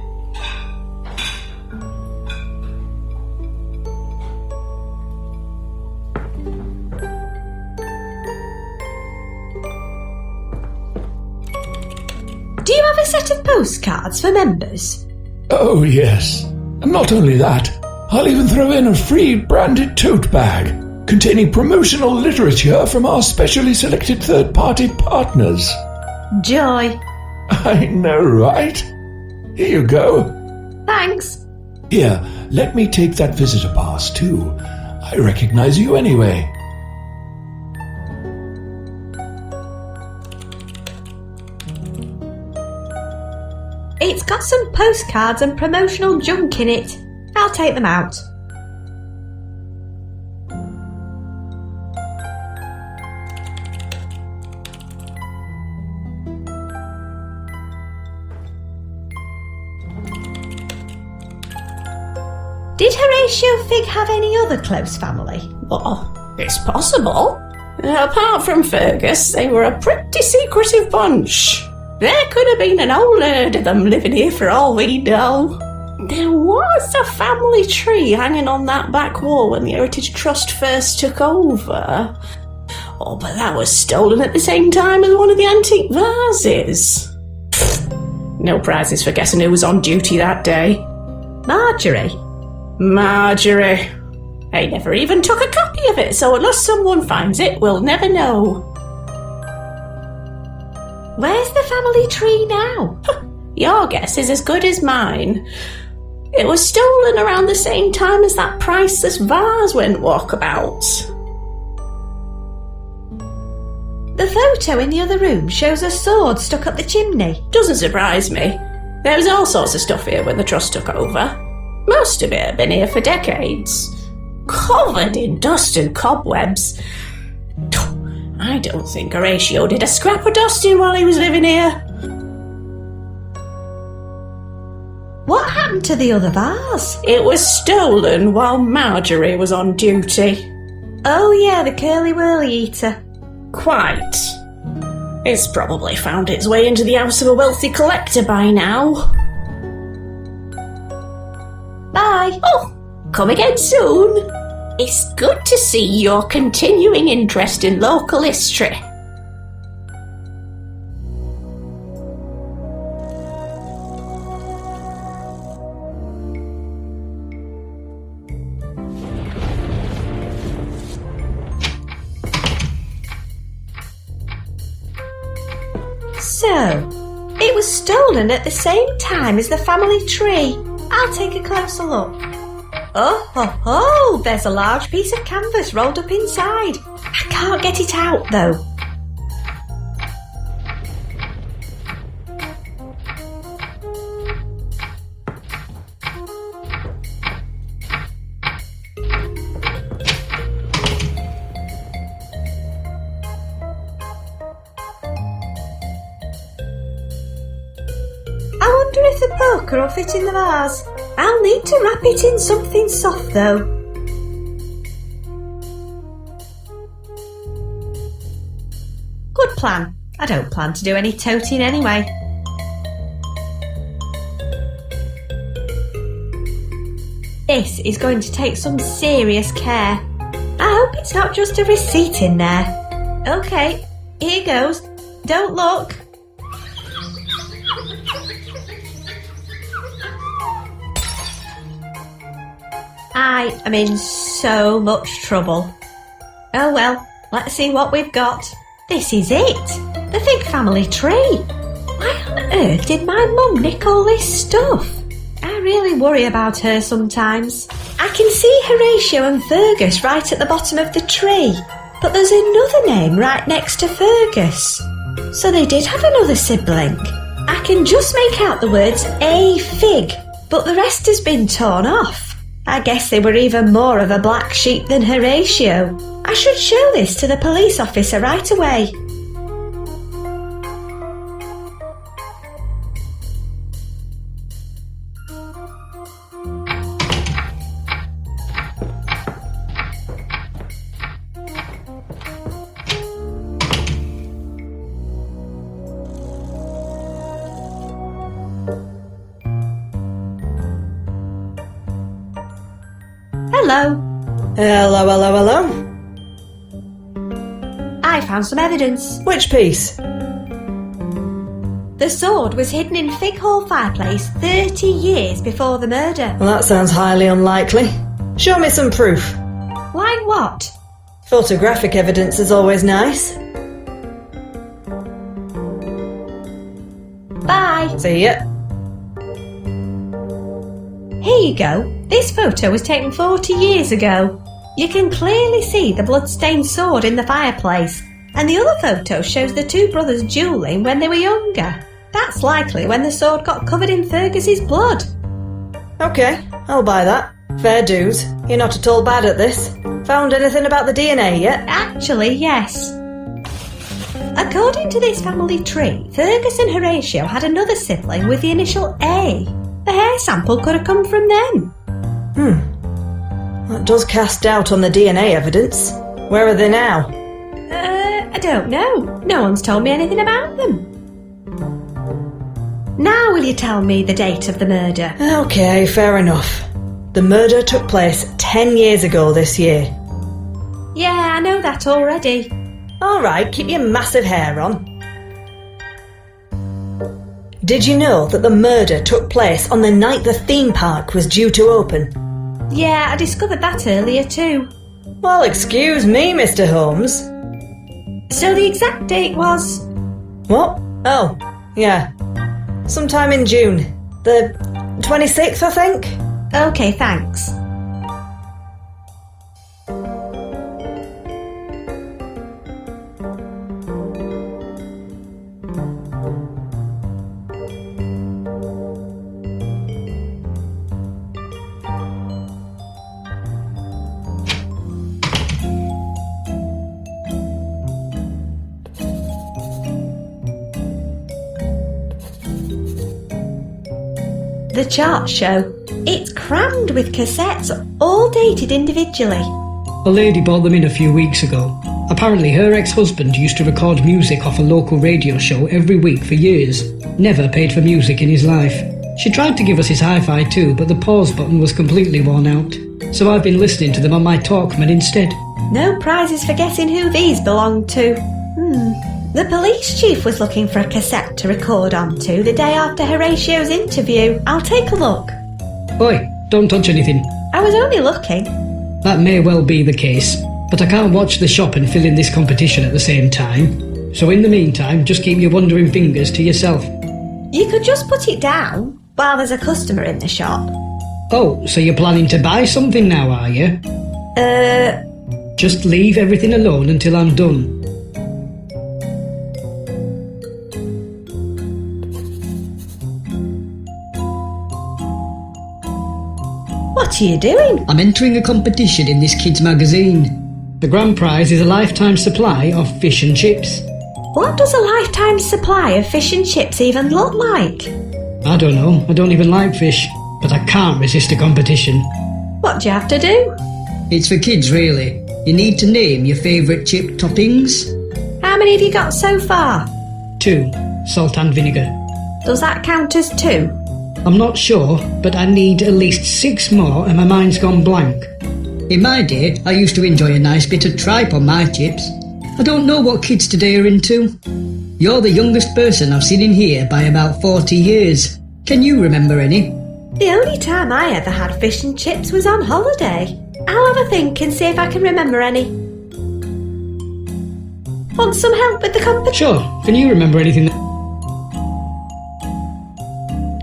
Do you have a set of postcards for members? Oh, yes. And not only that, I'll even throw in a free branded tote bag containing promotional literature from our specially selected third-party partners. Joy. I know, right? Here you go. Thanks. Here, let me take that visitor pass, too. I recognize you anyway. It's got some postcards and promotional junk in it. I'll take them out. Did Horatio Fig have any other close family? Well, it's possible. Apart from Fergus, they were a pretty secretive bunch. There could have been an old herd of them living here for all we know. There was a family tree hanging on that back wall when the Heritage Trust first took over. Oh, but that was stolen at the same time as one of the antique vases. No prizes for guessing who was on duty that day. Marjorie. I never even took a copy of it, so unless someone finds it, we'll never know. Where's the family tree now? Your guess is as good as mine. It was stolen around the same time as that priceless vase went walkabout. The photo in the other room shows a sword stuck up the chimney. Doesn't surprise me. There was all sorts of stuff here when the Trust took over. Most of it had been here for decades. Covered in dust and cobwebs. I don't think Horatio did a scrap of dusting while he was living here. What happened to the other vase? It was stolen while Marjorie was on duty. Oh yeah, the curly-whirly eater. Quite. It's probably found its way into the house of a wealthy collector by now. Bye. Oh, come again soon. It's good to see your continuing interest in local history. So, it was stolen at the same time as the family tree. I'll take a closer look. Oh, ho, ho! There's a large piece of canvas rolled up inside. I can't get it out, though. I wonder if the poker will fit in the vase. I'll need to wrap it in something soft, though. Good plan. I don't plan to do any toting anyway. This is going to take some serious care. I hope it's not just a receipt in there. Okay, here goes. Don't look. I am in so much trouble. Oh well, let's see what we've got. This is it! The Fig family tree! Why on earth did my mum nick all this stuff? I really worry about her sometimes. I can see Horatio and Fergus right at the bottom of the tree. But there's another name right next to Fergus. So they did have another sibling. I can just make out the words A Fig, but the rest has been torn off. I guess they were even more of a black sheep than Horatio. I should show this to the police officer right away. Hello. Hello, hello, hello. I found some evidence. Which piece? The sword was hidden in Fig Hall fireplace 30 years before the murder. Well, that sounds highly unlikely. Show me some proof. Like what? Photographic evidence is always nice. Bye. See ya. Here you go. This photo was taken 40 years ago. You can clearly see the blood-stained sword in the fireplace, and the other photo shows the two brothers duelling when they were younger. That's likely when the sword got covered in Fergus's blood. Okay, I'll buy that. Fair dues. You're not at all bad at this. Found anything about the DNA yet? Actually, yes. According to this family tree, Fergus and Horatio had another sibling with the initial A. The hair sample could have come from them. That does cast doubt on the DNA evidence. Where are they now? I don't know. No one's told me anything about them. Now will you tell me the date of the murder? Okay, fair enough. The murder took place 10 years ago this year. Yeah, I know that already. Alright, keep your massive hair on. Did you know that the murder took place on the night the theme park was due to open? Yeah, I discovered that earlier too. Well, excuse me, Mr. Holmes. So the exact date was... What? Oh, yeah. Sometime in June. The 26th, I think? Okay, thanks. The chart show. It's crammed with cassettes, all dated individually. A lady bought them in a few weeks ago. Apparently her ex-husband used to record music off a local radio show every week for years. Never paid for music in his life. She tried to give us his hi-fi too, but the pause button was completely worn out. So I've been listening to them on my Talkman instead. No prizes for guessing who these belong to. The police chief was looking for a cassette to record onto the day after Horatio's interview. I'll take a look. Oi, don't touch anything. I was only looking. That may well be the case, but I can't watch the shop and fill in this competition at the same time. So in the meantime, just keep your wandering fingers to yourself. You could just put it down while there's a customer in the shop. Oh, so you're planning to buy something now, are you? Just leave everything alone until I'm done. What are you doing? I'm entering a competition in this kid's magazine. The grand prize is a lifetime supply of fish and chips. What does a lifetime supply of fish and chips even look like? I don't know, I don't even like fish, but I can't resist a competition. What do you have to do? It's for kids, really. You need to name your favourite chip toppings. How many have you got so far? 2. Salt and vinegar. Does that count as 2? I'm not sure, but I need at least 6 more and my mind's gone blank. In my day, I used to enjoy a nice bit of tripe on my chips. I don't know what kids today are into. You're the youngest person I've seen in here by about 40 years. Can you remember any? The only time I ever had fish and chips was on holiday. I'll have a think and see if I can remember any. Want some help with the competition? Sure. Can you remember anything?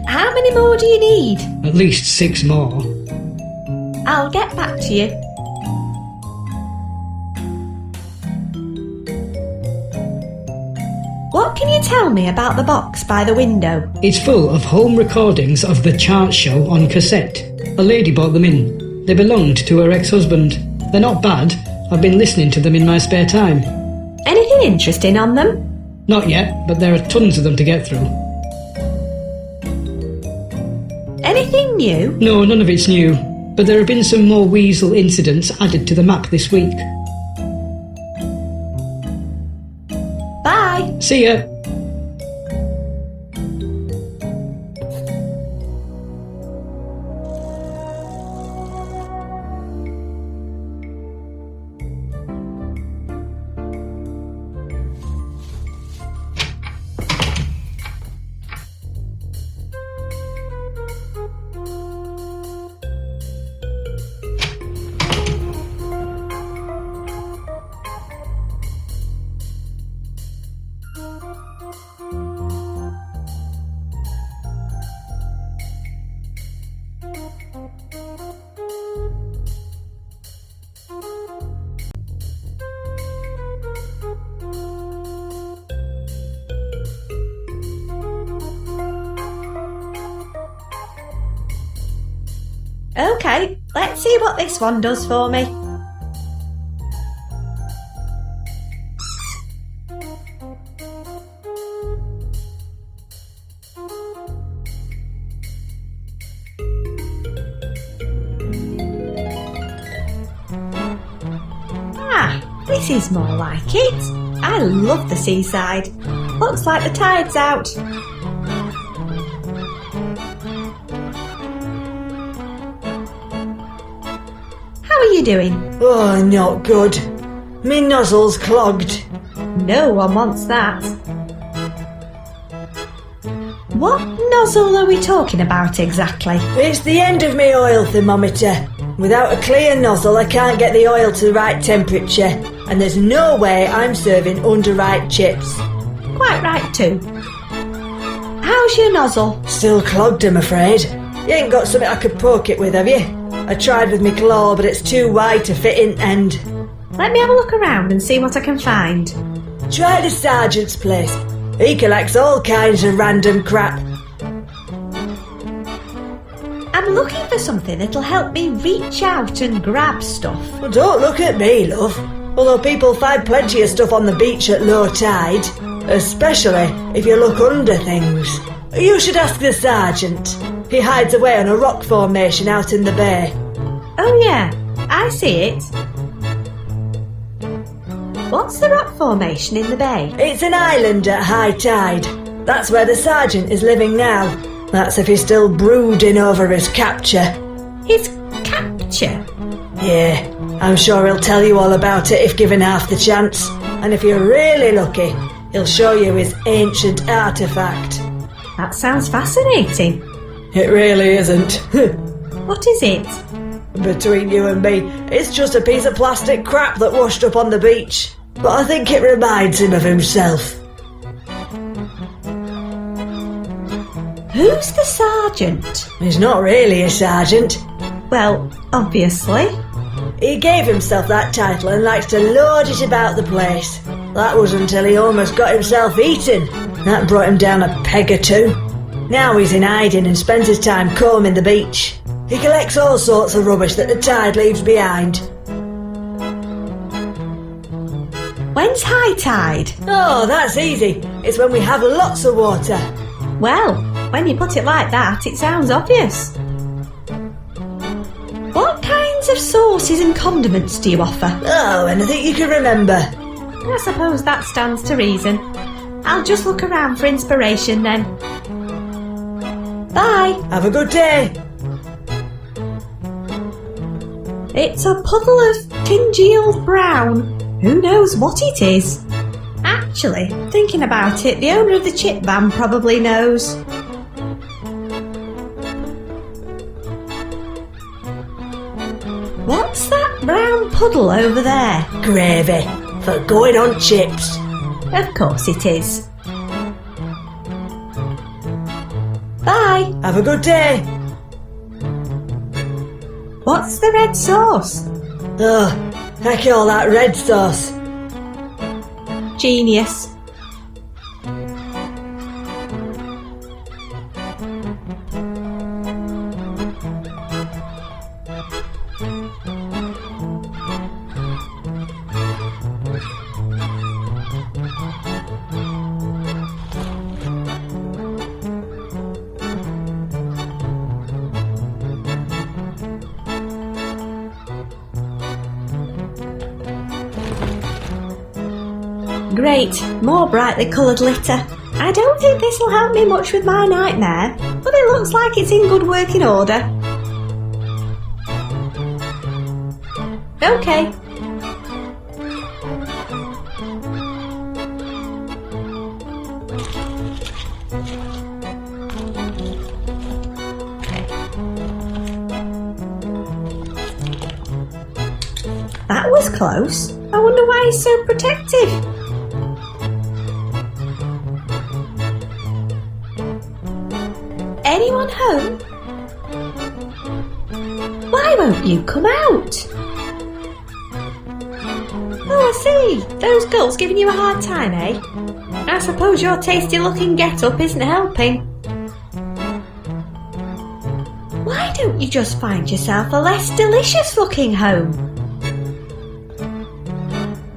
How many more do you need? At least 6 more. I'll get back to you. tell me about the box by the window? It's full of home recordings of the chart show on cassette. A lady bought them in. They belonged to her ex-husband. They're not bad. I've been listening to them in my spare time. Anything interesting on them? Not yet, but there are tons of them to get through. Anything new? No, none of it's new. But there have been some more weasel incidents added to the map this week. Bye. See ya. Okay, let's see what this one does for me. This is more like it. I love the seaside. Looks like the tide's out. How are you doing? Oh, not good. Me nozzle's clogged. No one wants that. What nozzle are we talking about exactly? It's the end of me oil thermometer. Without a clear nozzle, I can't get the oil to the right temperature, and there's no way I'm serving under-ripe chips. Quite right too. How's your nozzle? Still clogged, I'm afraid. You ain't got something I could poke it with, have you? I tried with my claw, but it's too wide to fit in end. Let me have a look around and see what I can find. Try the sergeant's place. He collects all kinds of random crap. I'm looking for something that'll help me reach out and grab stuff. Well, don't look at me, love. Although people find plenty of stuff on the beach at low tide, especially if you look under things. You should ask the sergeant. He hides away on a rock formation out in the bay. Oh yeah, I see it. What's the rock formation in the bay? It's an island at high tide. That's where the sergeant is living now. That's if he's still brooding over his capture. His capture? Yeah, I'm sure he'll tell you all about it if given half the chance. And if you're really lucky, he'll show you his ancient artefact. That sounds fascinating. It really isn't. What is it? Between you and me, it's just a piece of plastic crap that washed up on the beach. But I think it reminds him of himself. Who's the sergeant? He's not really a sergeant. Well, obviously. He gave himself that title and likes to lord it about the place. That was until he almost got himself eaten. That brought him down a peg or two. Now he's in hiding and spends his time combing the beach. He collects all sorts of rubbish that the tide leaves behind. When's high tide? Oh, that's easy. It's when we have lots of water. Well, when you put it like that, it sounds obvious. What kinds of sauces and condiments do you offer? Oh, anything you can remember. I suppose that stands to reason. I'll just look around for inspiration then. Bye. Have a good day. It's a puddle of congealed brown. Who knows what it is? Actually, thinking about it, the owner of the chip van probably knows. What's that brown puddle over there? Gravy for going on chips. Of course it is. Bye. Have a good day. What's the red sauce? Oh, heck all that red sauce. Genius. Great, more brightly coloured litter. I don't think this will help me much with my nightmare, but it looks like it's in good working order. Okay. That was close. I wonder why he's so protective. Anyone home? Why won't you come out? Oh, I see. Those girls giving you a hard time, eh? I suppose your tasty-looking get-up isn't helping. Why don't you just find yourself a less delicious-looking home?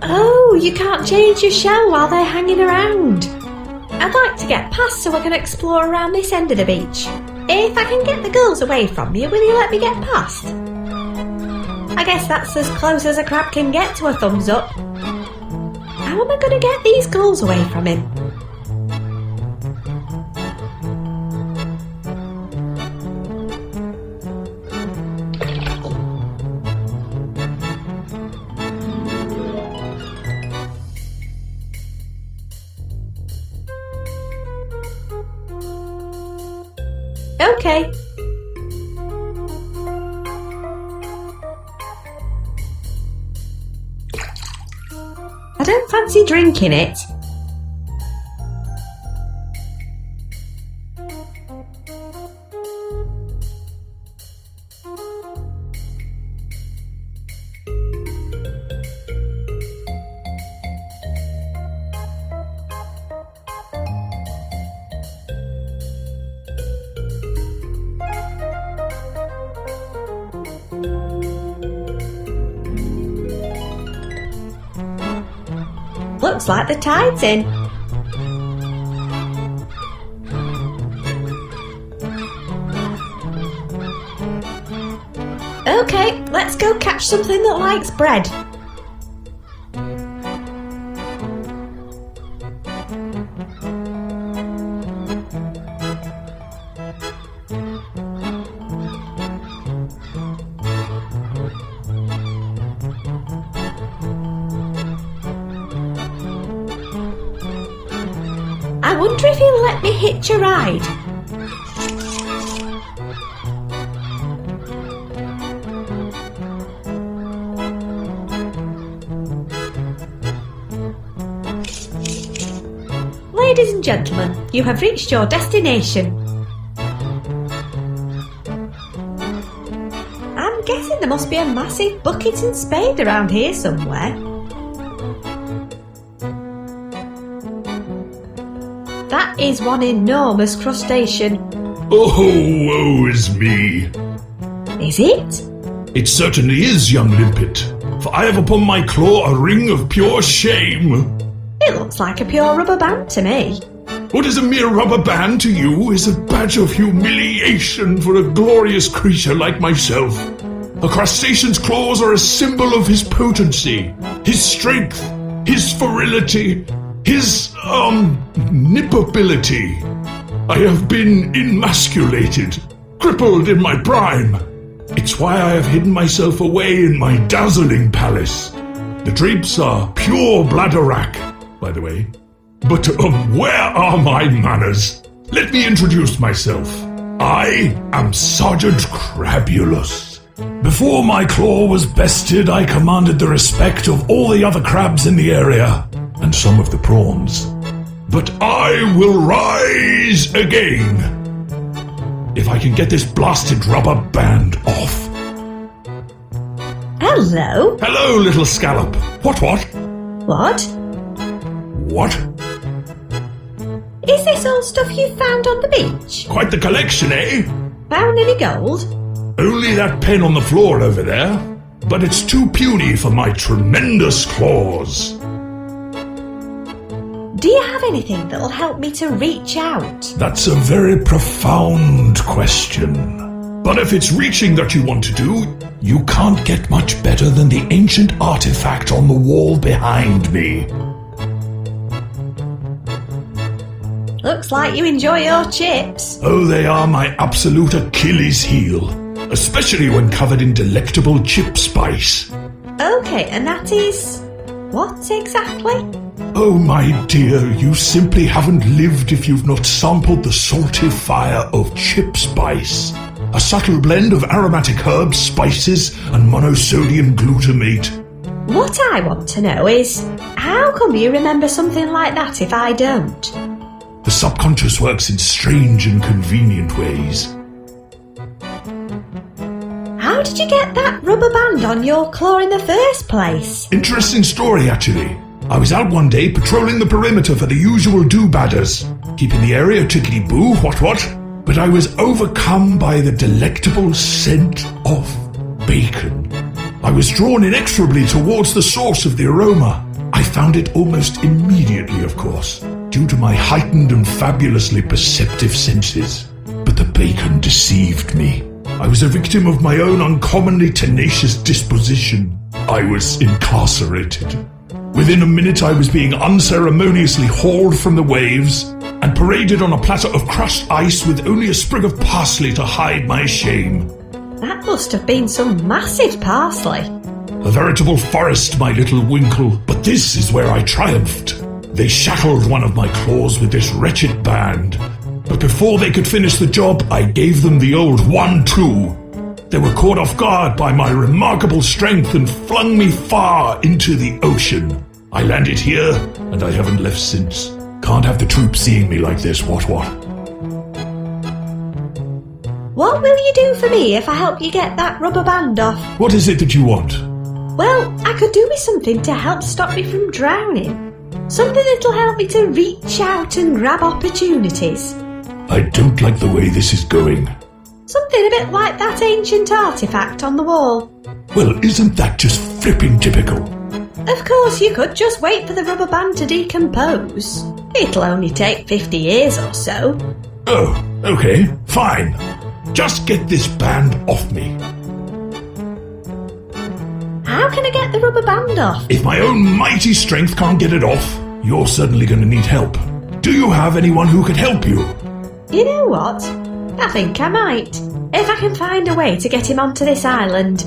Oh, you can't change your shell while they're hanging around. I'd like to get past so I can explore around this end of the beach. If I can get the girls away from you, will you let me get past? I guess that's as close as a crab can get to a thumbs up. How am I going to get these girls away from him? Okay. I don't fancy drinking it. Looks like the tide's in. Okay, let's go catch something that likes bread. I wonder if he'll let me hitch a ride. Ladies and gentlemen, you have reached your destination. I'm guessing there must be a massive bucket and spade around here somewhere. That is one enormous crustacean. Oh, woe is me. Is it? It certainly is, young limpet, for I have upon my claw a ring of pure shame. It looks like a pure rubber band to me. What is a mere rubber band to you is a badge of humiliation for a glorious creature like myself. A crustacean's claws are a symbol of his potency, his strength, his virility, his, nippability. I have been emasculated, crippled in my prime. It's why I have hidden myself away in my dazzling palace. The drapes are pure bladderwrack, by the way. But, where are my manners? Let me introduce myself. I am Sergeant Crabulous. Before my claw was bested, I commanded the respect of all the other crabs in the area, and some of the prawns. But I will rise again, if I can get this blasted rubber band off. Hello? Hello, little scallop. What? What? What? Is this all stuff you found on the beach? Quite the collection, eh? Found any gold? Only that pen on the floor over there, but it's too puny for my tremendous claws. Do you have anything that'll help me to reach out? That's a very profound question. But if it's reaching that you want to do, you can't get much better than the ancient artifact on the wall behind me. Looks like you enjoy your chips. Oh, they are my absolute Achilles heel, especially when covered in delectable chip spice. Okay, and that is... what exactly? Oh, my dear, you simply haven't lived if you've not sampled the salty fire of chip spice. A subtle blend of aromatic herbs, spices, and monosodium glutamate. What I want to know is, how come you remember something like that if I don't? The subconscious works in strange and convenient ways. How did you get that rubber band on your claw in the first place? Interesting story, actually. I was out one day patrolling the perimeter for the usual do-badders, keeping the area tickety-boo, what? But I was overcome by the delectable scent of bacon. I was drawn inexorably towards the source of the aroma. I found it almost immediately, of course, due to my heightened and fabulously perceptive senses. But the bacon deceived me. I was a victim of my own uncommonly tenacious disposition. I was incarcerated. Within a minute I was being unceremoniously hauled from the waves and paraded on a platter of crushed ice with only a sprig of parsley to hide my shame. That must have been some massive parsley. A veritable forest, my little Winkle, but this is where I triumphed. They shackled one of my claws with this wretched band, but before they could finish the job, I gave them the old 1-2. They were caught off guard by my remarkable strength and flung me far into the ocean. I landed here, and I haven't left since. Can't have the troops seeing me like this, what? What will you do for me if I help you get that rubber band off? What is it that you want? Well, I could do with something to help stop me from drowning. Something that'll help me to reach out and grab opportunities. I don't like the way this is going. Something a bit like that ancient artifact on the wall. Well, isn't that just flipping typical? Of course, you could just wait for the rubber band to decompose. It'll only take 50 years or so. Oh, okay, fine. Just get this band off me. How can I get the rubber band off? If my own mighty strength can't get it off, you're certainly going to need help. Do you have anyone who can help you? You know what? I think I might, if I can find a way to get him onto this island.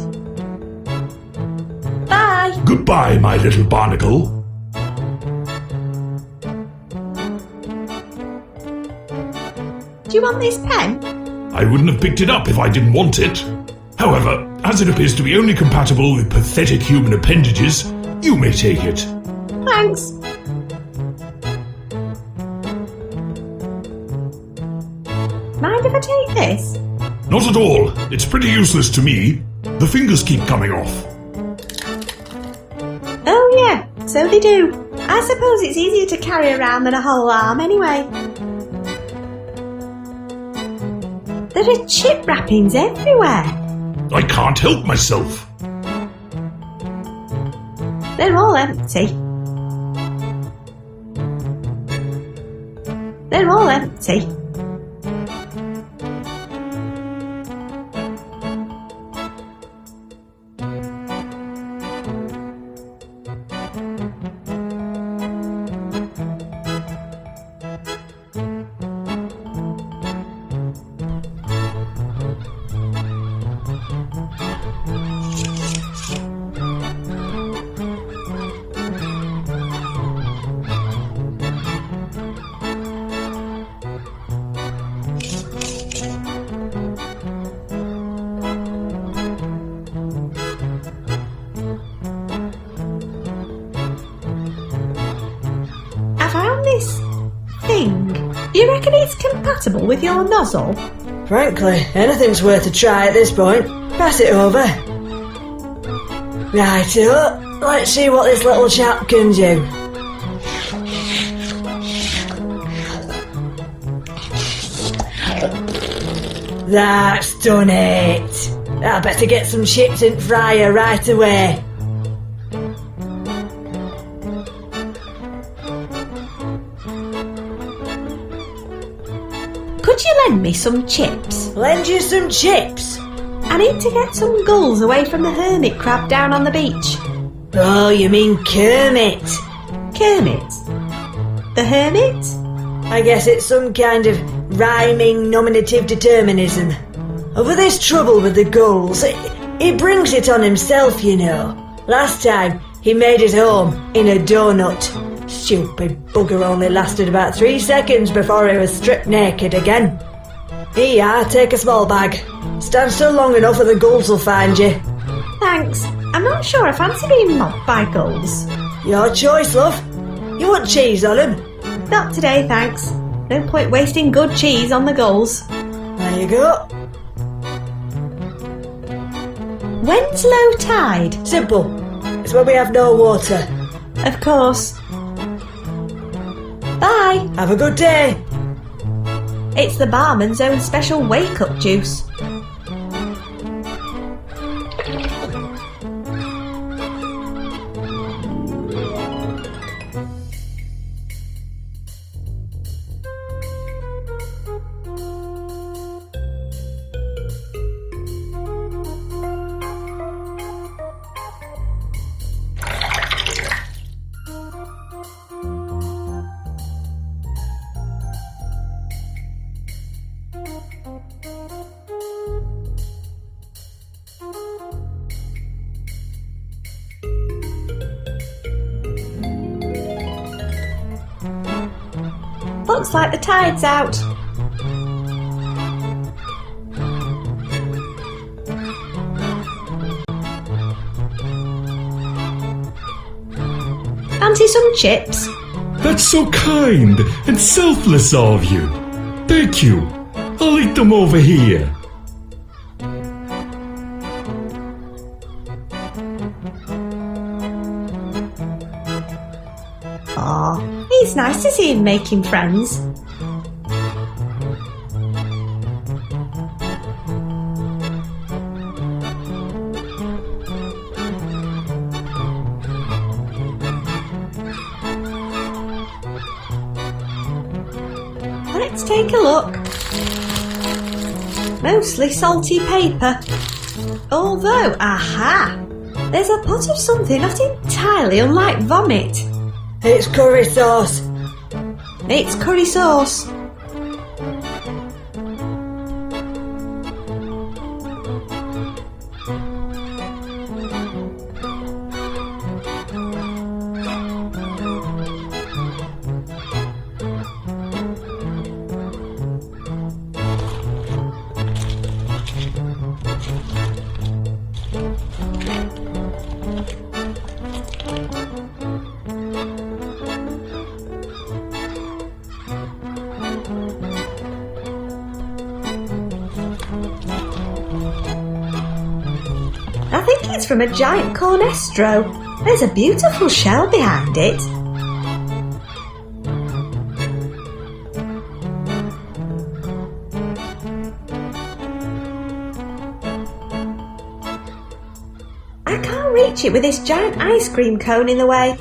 Bye! Goodbye, my little barnacle. Do you want this pen? I wouldn't have picked it up if I didn't want it. However, as it appears to be only compatible with pathetic human appendages, you may take it. Thanks. Mind if I take this? Not at all. It's pretty useless to me. The fingers keep coming off. Oh yeah, so they do. I suppose it's easier to carry around than a whole arm anyway. There are chip wrappings everywhere. I can't help myself. They're all empty. They're all empty. You reckon it's compatible with your nozzle? Frankly, anything's worth a try at this point. Pass it over. Righto, let's see what this little chap can do. That's done it. I better get some chips in fryer right away. Could you lend me some chips? Lend you some chips? I need to get some gulls away from the hermit crab down on the beach. Oh, you mean Kermit? Kermit? The hermit? I guess it's some kind of rhyming nominative determinism. Over this trouble with the gulls, he brings it on himself, you know. Last time, he made it home in a donut. Stupid bugger only lasted about 3 seconds before he was stripped naked again. Here, take a small bag. Stand still long enough and the gulls will find you. Thanks. I'm not sure I fancy being mobbed by gulls. Your choice, love. You want cheese on them? Not today, thanks. No point wasting good cheese on the gulls. There you go. When's low tide? Simple. It's when we have no water. Of course. Bye. Have a good day. It's the barman's own special wake-up juice. Looks like the tide's out. Fancy some chips? That's so kind and selfless of you. Thank you. I'll eat them over here. Aw, it's nice to see him making friends. Let's take a look. Mostly salty paper. Although, aha! There's a pot of something not entirely unlike vomit. It's curry sauce. It's curry sauce. I think it's from a giant cornestro. There's a beautiful shell behind it. I can't reach it with this giant ice cream cone in the way.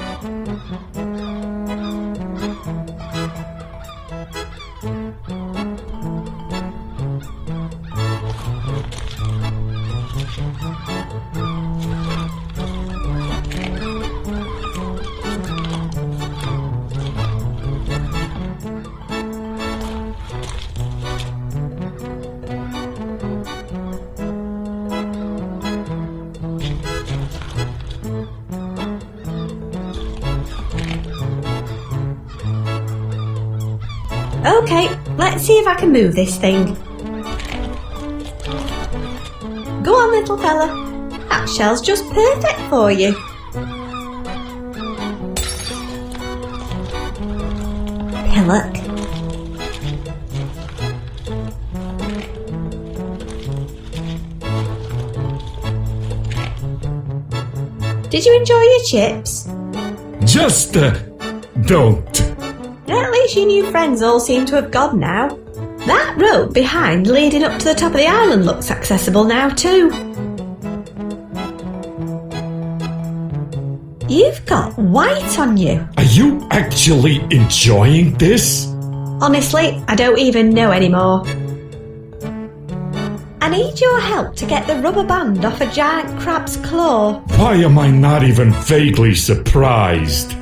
Okay, let's see if I can move this thing. Go on, little fella. That shell's just perfect for you. Pillock. Did you enjoy your chips? Just, don't. At least your new friends all seem to have gone now. That road behind leading up to the top of the island looks accessible now too. You've got white on you. Are you actually enjoying this? Honestly, I don't even know anymore. I need your help to get the rubber band off a giant crab's claw. Why am I not even vaguely surprised?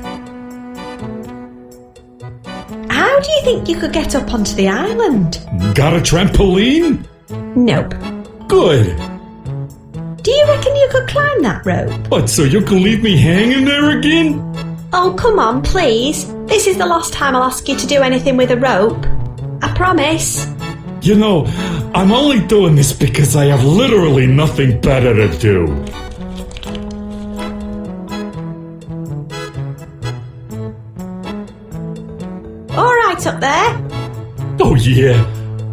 How How do you think you could get up onto the island? Got a trampoline? Nope. Good. Do you reckon you could climb that rope? What, so you can leave me hanging there again? Oh, come on, please. This is the last time I'll ask you to do anything with a rope. I promise. You know, I'm only doing this because I have literally nothing better to do. All right up there. Oh yeah,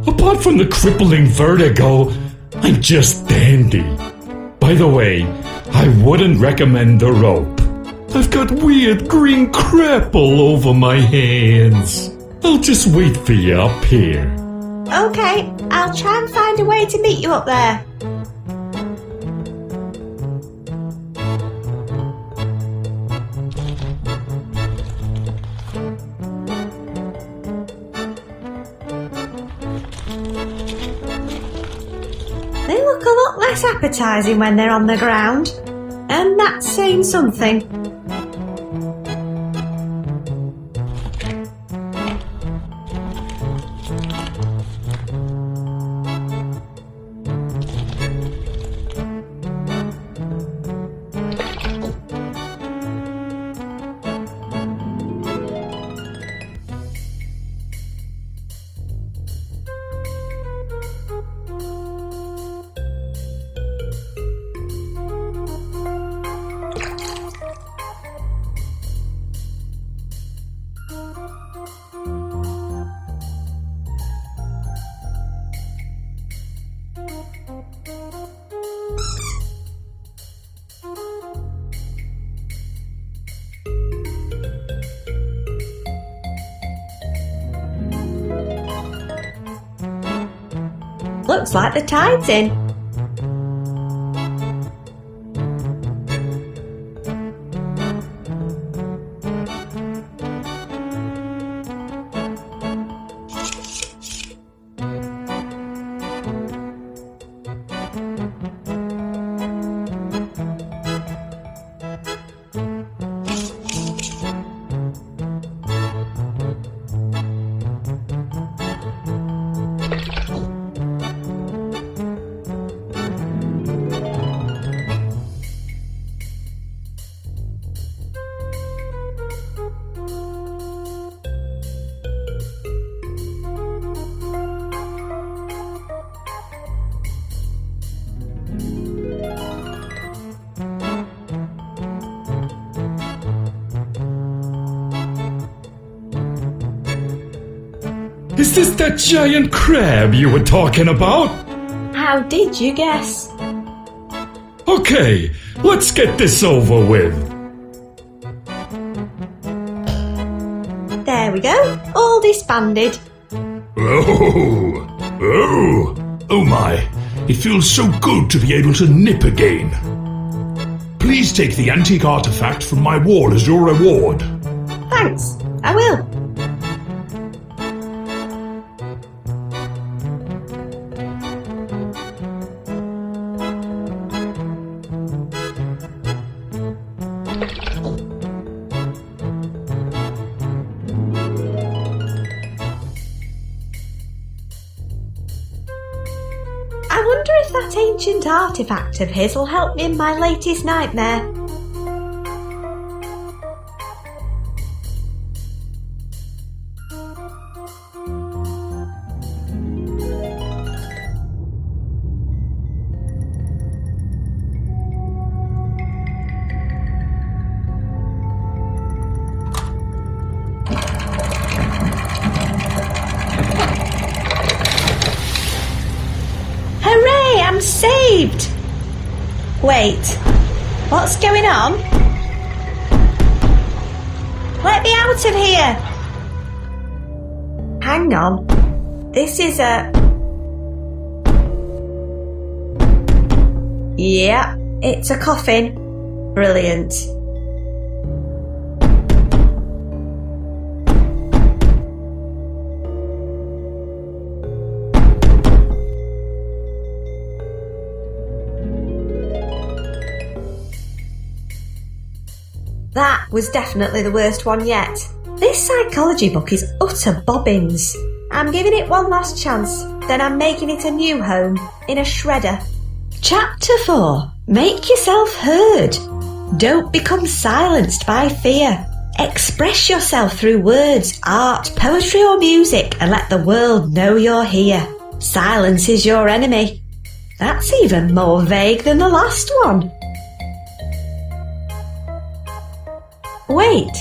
apart from the crippling vertigo, I'm just dandy. By the way, I wouldn't recommend the rope. I've got weird green crap all over my hands. I'll just wait for you up here. Okay, I'll try and find a way to meet you up there. They look a lot less appetising when they're on the ground, and that's saying something. Looks like the tide's in. Is this that giant crab you were talking about? How did you guess? Okay, let's get this over with. There we go, all disbanded. Oh my, it feels so good to be able to nip again. Please take the antique artifact from my wall as your reward. Thanks, I will. I wonder if that ancient artifact of his will help me in my latest nightmare. Hooray, I'm saved! Wait, what's going on? Let me out of here! Hang on, this is a... Yeah, it's a coffin. Brilliant. That was definitely the worst one yet. This psychology book is utter bobbins. I'm giving it one last chance, then I'm making it a new home, in a shredder. Chapter 4. Make yourself heard. Don't become silenced by fear. Express yourself through words, art, poetry or music and let the world know you're here. Silence is your enemy. That's even more vague than the last one. Wait,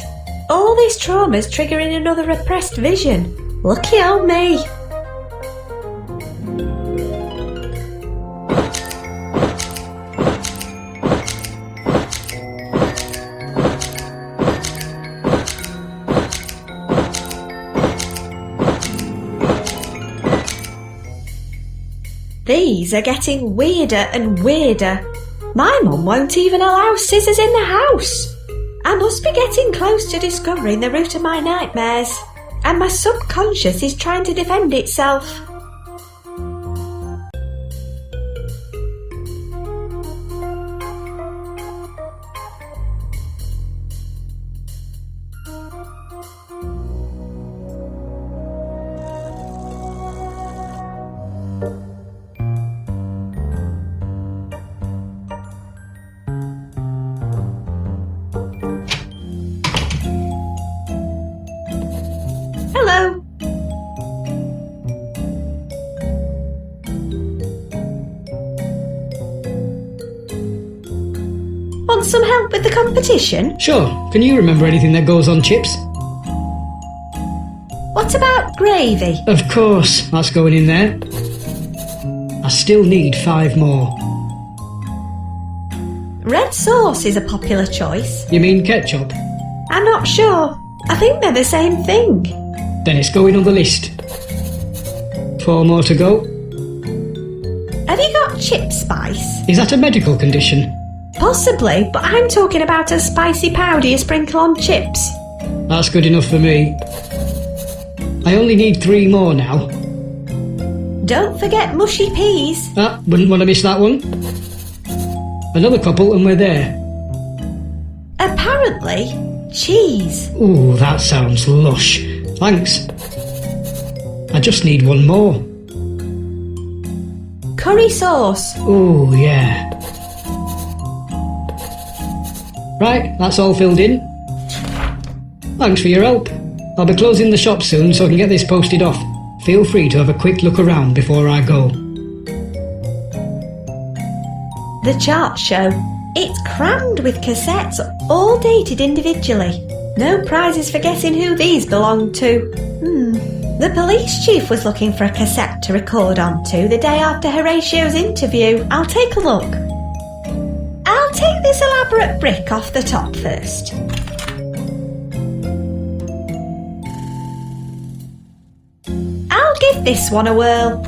all this trauma's triggering another repressed vision. Lucky old me. These are getting weirder and weirder. My mum won't even allow scissors in the house. I must be getting close to discovering the root of my nightmares, and my subconscious is trying to defend itself. Hello. Want some help with the competition? Sure. Can you remember anything that goes on chips? What about gravy? Of course, that's going in there. I still need 5 more. Red sauce is a popular choice. You mean ketchup? I'm not sure. I think they're the same thing. Then it's going on the list. 4 more to go. Have you got chip spice? Is that a medical condition? Possibly, but I'm talking about a spicy powder you sprinkle on chips. That's good enough for me. I only need 3 more now. Don't forget mushy peas. Wouldn't want to miss that one. Another couple and we're there. Apparently, cheese. Ooh, that sounds lush. Thanks. I just need 1 more. Curry sauce. Ooh, yeah. Right, that's all filled in. Thanks for your help. I'll be closing the shop soon so I can get this posted off. Feel free to have a quick look around before I go. The chart show. It's crammed with cassettes, all dated individually. No prizes for guessing who these belong to. The police chief was looking for a cassette to record onto the day after Horatio's interview. I'll take a look. I'll take this elaborate brick off the top first. I'll give this one a whirl.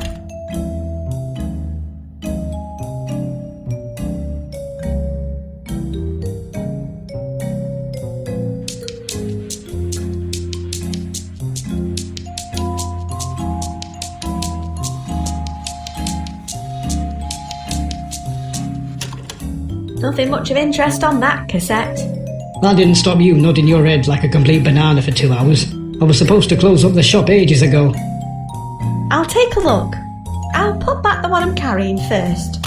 Nothing much of interest on that cassette. That didn't stop you nodding your head like a complete banana for 2 hours. I was supposed to close up the shop ages ago. I'll take a look. I'll put back the one I'm carrying first.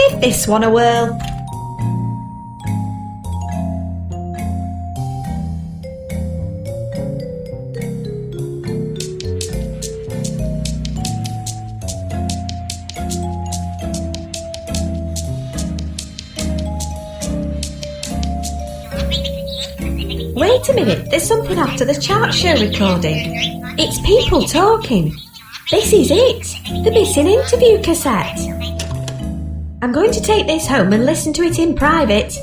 Give this one a whirl. Wait a minute, there's something after the chart show recording. It's people talking. This is it, the missing interview cassette. I'm going to take this home and listen to it in private.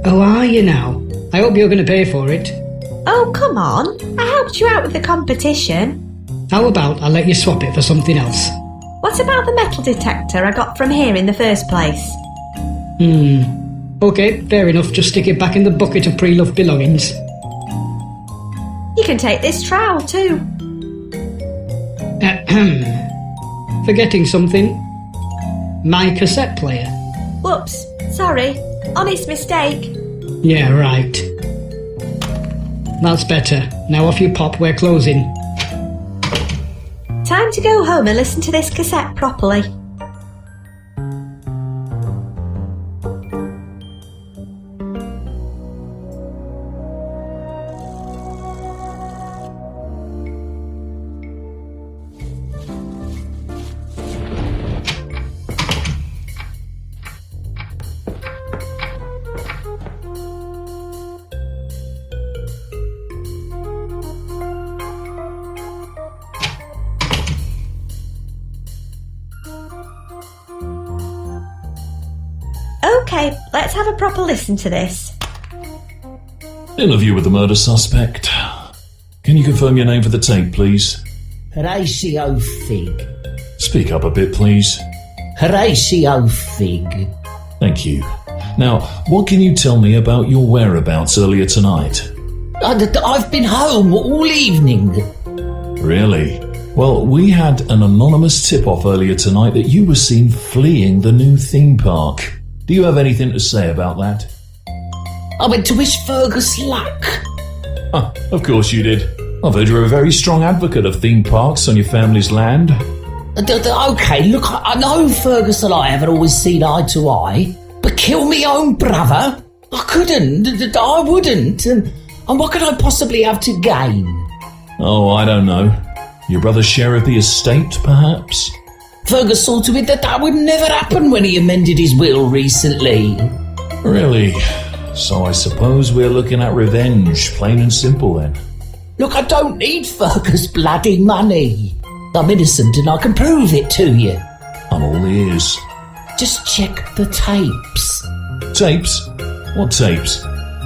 Oh, are you now? I hope you're going to pay for it. Oh, come on. I helped you out with the competition. How about I let you swap it for something else? What about the metal detector I got from here in the first place? Okay, fair enough. Just stick it back in the bucket of pre-loved belongings. You can take this trowel too. Forgetting something. My cassette player. Whoops, sorry. Honest mistake. Yeah, right. That's better. Now off you pop, we're closing. Time to go home and listen to this cassette properly. Okay, let's have a proper listen to this. Interview with the murder suspect. Can you confirm your name for the tape, please? Horatio Fig. Speak up a bit, please. Horatio Fig. Thank you. Now, what can you tell me about your whereabouts earlier tonight? I've been home all evening. Really? Well, we had an anonymous tip-off earlier tonight that you were seen fleeing the new theme park. Do you have anything to say about that? I went to wish Fergus luck. Of course you did. I've heard you're a very strong advocate of theme parks on your family's land. Okay, look, I know Fergus and I haven't always seen eye to eye, but kill me own brother? I couldn't, I wouldn't, and what could I possibly have to gain? Oh, I don't know. Your brother's share of the estate, perhaps? Fergus saw to it that would never happen when he amended his will recently. Really? So I suppose we're looking at revenge, plain and simple then. Look, I don't need Fergus' bloody money. I'm innocent and I can prove it to you. I'm all ears. Just check the tapes. Tapes? What tapes?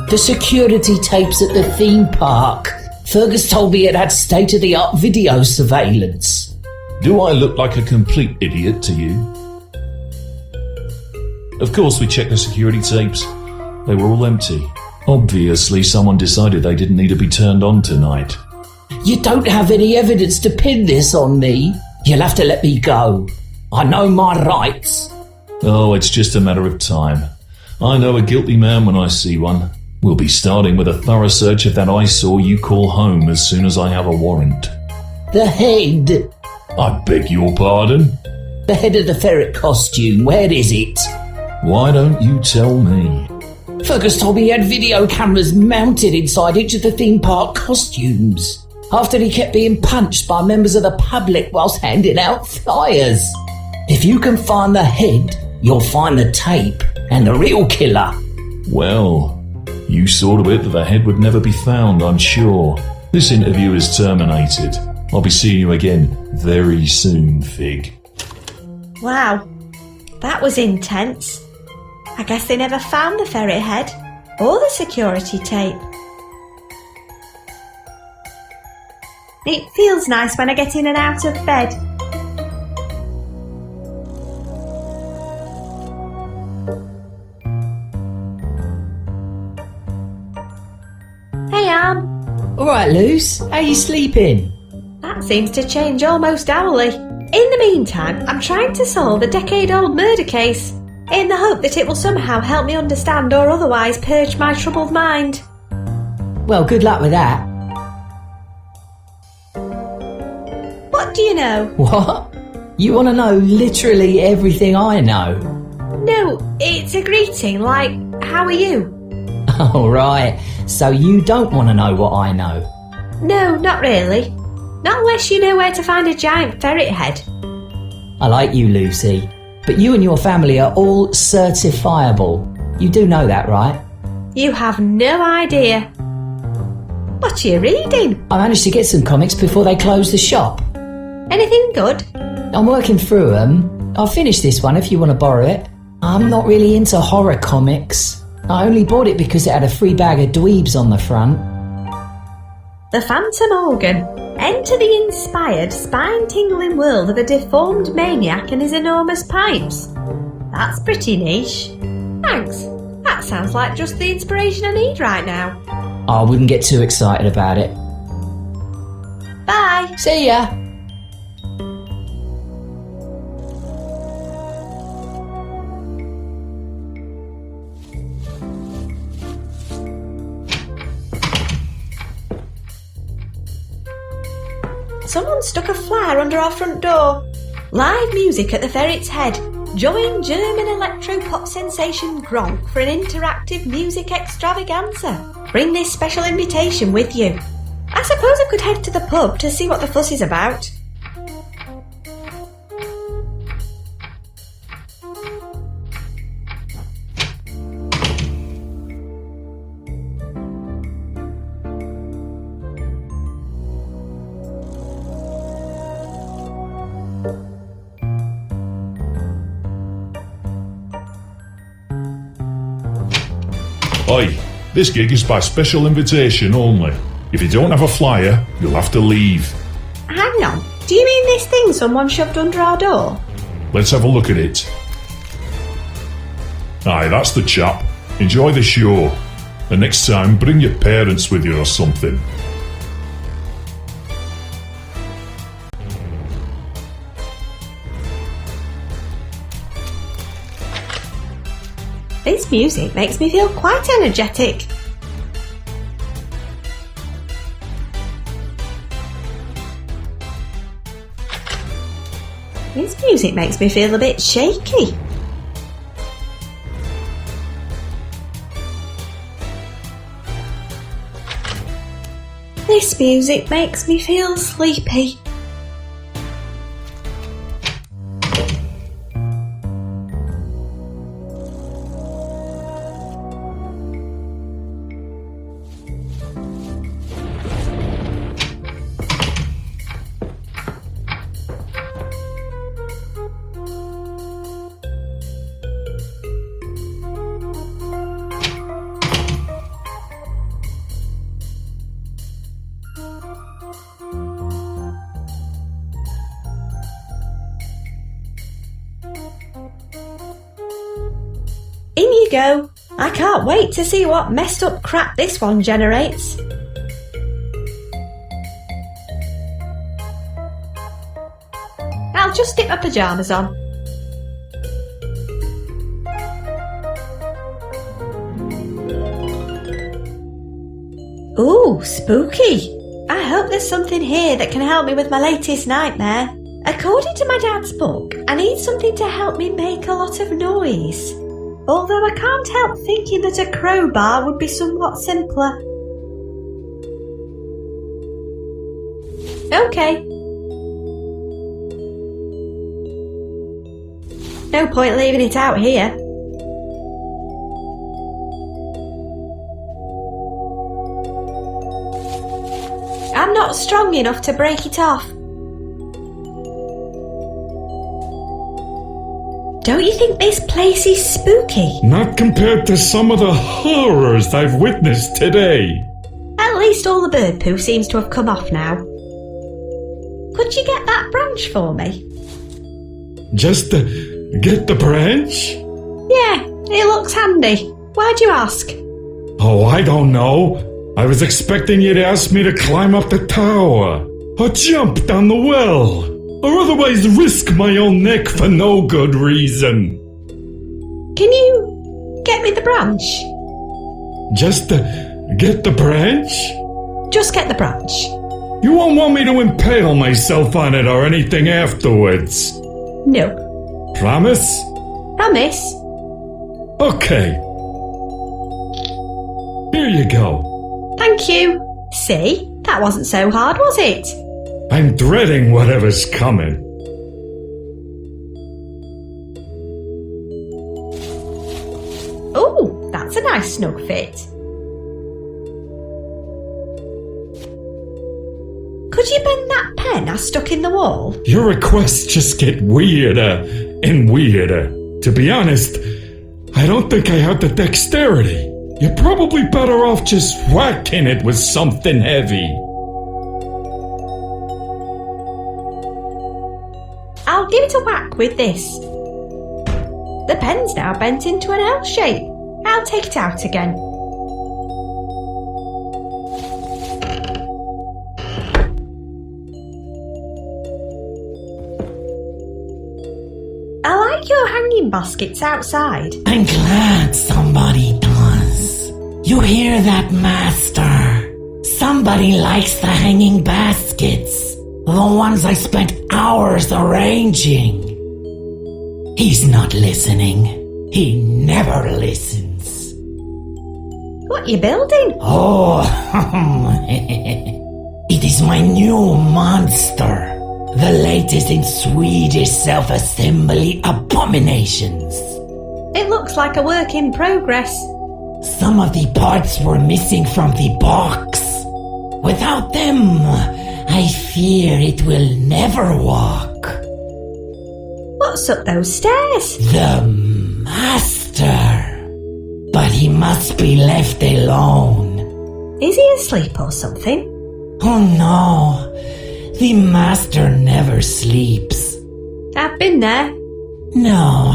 The security tapes at the theme park. Fergus told me it had state-of-the-art video surveillance. Do I look like a complete idiot to you? Of course we checked the security tapes. They were all empty. Obviously someone decided they didn't need to be turned on tonight. You don't have any evidence to pin this on me. You'll have to let me go. I know my rights. Oh, it's just a matter of time. I know a guilty man when I see one. We'll be starting with a thorough search of that eyesore you call home as soon as I have a warrant. The head. I beg your pardon? The head of the ferret costume, where is it? Why don't you tell me? Fergus told me he had video cameras mounted inside each of the theme park costumes, after he kept being punched by members of the public whilst handing out flyers. If you can find the head, you'll find the tape and the real killer. Well, you saw to it that the head would never be found, I'm sure. This interview is terminated. I'll be seeing you again very soon, Fig. Wow, that was intense. I guess they never found the ferret head or the security tape. It feels nice when I get in and out of bed. Hey, Anne. All right, Luce, how you sleeping? That seems to change almost hourly. In the meantime, I'm trying to solve a decade-old murder case, in the hope that it will somehow help me understand or otherwise purge my troubled mind. Well, good luck with that. What do you know? What? You want to know literally everything I know? No, it's a greeting, like, how are you? Oh, right. So you don't want to know what I know? No, not really. Not unless you know where to find a giant ferret head. I like you, Lucy. But you and your family are all certifiable. You do know that, right? You have no idea. What are you reading? I managed to get some comics before they closed the shop. Anything good? I'm working through them. I'll finish this one if you want to borrow it. I'm not really into horror comics. I only bought it because it had a free bag of dweebs on the front. The Phantom Organ. Enter the inspired, spine-tingling world of a deformed maniac and his enormous pipes. That's pretty niche. Thanks. That sounds like just the inspiration I need right now. I wouldn't get too excited about it. Bye. See ya. Someone stuck a flyer under our front door. Live music at the Ferret's Head. Join German electro-pop sensation Gronk for an interactive music extravaganza. Bring this special invitation with you. I suppose I could head to the pub to see what the fuss is about. Oi, this gig is by special invitation only. If you don't have a flyer, you'll have to leave. Hang on, do you mean this thing someone shoved under our door? Let's have a look at it. Aye, that's the chap. Enjoy the show. And next time, bring your parents with you or something. This music makes me feel quite energetic. This music makes me feel a bit shaky. This music makes me feel sleepy. In you go. I can't wait to see what messed up crap this one generates. I'll just stick my pyjamas on. Ooh, spooky. I hope there's something here that can help me with my latest nightmare. According to my dad's book, I need something to help me make a lot of noise. Although I can't help thinking that a crowbar would be somewhat simpler. Okay. No point leaving it out here. I'm not strong enough to break it off. Don't you think this place is spooky? Not compared to some of the horrors I've witnessed today. At least all the bird poo seems to have come off now. Could you get that branch for me? Just get the branch? Yeah, it looks handy. Why'd you ask? Oh, I don't know. I was expecting you to ask me to climb up the tower, or jump down the well, or otherwise risk my own neck for no good reason. Can you get me the branch? Just get the branch? Just get the branch. You won't want me to impale myself on it or anything afterwards? No. Promise? Promise. Okay. Here you go. Thank you. See? That wasn't so hard, was it? I'm dreading whatever's coming. Ooh, that's a nice snug fit. Could you bend that pen I stuck in the wall? Your requests just get weirder and weirder. To be honest, I don't think I have the dexterity. You're probably better off just whacking it with something heavy. I'll give it a whack with this. The pen's now bent into an L shape. I'll take it out again. I like your hanging baskets outside. I'm glad somebody does. You hear that, Master? Somebody likes the hanging baskets. The ones I spent hours arranging. He's not listening. He never listens. What are you building? Oh, it is my new monster. The latest in Swedish self-assembly abominations. It looks like a work in progress. Some of the parts were missing from the box. Without them, I fear it will never walk. What's up those stairs? The master. But he must be left alone. Is he asleep or something? Oh no. The master never sleeps. I've been there. No.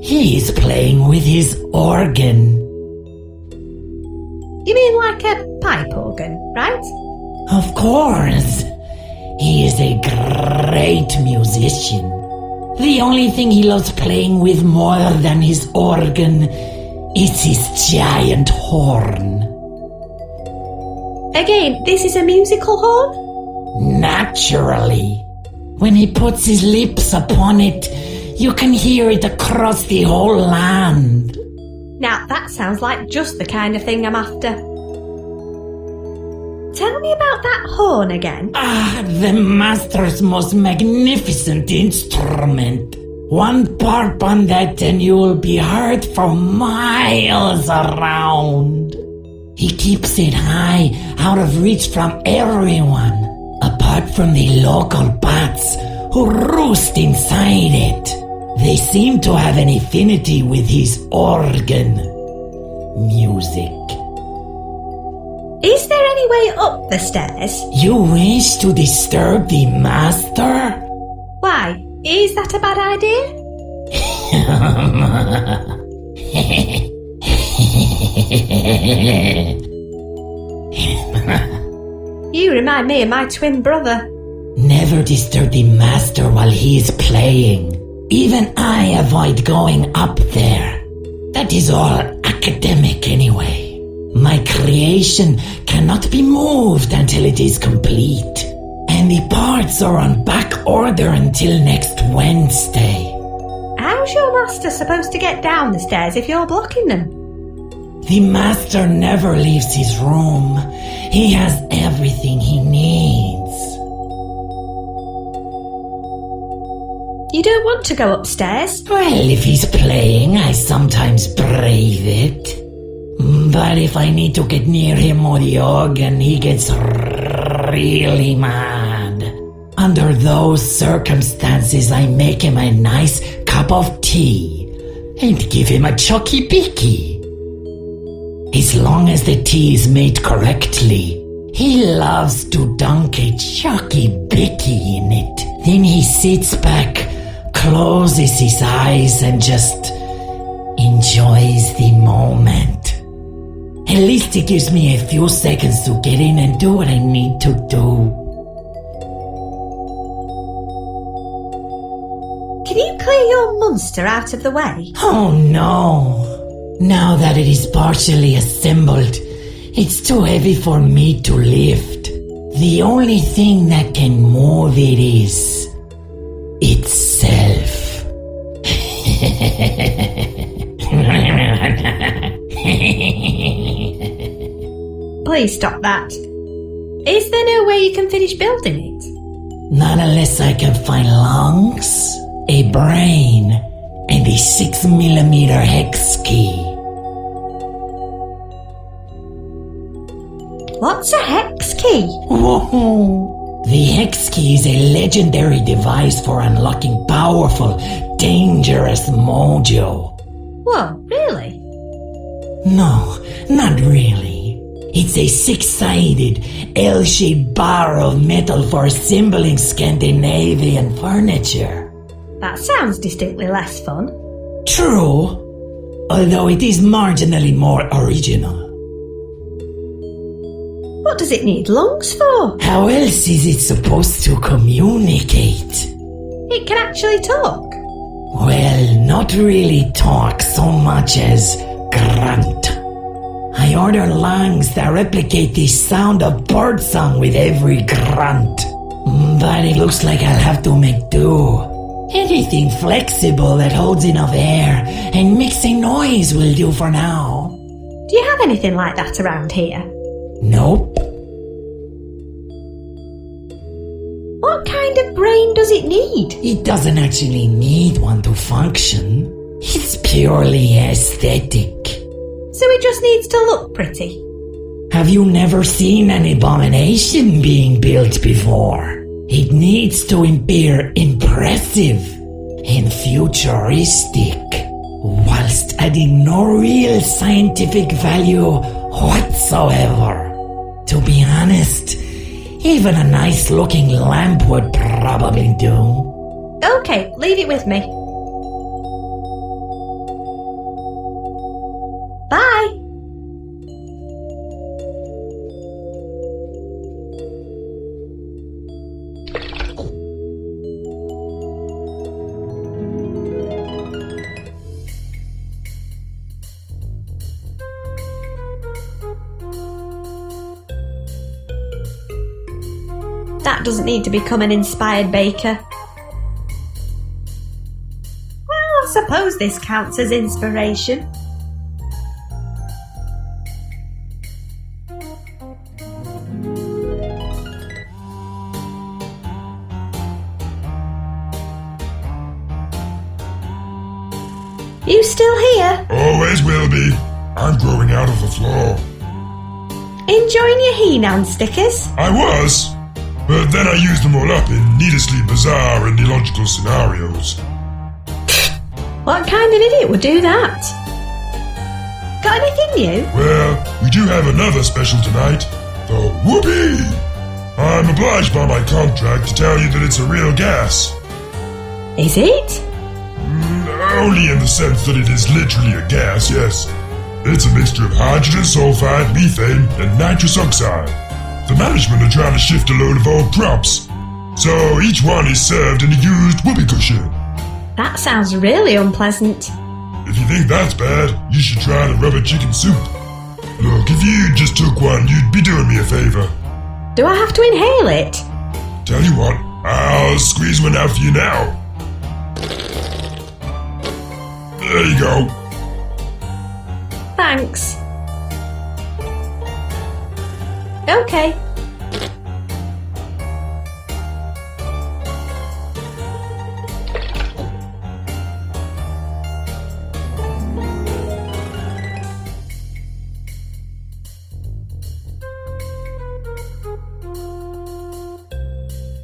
He's playing with his organ. You mean like a pipe organ, right? Of course. He is a great musician. The only thing he loves playing with more than his organ is his giant horn. Again, this is a musical horn? Naturally. When he puts his lips upon it, you can hear it across the whole land. Now that sounds like just the kind of thing I'm after. Tell me about that horn again. The master's most magnificent instrument. One barb on that and you will be heard for miles around. He keeps it high, out of reach from everyone, apart from the local bats who roost inside it. They seem to have an affinity with his organ music. Is there any way up the stairs? You wish to disturb the master? Why? Is that a bad idea? You remind me of my twin brother. Never disturb the master while he is playing. Even I avoid going up there. That is all academic anyway. My creation cannot be moved until it is complete. And the parts are on back order until next Wednesday. How's your master supposed to get down the stairs if you're blocking them? The master never leaves his room. He has everything he needs. You don't want to go upstairs? Well, if he's playing, I sometimes brave it. But if I need to get near him or the organ, he gets really mad. Under those circumstances, I make him a nice cup of tea and give him a chucky-bicky. As long as the tea is made correctly, he loves to dunk a chucky-bicky in it. Then he sits back, closes his eyes and just enjoys the moment. At least it gives me a few seconds to get in and do what I need to do. Can you clear your monster out of the way? Oh no. Now that it is partially assembled, it's too heavy for me to lift. The only thing that can move it is itself. Please stop that. Is there no way you can finish building it? Not unless I can find lungs, a brain, and a 6mm hex key. What's a hex key? Whoa! The hex key is a legendary device for unlocking powerful, dangerous mojo. Whoa, really? No, not really. It's a six-sided, L-shaped bar of metal for assembling Scandinavian furniture. That sounds distinctly less fun. True, although it is marginally more original. What does it need lungs for? How else is it supposed to communicate? It can actually talk. Well, not really talk so much as grunt. I order lungs that replicate the sound of birdsong with every grunt. But it looks like I'll have to make do. Anything flexible that holds enough air and makes a noise will do for now. Do you have anything like that around here? Nope. What kind of brain does it need? It doesn't actually need one to function. It's purely aesthetic. So it just needs to look pretty. Have you never seen an abomination being built before? It needs to appear impressive and futuristic, whilst adding no real scientific value whatsoever. To be honest, even a nice-looking lamp would probably do. Okay, leave it with me. Bye. That doesn't need to become an inspired baker. Well, I suppose this counts as inspiration. You still here? Always will be. I'm growing out of the floor. Enjoying your He-Nan stickers? I was, but then I used them all up in needlessly bizarre and illogical scenarios. What kind of idiot would do that? Got anything new? Well, we do have another special tonight. The Whoopee! I'm obliged by my contract to tell you that it's a real gas. Is it? Only in the sense that it is literally a gas, yes. It's a mixture of hydrogen sulfide, methane, and nitrous oxide. The management are trying to shift a load of old crops, so each one is served in a used whoopee cushion. That sounds really unpleasant. If you think that's bad, you should try the rubber chicken soup. Look, if you just took one, you'd be doing me a favor. Do I have to inhale it? Tell you what, I'll squeeze one out for you now. There you go. Thanks. Okay.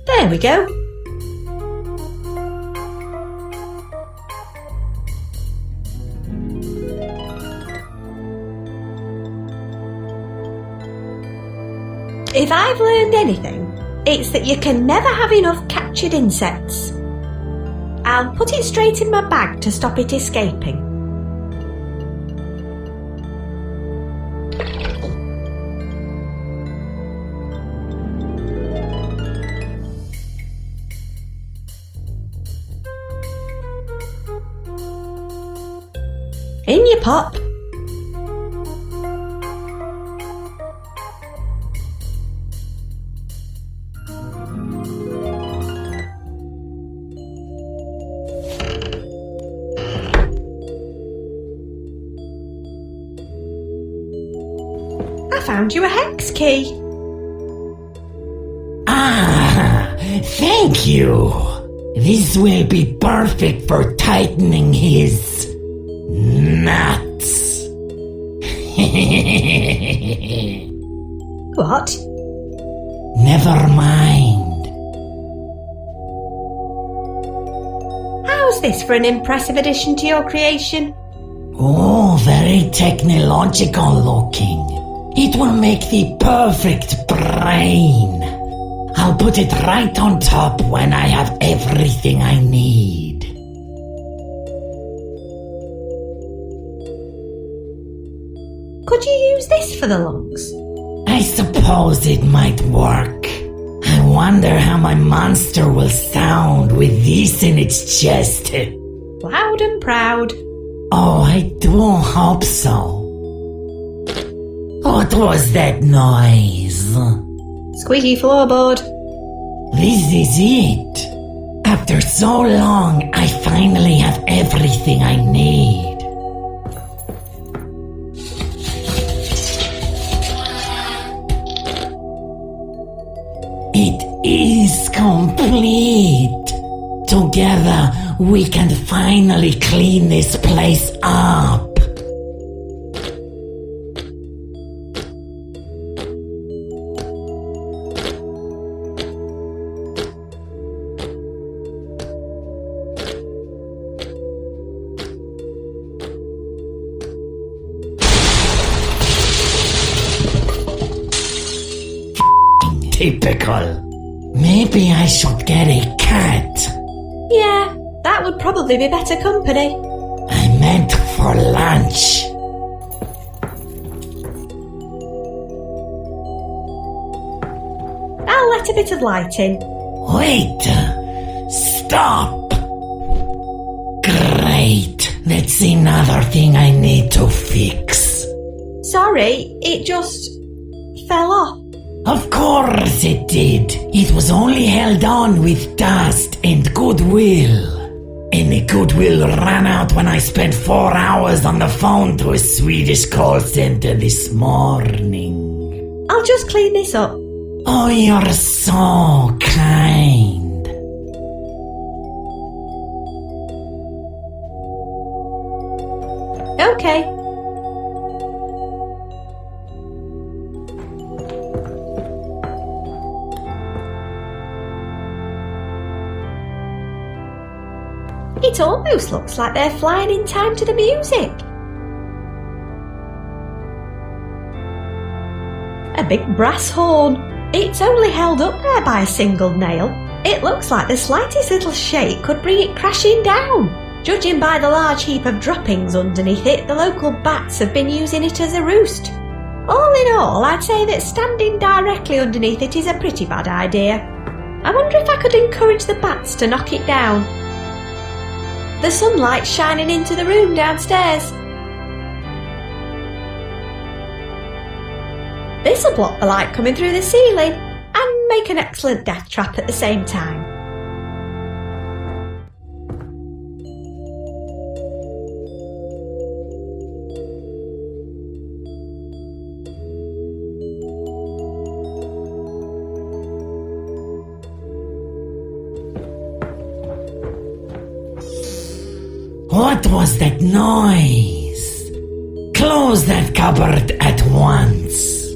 There we go. If I've learned anything, it's that you can never have enough captured insects. I'll put it straight in my bag to stop it escaping. In you pop. I found you a hex key. Ah, thank you. This will be perfect for tightening his nuts. What? Never mind. How's this for an impressive addition to your creation? Oh, very technological looking. It will make the perfect brain. I'll put it right on top when I have everything I need. Could you use this for the lungs? I suppose it might work. I wonder how my monster will sound with this in its chest. Loud and proud. Oh, I do hope so. What was that noise? Squeaky floorboard. This is it. After so long, I finally have everything I need. It is complete. Together, we can finally clean this place up. Typical. Maybe I should get a cat. Yeah, that would probably be better company. I meant for lunch. I'll let a bit of light in. Wait. Stop. Great. That's another thing I need to fix. Sorry, it just fell off. Of course it did. It was only held on with dust and goodwill. And the goodwill ran out when I spent 4 hours on the phone to a Swedish call center this morning. I'll just clean this up. Oh, you're so kind. Okay. It almost looks like they're flying in time to the music. A big brass horn. It's only held up there by a single nail. It looks like the slightest little shake could bring it crashing down. Judging by the large heap of droppings underneath it, the local bats have been using it as a roost. All in all, I'd say that standing directly underneath it is a pretty bad idea. I wonder if I could encourage the bats to knock it down. The sunlight's shining into the room downstairs. This'll block the light coming through the ceiling and make an excellent death trap at the same time. What was that noise? Close that cupboard at once.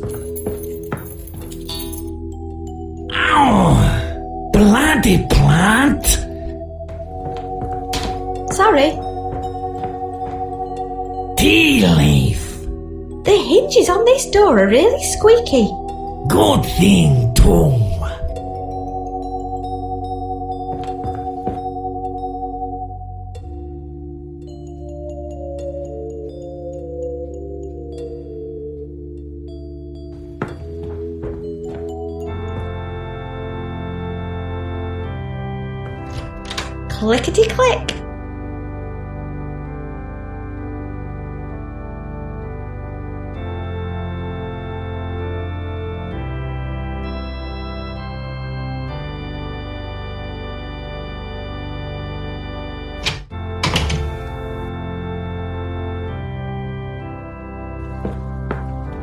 Ow! Bloody plant! Sorry. Tea leaf! The hinges on this door are really squeaky. Good thing, too. Clickety-click.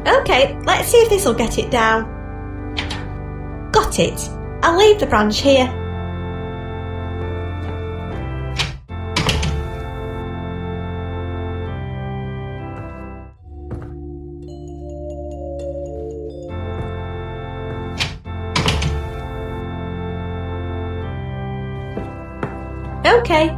Okay, let's see if this'll get it down. Got it. I'll leave the branch here. Okay.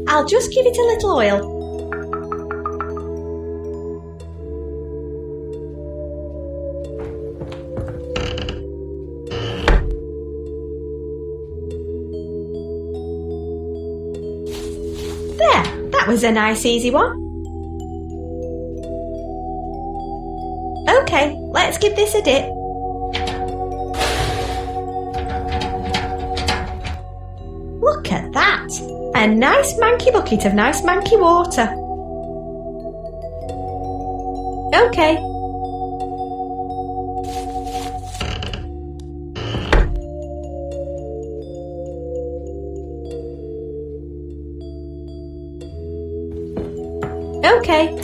I'll just give it a little oil. There, that was a nice easy one. Okay, let's give this a dip. Look at that! A nice manky bucket of nice manky water. Okay. Okay.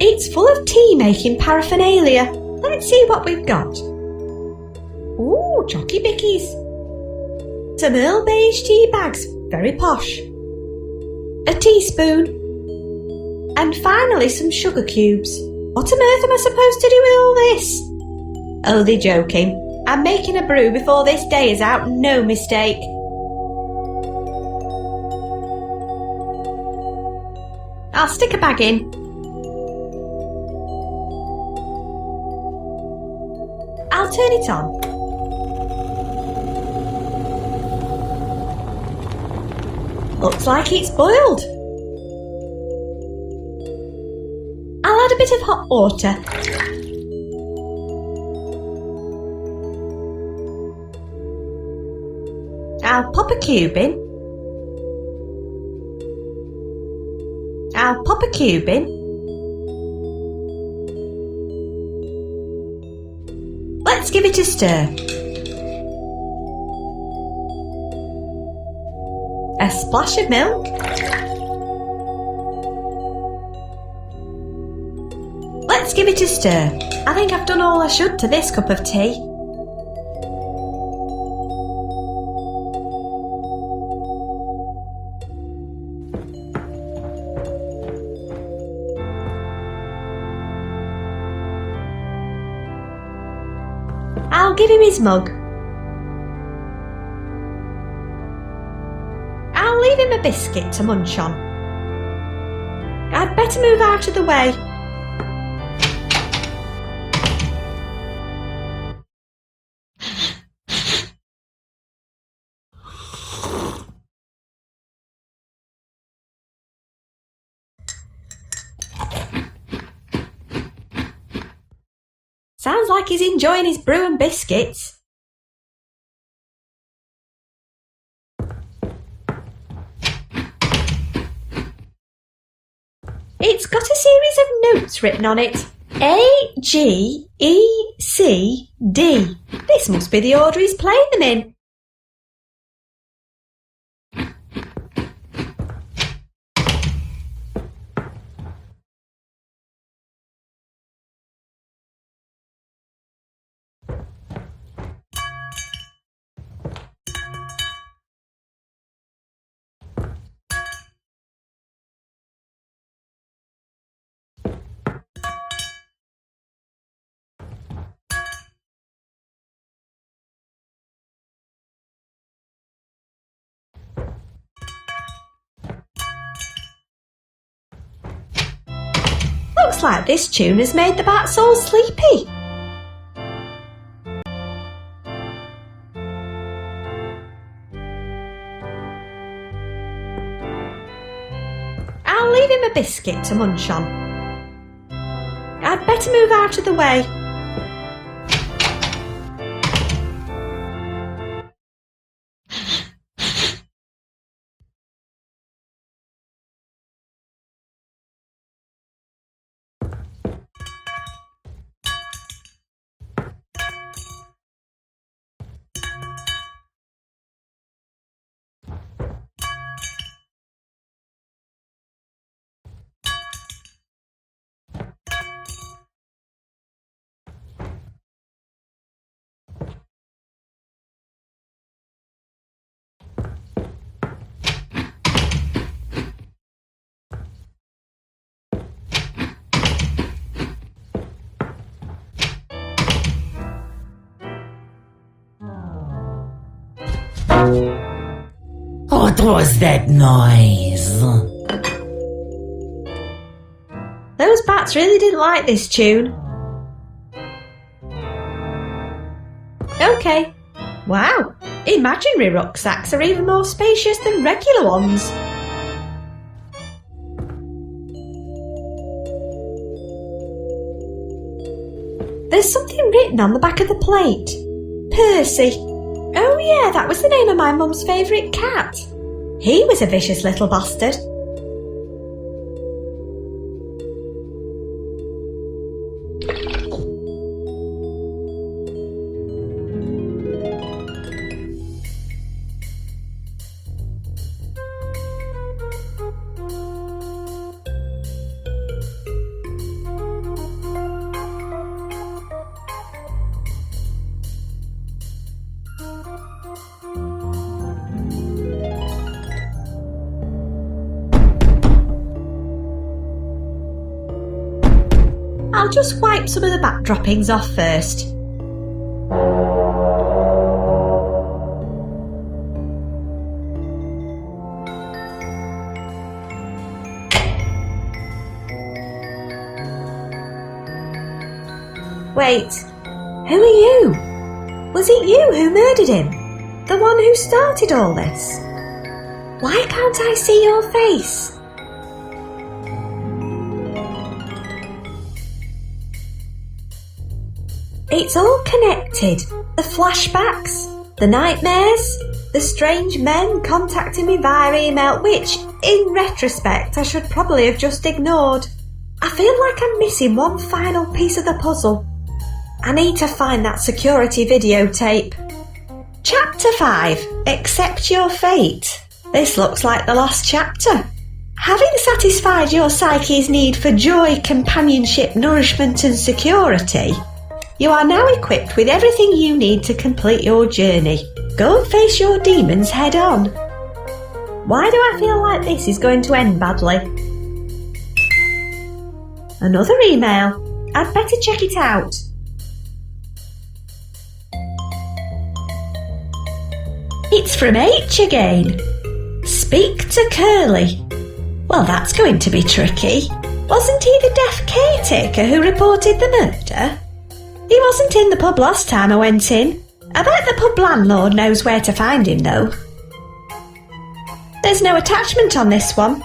It's full of tea-making paraphernalia. Let's see what we've got. Ooh, jockey bickies. Some Earl beige tea bags, very posh. A teaspoon. And finally some sugar cubes. What on earth am I supposed to do with all this? Oh, they're joking. I'm making a brew before this day is out, no mistake. I'll stick a bag in. I'll turn it on. Looks like it's boiled. I'll add a bit of hot water. I'll pop a cube in. I'll pop a cube in. Let's give it a stir. A splash of milk. Let's give it a stir. I think I've done all I should to this cup of tea. I'll give him his mug. I'll leave him a biscuit to munch on. I'd better move out of the way. Sounds like he's enjoying his brew and biscuits. It's got a series of notes written on it. A, G, E, C, D. This must be the order he's playing them in. Looks like this tune has made the bats all sleepy. I'll leave him a biscuit to munch on. I'd better move out of the way. What was that noise? Those bats really didn't like this tune. Okay. Wow, imaginary rucksacks are even more spacious than regular ones. There's something written on the back of the plate. Percy. Oh yeah, that was the name of my mum's favourite cat. He was a vicious little bastard. I'll just wipe some of the bat droppings off first. Wait, who are you? Was it you who murdered him? The one who started all this? Why can't I see your face? It's all connected. The flashbacks, the nightmares, the strange men contacting me via email, which, in retrospect, I should probably have just ignored. I feel like I'm missing one final piece of the puzzle. I need to find that security videotape. Chapter 5. Accept your fate. This looks like the last chapter. Having satisfied your psyche's need for joy, companionship, nourishment and security, you are now equipped with everything you need to complete your journey. Go and face your demons head on. Why do I feel like this is going to end badly? Another email. I'd better check it out. It's from H again. Speak to Curly. Well, that's going to be tricky. Wasn't he the deaf caretaker who reported the murder? He wasn't in the pub last time I went in. I bet the pub landlord knows where to find him, though. There's no attachment on this one.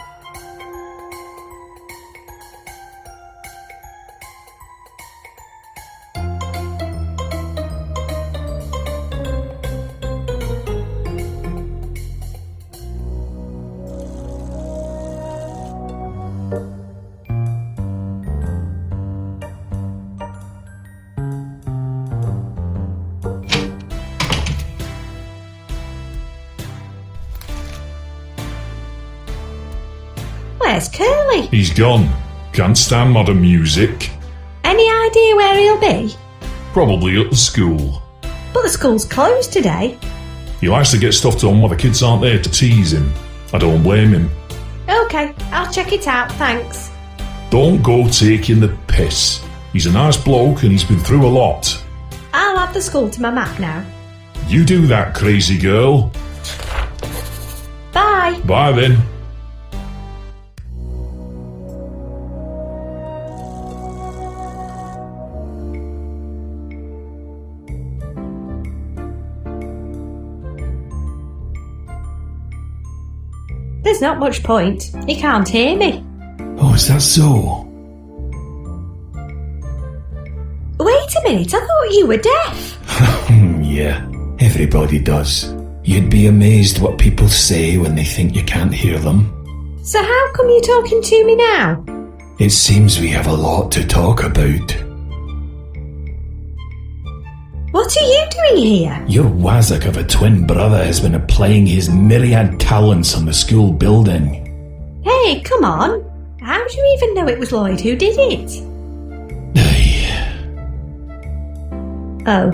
Where's Curly? He's gone. Can't stand modern music. Any idea where he'll be? Probably at the school. But the school's closed today. He likes to get stuff done while the kids aren't there to tease him. I don't blame him. Okay, I'll check it out, thanks. Don't go taking the piss. He's a nice bloke and he's been through a lot. I'll add the school to my map now. You do that, crazy girl. Bye. Bye then. There's not much point. He can't hear me. Oh, is that so? Wait a minute, I thought you were deaf. Yeah, everybody does. You'd be amazed what people say when they think you can't hear them. So how come you're talking to me now? It seems we have a lot to talk about. What are you doing here? Your wazzock of a twin brother has been applying his myriad talents on the school building. Hey, come on. How do you even know it was Lloyd who did it? Oh.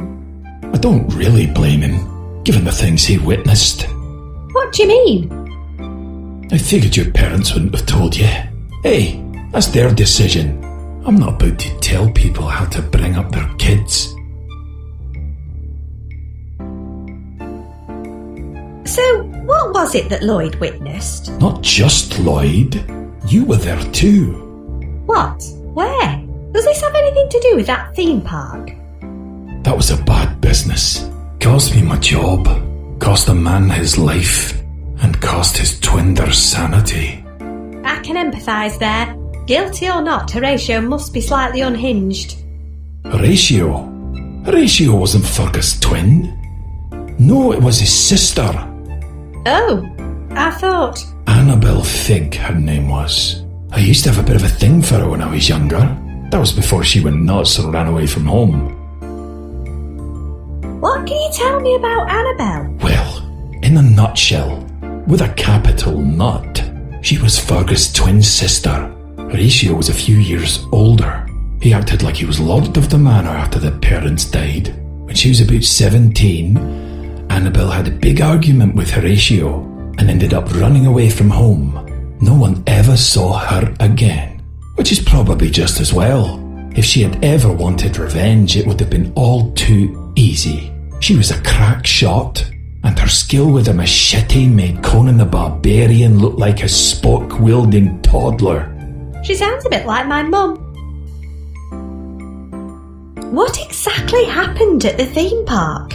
I don't really blame him, given the things he witnessed. What do you mean? I figured your parents wouldn't have told you. Hey, that's their decision. I'm not about to tell people how to bring up their kids. So, what was was it that Lloyd witnessed? Not just Lloyd. You were there too. What? Where? Does this have anything to do with that theme park? That was a bad business. Cost me my job, cost a man his life, and cost his twin their sanity. I can empathise there. Guilty or not, Horatio must be slightly unhinged. Horatio? Horatio wasn't Fergus' twin. No, it was his sister. Oh, I thought... Annabelle Figg, her name was. I used to have a bit of a thing for her when I was younger. That was before she went nuts and ran away from home. What can you tell me about Annabelle? Well, in a nutshell, with a capital nut, she was Fergus' twin sister. Horatio was a few years older. He acted like he was lord of the manor after the parents died. When she was about 17, Annabelle had a big argument with Horatio and ended up running away from home. No one ever saw her again, which is probably just as well. If she had ever wanted revenge, it would have been all too easy. She was a crack shot, and her skill with a machete made Conan the Barbarian look like a spork-wielding toddler. She sounds a bit like my mum. What exactly happened at the theme park?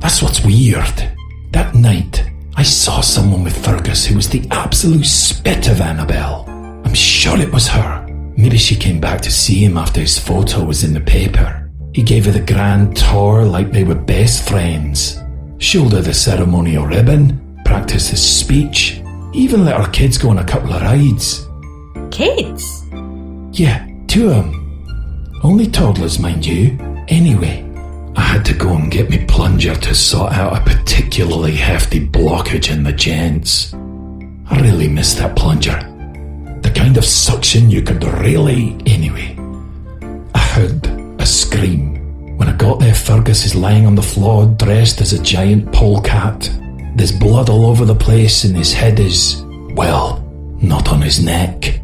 That's what's weird. That night, I saw someone with Fergus who was the absolute spit of Annabelle. I'm sure it was her. Maybe she came back to see him after his photo was in the paper. He gave her the grand tour like they were best friends. Showed her the ceremonial ribbon, practiced his speech, even let our kids go on a couple of rides. Kids? Yeah, 2 of them. Only toddlers, mind you. Anyway, I had to go and get me plunger to sort out a particularly hefty blockage in the gents. I really missed that plunger. The kind of suction you could really... Anyway, I heard a scream. When I got there, Fergus is lying on the floor dressed as a giant polecat. There's blood all over the place and his head is... well, not on his neck.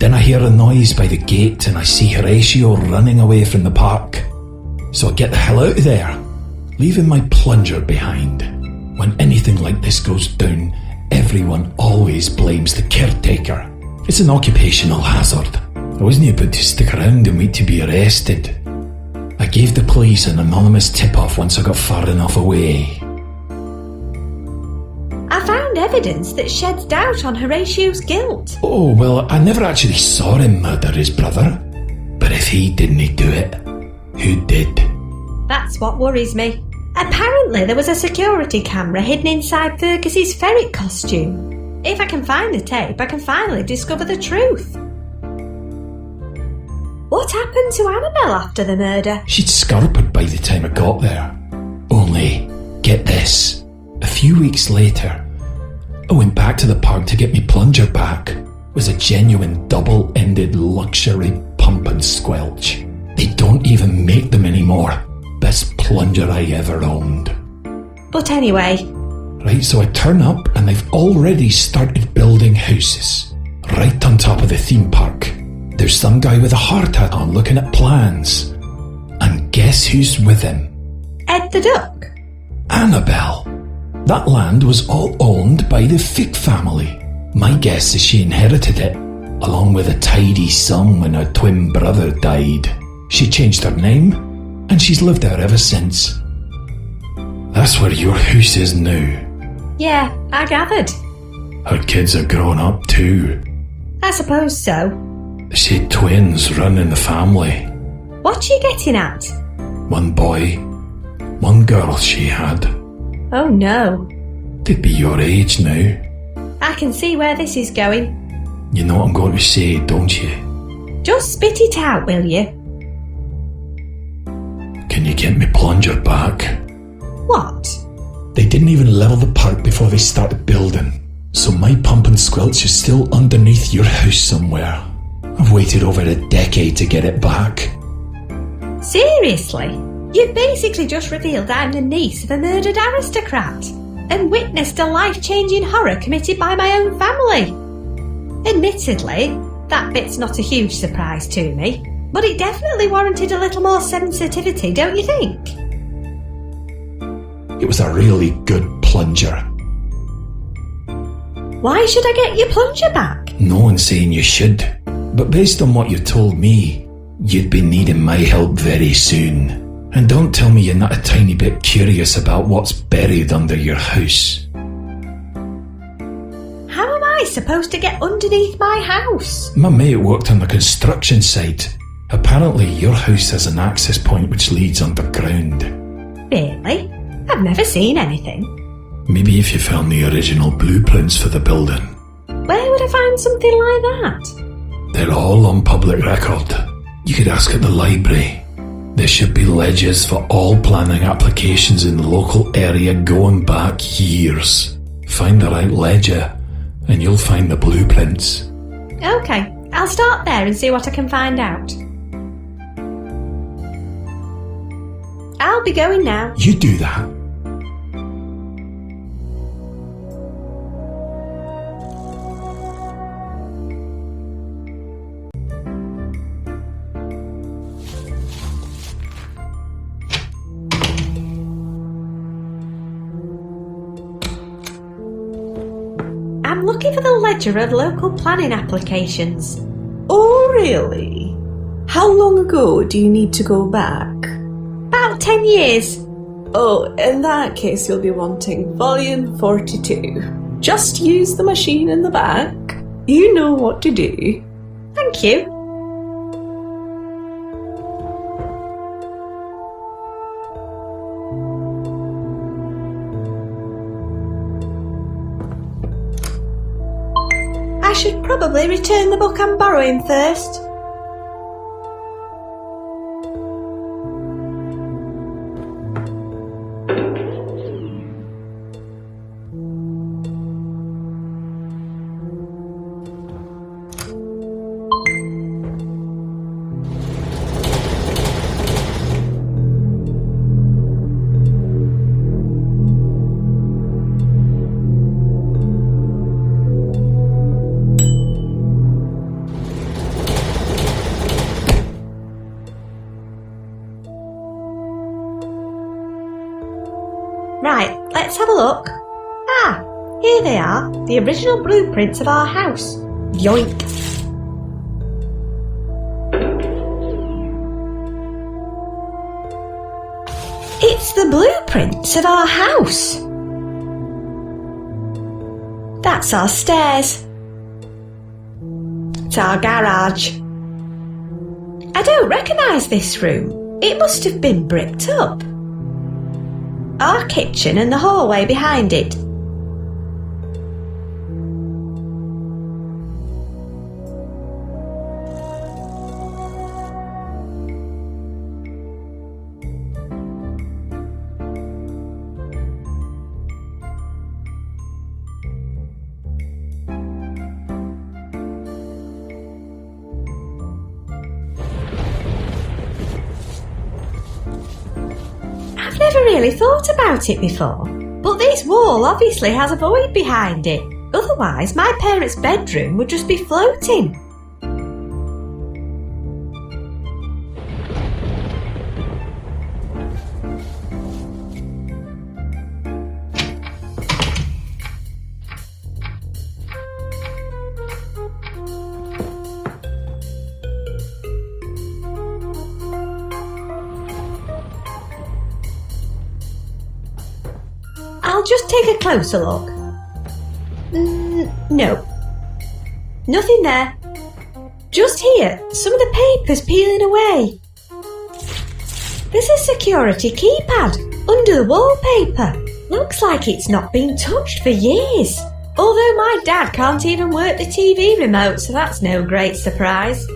Then I hear a noise by the gate and I see Horatio running away from the park. So I get the hell out of there, leaving my plunger behind. When anything like this goes down, everyone always blames the caretaker. It's an occupational hazard. I wasn't able to stick around and wait to be arrested. I gave the police an anonymous tip-off once I got far enough away. I found evidence that sheds doubt on Horatio's guilt. Oh, well, I never actually saw him murder his brother. But if he didn't do it, who did? That's what worries me. Apparently there was a security camera hidden inside Fergus's ferret costume. If I can find the tape, I can finally discover the truth. What happened to Annabelle after the murder? She'd scarpered by the time I got there. Only, get this, a few weeks later, I went back to the park to get me plunger back. It was a genuine double-ended luxury pump and squelch. They don't even make them anymore. Best plunger I ever owned. But anyway... Right, so I turn up and they've already started building houses. Right on top of the theme park. There's some guy with a hard hat on looking at plans. And guess who's with him? Ed the Duck? Annabelle. That land was all owned by the Figg family. My guess is she inherited it, along with a tidy sum when her twin brother died. She changed her name, and she's lived there ever since. That's where your house is now. Yeah, I gathered. Her kids are grown up too. I suppose so. They say twins run in the family. What are you getting at? 1 boy, 1 girl she had. Oh no. They'd be your age now. I can see where this is going. You know what I'm going to say, don't you? Just spit it out, will you? Can you get me plunger back? What? They didn't even level the park before they started building. So my pump and squelch is still underneath your house somewhere. I've waited over a decade to get it back. Seriously? You've basically just revealed I'm the niece of a murdered aristocrat and witnessed a life-changing horror committed by my own family. Admittedly, that bit's not a huge surprise to me, but it definitely warranted a little more sensitivity, don't you think? It was a really good plunger. Why should I get your plunger back? No one's saying you should, but based on what you've told me, you'd be needing my help very soon. And don't tell me you're not a tiny bit curious about what's buried under your house. How am I supposed to get underneath my house? My mate worked on the construction site. Apparently your house has an access point which leads underground. Really? I've never seen anything. Maybe if you found the original blueprints for the building. Where would I find something like that? They're all on public record. You could ask at the library. There should be ledgers for all planning applications in the local area going back years. Find the right ledger and you'll find the blueprints. Okay, I'll start there and see what I can find out. I'll be going now. You do that. I'm looking for the ledger of local planning applications. Oh, really? How long ago do you need to go back? About 10 years. Oh, in that case you'll be wanting volume 42. Just use the machine in the back. You know what to do. Thank you. I should probably return the book I'm borrowing first. Right, let's have a look. Ah, here they are, the original blueprints of our house. Yoink! It's the blueprints of our house. That's our stairs. It's our garage. I don't recognise this room. It must have been bricked up. Our kitchen and the hallway behind it. I've never really thought about it before, but this wall obviously has a void behind it. Otherwise, my parents' bedroom would just be floating. I'll just take a closer look. No. Nothing there. Just here, some of the paper's peeling away. There's a security keypad under the wallpaper. Looks like it's not been touched for years. Although my dad can't even work the TV remote, so that's no great surprise.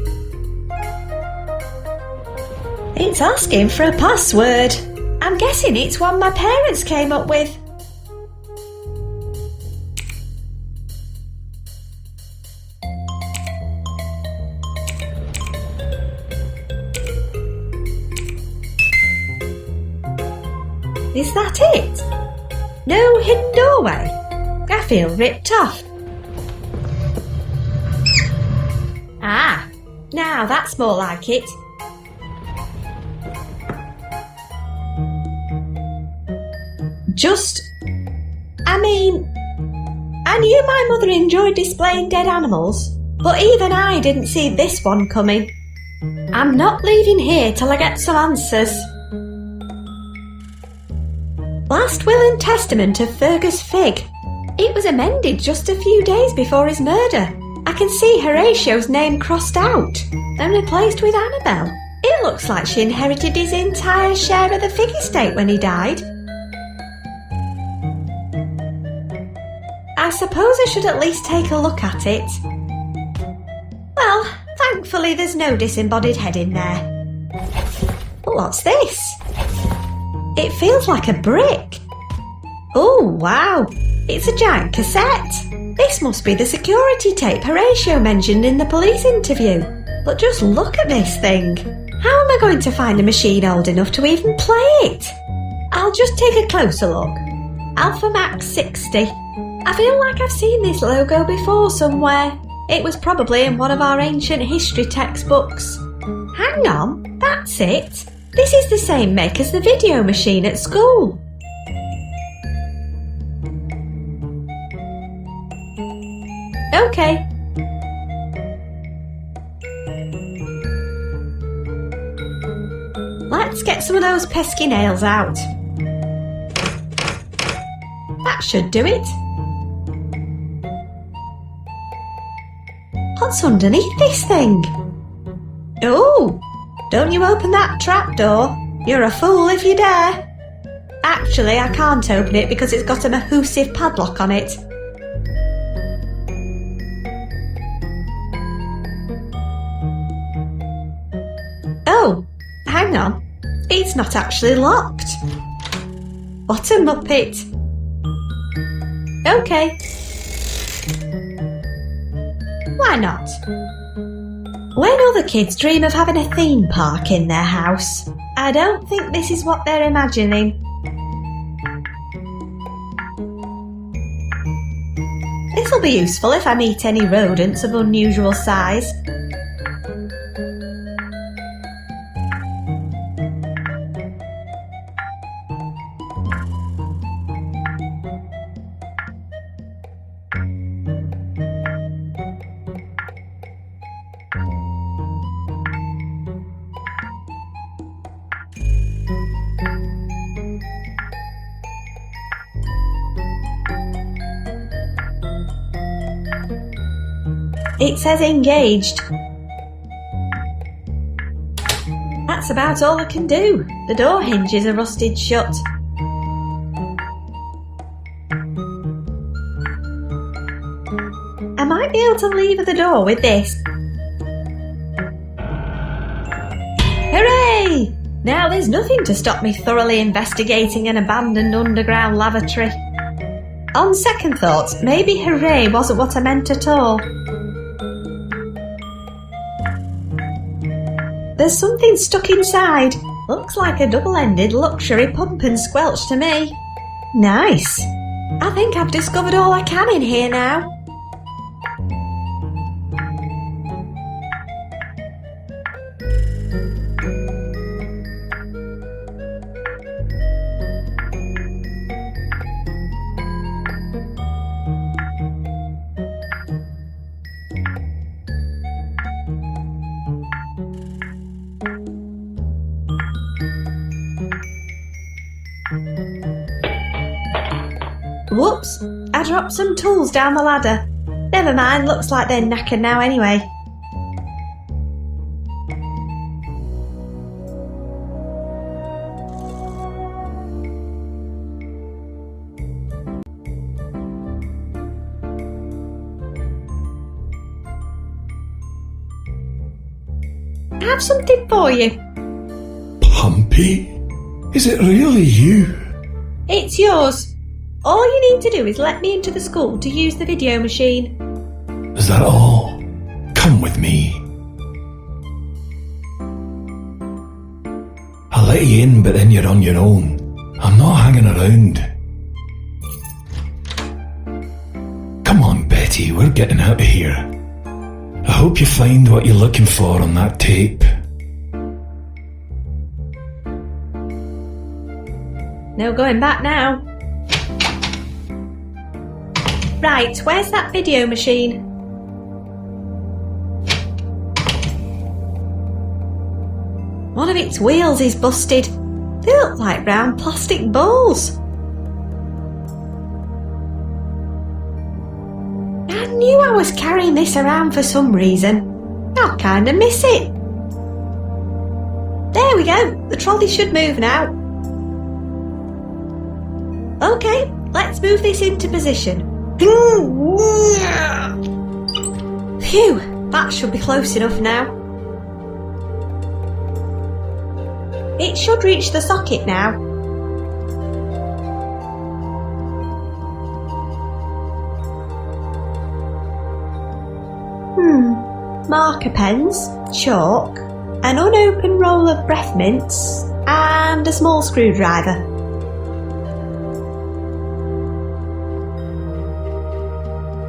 It's asking for a password. I'm guessing it's one my parents came up with. Is that it? No hidden doorway? I feel ripped off. Ah, now that's more like it. I I knew my mother enjoyed displaying dead animals, but even I didn't see this one coming. I'm not leaving here till I get some answers. Last will and testament of Fergus Figg. It was amended just a few days before his murder. I can see Horatio's name crossed out and replaced with Annabel. It looks like she inherited his entire share of the Figg estate when he died. I suppose I should at least take a look at it. Well, thankfully there's no disembodied head in there. But what's this? It feels like a brick. Oh, wow. It's a giant cassette. This must be the security tape Horatio mentioned in the police interview. But just look at this thing. How am I going to find a machine old enough to even play it? I'll just take a closer look. Alpha Max 60. I feel like I've seen this logo before somewhere. It was probably in one of our ancient history textbooks. Hang on, that's it. This is the same make as the video machine at school. Okay. Let's get some of those pesky nails out. That should do it. What's underneath this thing? Oh, don't you open that trapdoor. You're a fool if you dare. Actually, I can't open it because it's got a mahoosive padlock on it. Oh, hang on. It's not actually locked. What a muppet. Okay. Why not? When other kids dream of having a theme park in their house, I don't think this is what they're imagining. This'll be useful if I meet any rodents of unusual size. It says engaged. That's about all I can do. The door hinges are rusted shut. I might be able to lever the door with this. Hooray! Now there's nothing to stop me thoroughly investigating an abandoned underground lavatory. On second thoughts, maybe hooray wasn't what I meant at all. There's something stuck inside. Looks like a double-ended luxury pump and squelch to me. Nice. I think I've discovered all I can in here now. Whoops, I dropped some tools down the ladder. Never mind, looks like they're knackered now anyway. I have something for you. Pumpy? Is it really you? It's yours. All you need to do is let me into the school to use the video machine. Is that all? Come with me. I'll let you in, but then you're on your own. I'm not hanging around. Come on, Betty, we're getting out of here. I hope you find what you're looking for on that tape. No going back now. Right, where's that video machine? One of its wheels is busted. They look like round plastic balls. I knew I was carrying this around for some reason. I kinda miss it. There we go, the trolley should move now. Okay, let's move this into position. Phew, that should be close enough now. It should reach the socket now. Marker pens, chalk, an unopened roll of breath mints, and a small screwdriver.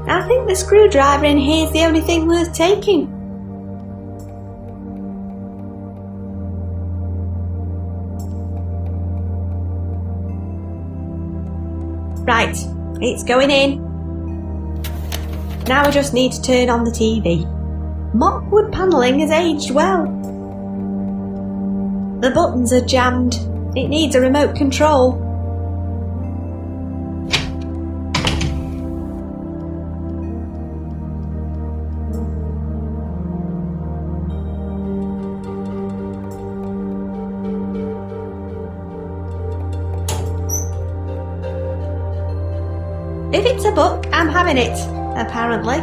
I think the screwdriver in here is the only thing worth taking. Right, it's going in. Now I just need to turn on the TV. Mock wood panelling has aged well. The buttons are jammed. It needs a remote control. If it's a book, I'm having it, apparently.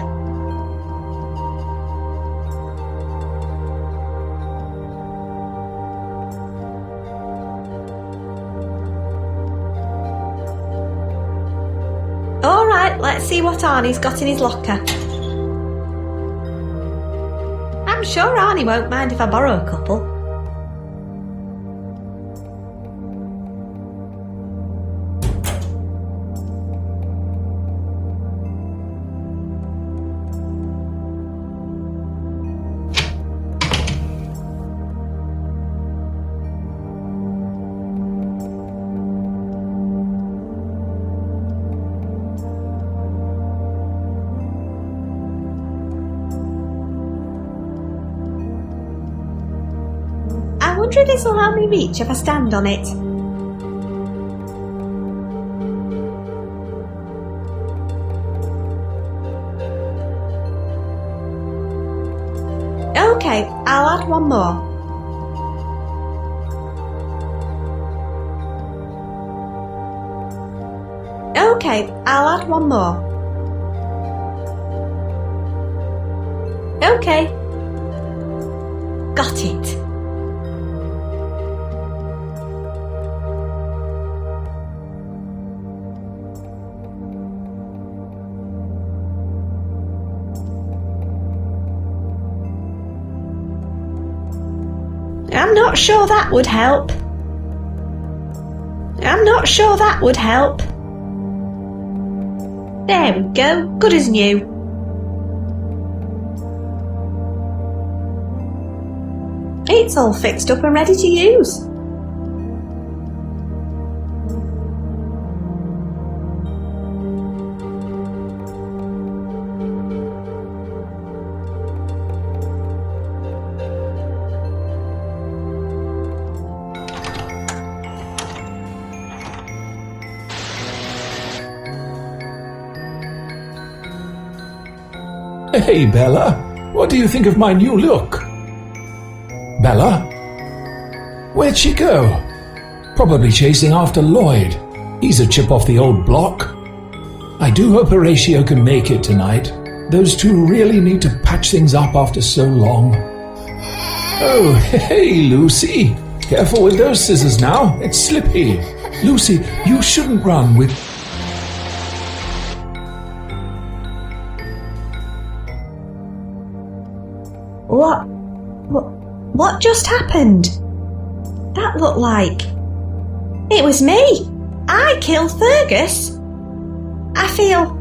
Alright, let's see what Arnie's got in his locker. I'm sure Arnie won't mind if I borrow a couple. I wonder if this will help me reach if I stand on it. Okay, I'll add one more. Okay, I'll add one more. Okay. Got it. I'm not sure that would help. I'm not sure that would help. There we go, good as new. It's all fixed up and ready to use. Hey, Bella. What do you think of my new look? Bella? Where'd she go? Probably chasing after Lloyd. He's a chip off the old block. I do hope Horatio can make it tonight. Those two really need to patch things up after so long. Oh, hey, Lucy. Careful with those scissors now. It's slippy. Lucy, you shouldn't run with... What just happened? That looked like... It was me! I killed Fergus! I feel...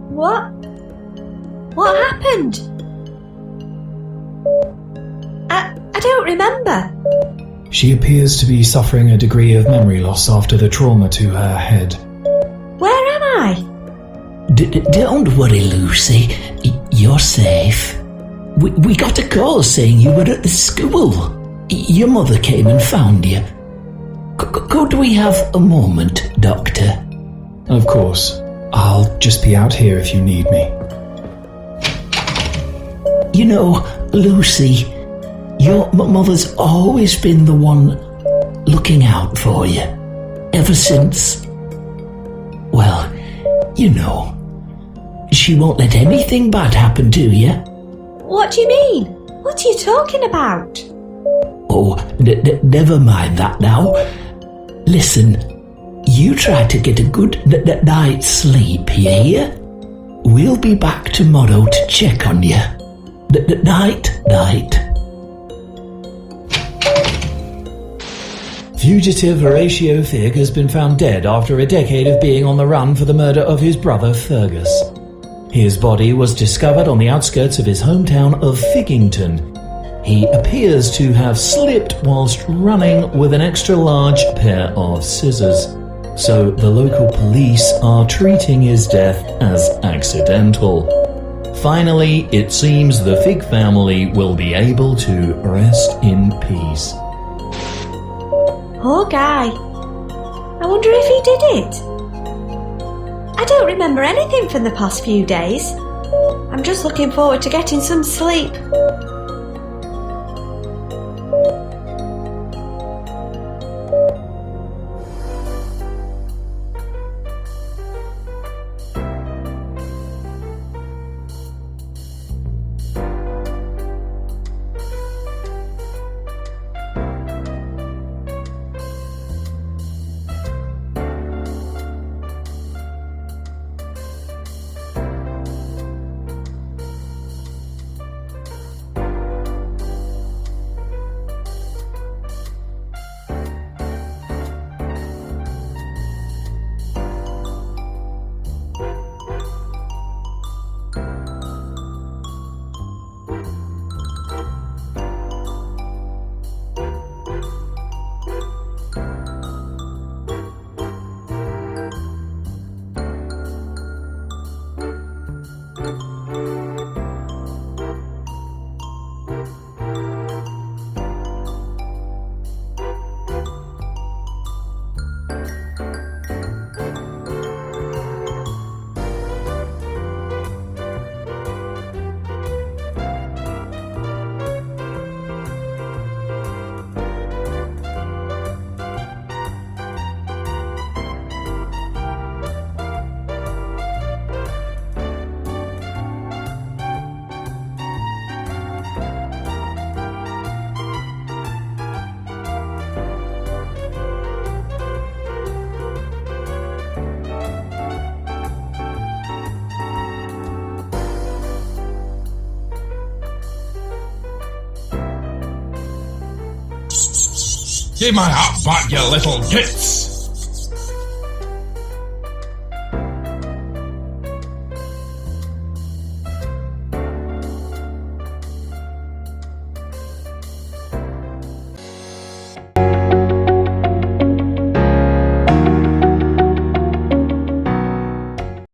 What? happened? I don't remember. She appears to be suffering a degree of memory loss after the trauma to her head. Where am I? Don't worry, Lucy. You're safe. We got a call saying you were at the school. Your mother came and found you. Could we have a moment, Doctor? Of course. I'll just be out here if you need me. You know, Lucy, your mother's always been the one looking out for you. Ever since... well, you know, she won't let anything bad happen to you. What do you mean? What are you talking about? Oh, never mind that now. Listen, you try to get a good night's sleep, you hear? We'll be back tomorrow to check on you. Night. Fugitive Horatio Figg has been found dead after a decade of being on the run for the murder of his brother Fergus. His body was discovered on the outskirts of his hometown of Figgington. He appears to have slipped whilst running with an extra-large pair of scissors. So the local police are treating his death as accidental. Finally, it seems the Figg family will be able to rest in peace. Poor guy. I wonder if he did it. I don't remember anything from the past few days. I'm just looking forward to getting some sleep. Give my hat back, you little gits!